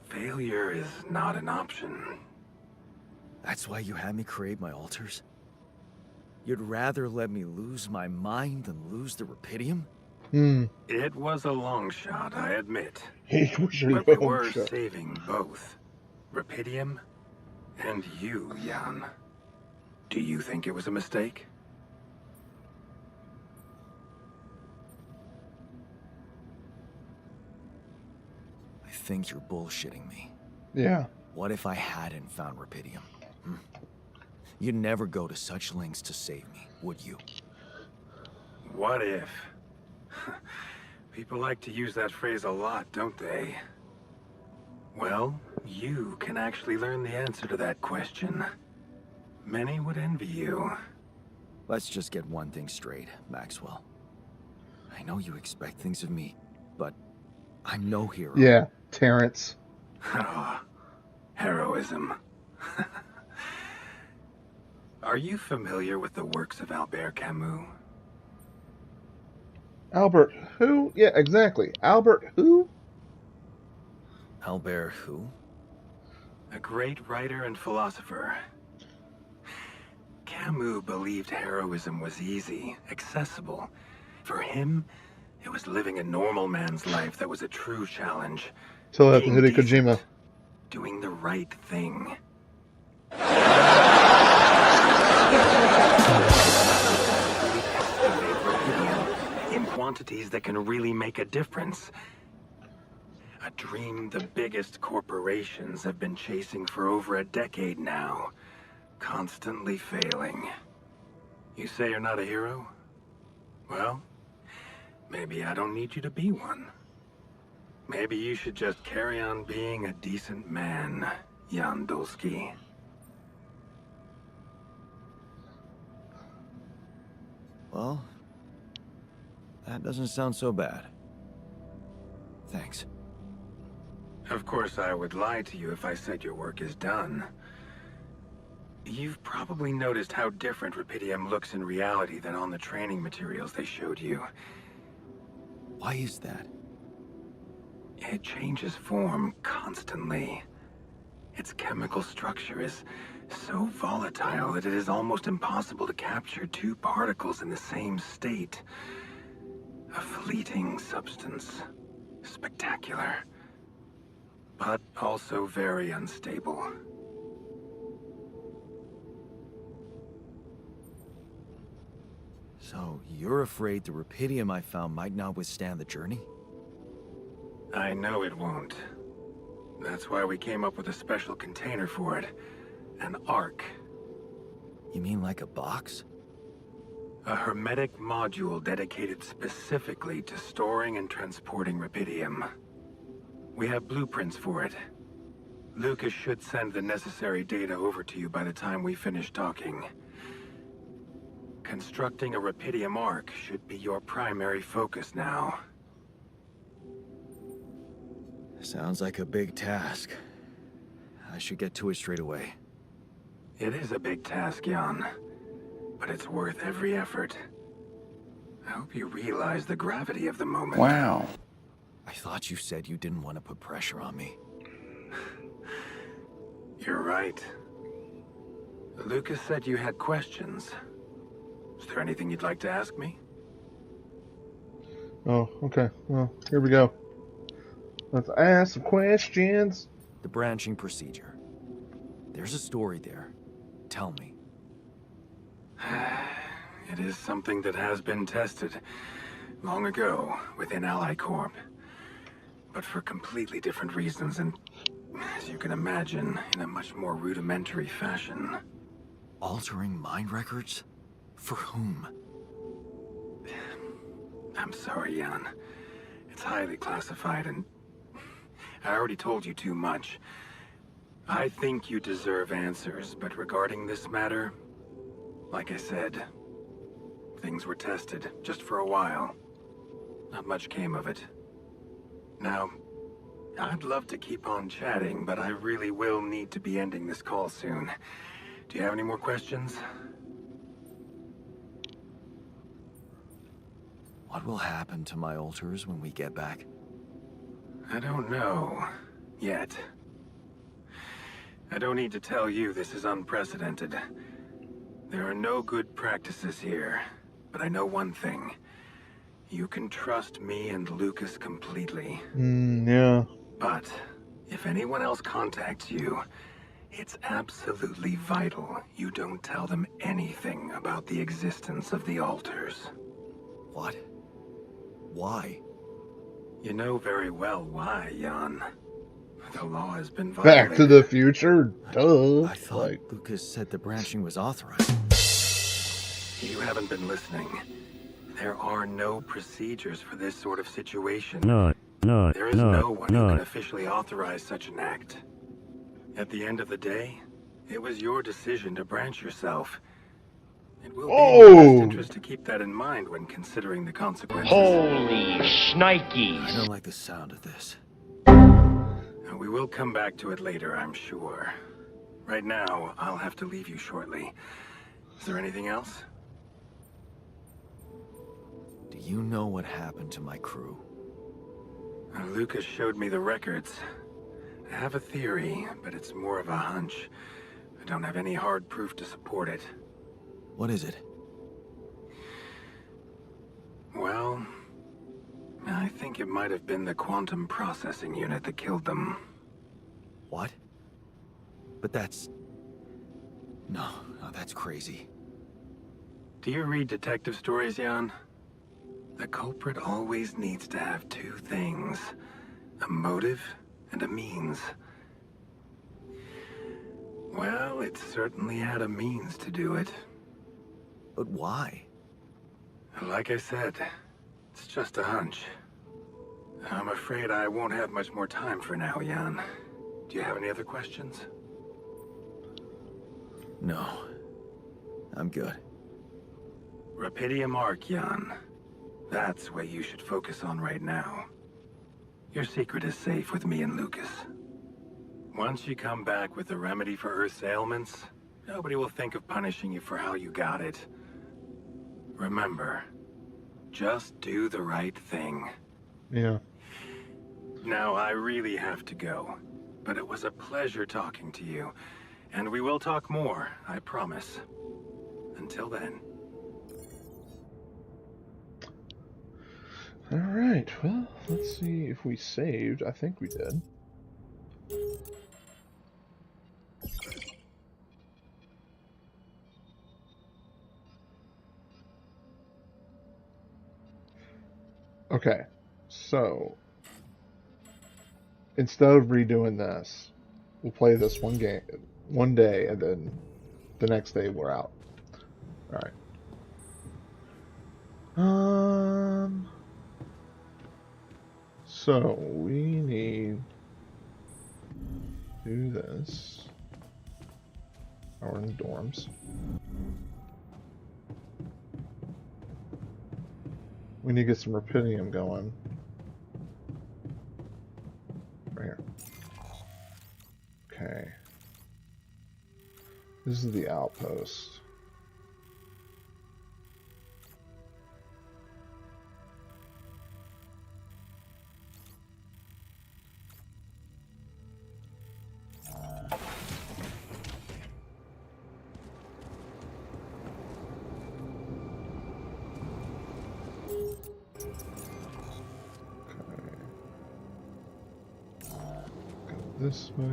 failure is not an option. That's why you had me create my altars? You'd rather let me lose my mind than lose the rupidium? It was a long shot, I admit. It was a But we long were shot. saving both. Rupidium and you, Jan. Do you think it was a mistake? I think you're bullshitting me. Yeah. What if I hadn't found rupidium? You'd never go to such lengths to save me, would you? What if? People like to use that phrase a lot, don't they? Well, you can actually learn the answer to that question. Many would envy you. Let's just get one thing straight, Maxwell. I know you expect things of me, but I'm no hero. Yeah, Terrence. Ah, heroism. Are you familiar with the works of Albert Camus? Albert who? Yeah, exactly. Albert who? Albert who? A great writer and philosopher. Camus believed heroism was easy, accessible. For him, it was living a normal man's life that was a true challenge. Tell that to Being Hideo decent, Kojima. Doing the right thing. opportunities that can really make a difference. A dream the biggest corporations have been chasing for over a decade now, constantly failing. You say you're not a hero? Well, maybe I don't need you to be one. Maybe you should just carry on being a decent man, Jan Dolsky. Well, that doesn't sound so bad. Thanks. Of course, I would lie to you if I said your work is done. You've probably noticed how different Rapidium looks in reality than on the training materials they showed you. Why is that? It changes form constantly. Its chemical structure is so volatile that it is almost impossible to capture two particles in the same state. A fleeting substance. Spectacular. But also very unstable. So, you're afraid the Rapidium I found might not withstand the journey? I know it won't. That's why we came up with a special container for it. An Ark. You mean like a box? A hermetic module dedicated specifically to storing and transporting Rapidium. We have blueprints for it. Lucas should send the necessary data over to you by the time we finish talking. Constructing a Rapidium Ark should be your primary focus now. Sounds like a big task. I should get to it straight away. It is a big task, Jan. But it's worth every effort. I hope you realize the gravity of the moment. Wow. I thought you said you didn't want to put pressure on me. You're right. Lucas said you had questions. Is there anything you'd like to ask me? Oh, okay. Well, here we go. Let's ask some questions. The branching procedure. There's a story there. Tell me. It is something that has been tested long ago within Ally Corp. But for completely different reasons and, as you can imagine, in a much more rudimentary fashion. Altering mind records? For whom? I'm sorry, Jan. It's highly classified and I already told you too much. I think you deserve answers, but regarding this matter, like I said, things were tested just for a while. Not much came of it. Now, I'd love to keep on chatting, but I really will need to be ending this call soon. Do you have any more questions? What will happen to my alters when we get back? I don't know. Yet. I don't need to tell you this is unprecedented. There are no good practices here, but I know one thing. You can trust me and Lucas completely. Yeah. But if anyone else contacts you, it's absolutely vital you don't tell them anything about the existence of the alters. What? Why? You know very well why, Jan. The law has been violated. Back to the Future? Duh. I thought Lucas said the branching was authorized. You haven't been listening. There are no procedures for this sort of situation. There is no one who can officially authorize such an act. At the end of the day, it was your decision to branch yourself. It will be in your best interest to keep that in mind when considering the consequences. Holy shnikes! I don't like the sound of this. We will come back to it later, I'm sure. Right now, I'll have to leave you shortly. Is there anything else? Do you know what happened to my crew? Lucas showed me the records. I have a theory, but it's more of a hunch. I don't have any hard proof to support it. What is it? Well, I think it might have been the quantum processing unit that killed them. What? But that's... No, that's crazy. Do you read detective stories, Jan? The culprit always needs to have two things. A motive and a means. Well, it certainly had a means to do it. But why? Like I said, it's just a hunch. I'm afraid I won't have much more time for now, Jan. Do you have any other questions? No. I'm good. Rapidium Arc, Jan. That's what you should focus on right now. Your secret is safe with me and Lucas. Once you come back with a remedy for Earth's ailments, nobody will think of punishing you for how you got it. Remember, just do the right thing. Yeah. Now, I really have to go, but it was a pleasure talking to you, and we will talk more, I promise. Until then. Alright, well, let's see if we saved. I think we did. Okay, so instead of redoing this, we'll play this one game, one day, and then the next day we're out. Alright. So we need to do this. Oh, we're in the dorms. We need to get some Rapidium going. Right here. Okay. This is the outpost. This way.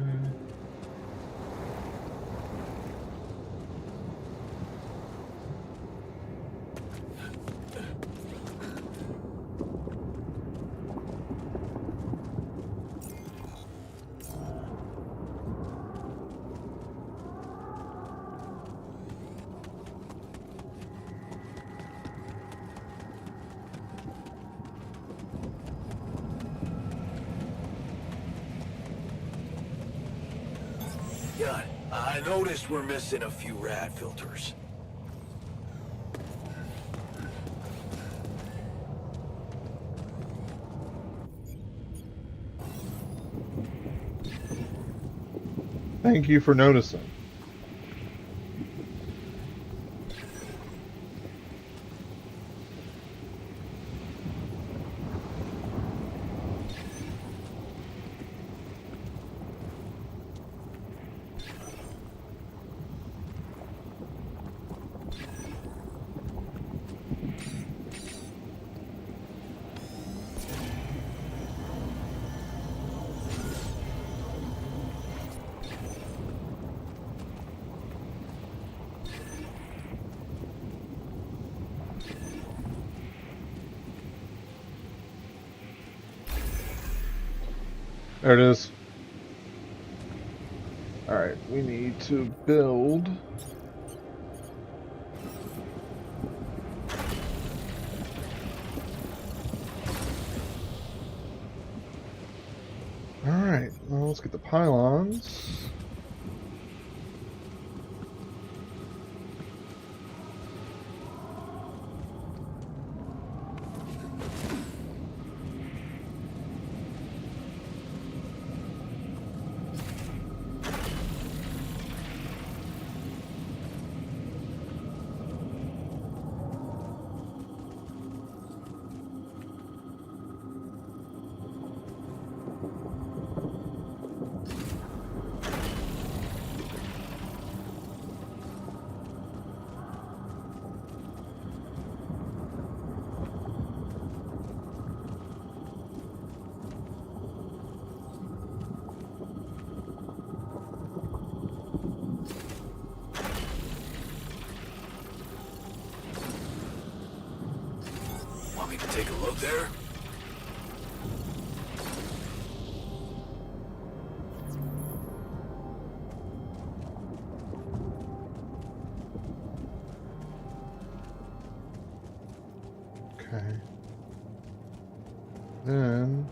God, I noticed we're missing a few rad filters. Thank you for noticing. There it is. Alright, we need to build. Alright, well, let's get the pylons. to take a look there? Okay. Then...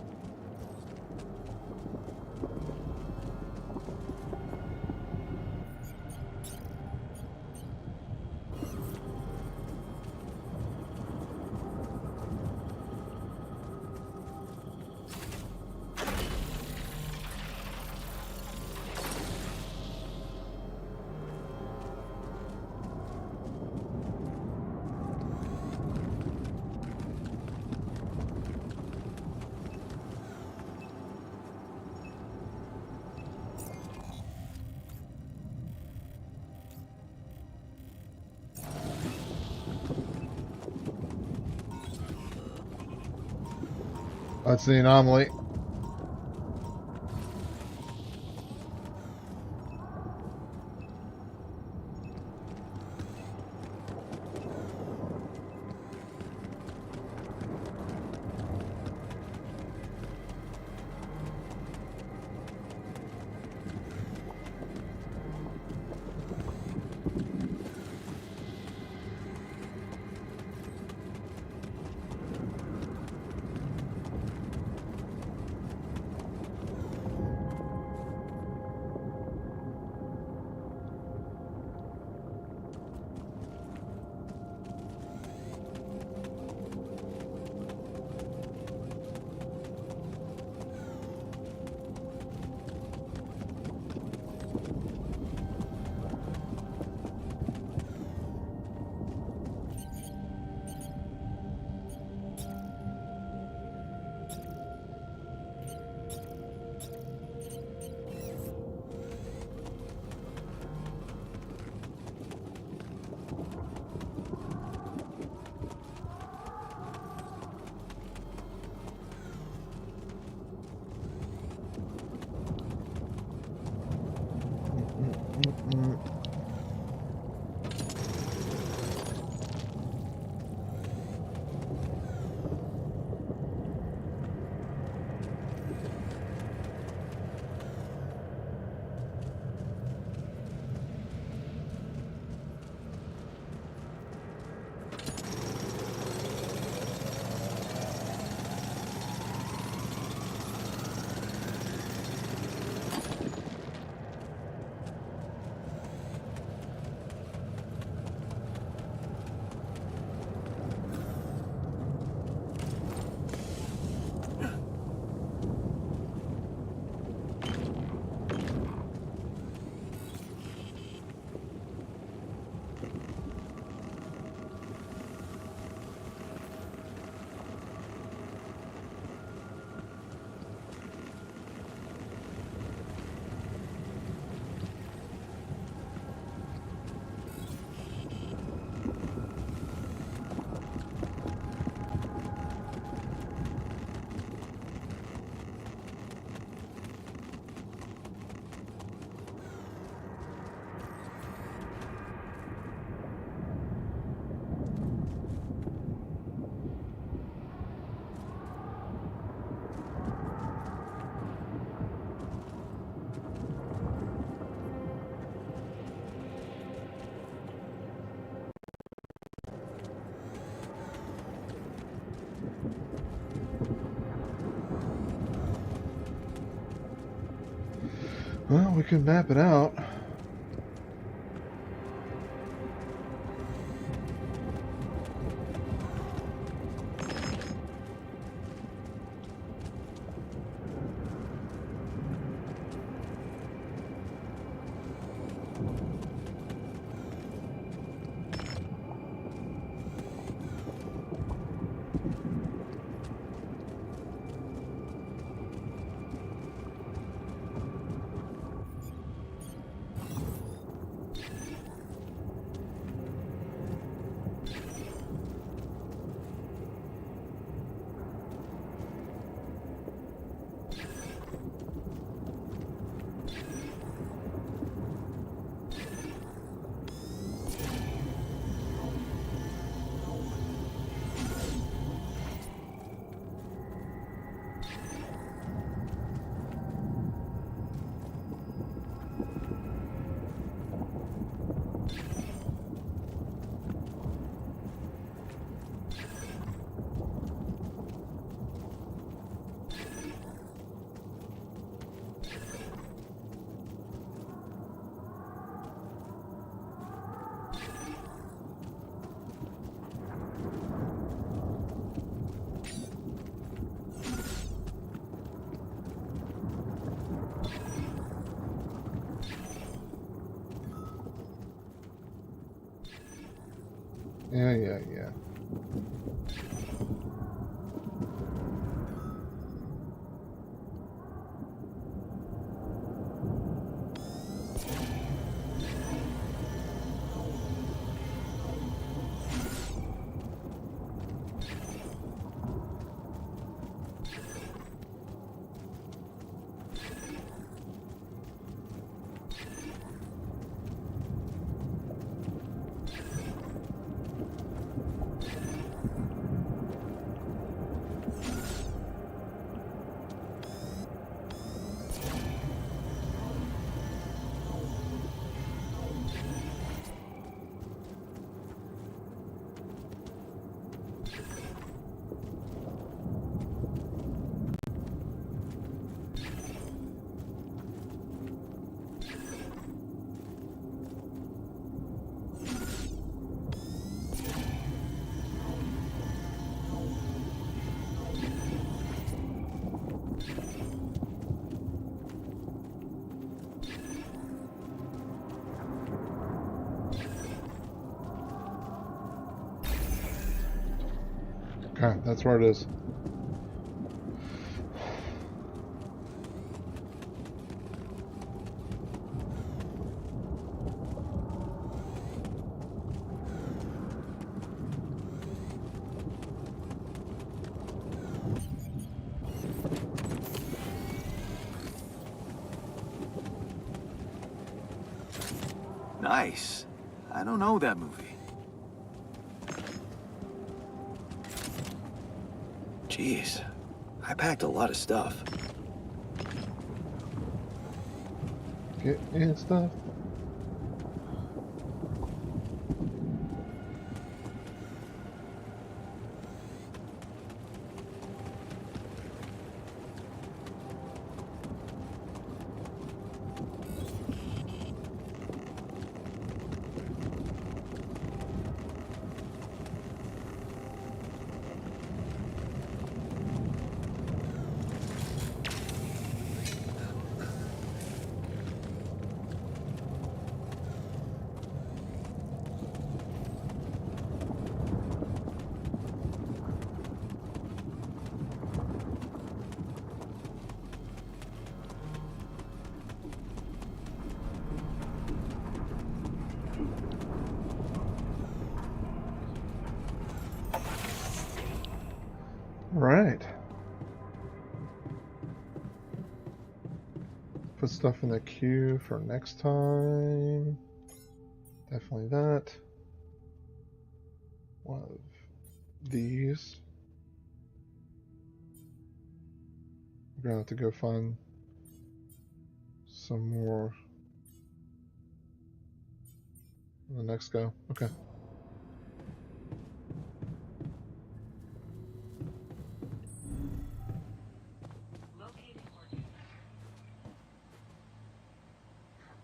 That's the anomaly. Well, we can map it out. Yeah. Okay, that's where it is. Nice. I don't know that movie. Jeez, I packed a lot of stuff. Get in stuff. Right. Put stuff in the queue for next time. Definitely that. One of these. We're gonna have to go find some more on the next go. Okay.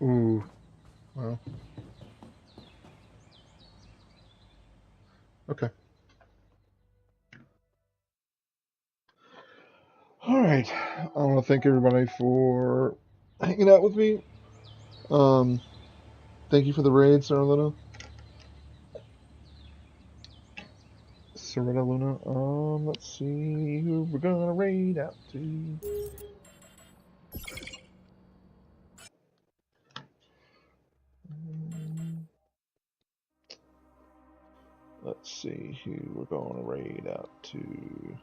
Ooh. Well. Okay. Alright. I want to thank everybody for hanging out with me. Thank you for the raid, Sarah Luna. Sarita Luna. Let's see who we're gonna raid out to. Let's see who we're going to raid out to.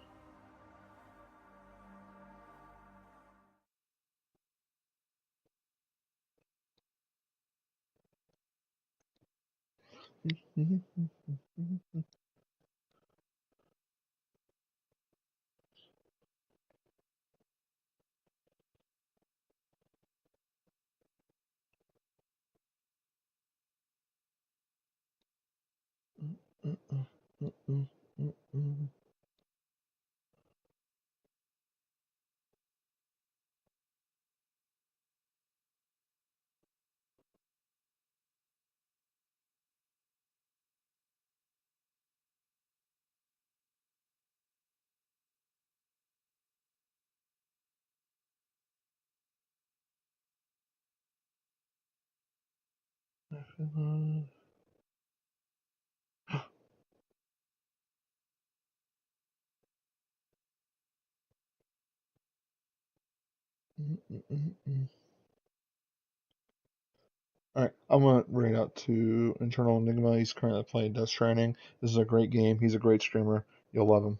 Alright, I'm gonna rate out to Internal Enigma. He's currently playing Death Stranding. This is a great game. He's a great streamer. You'll love him.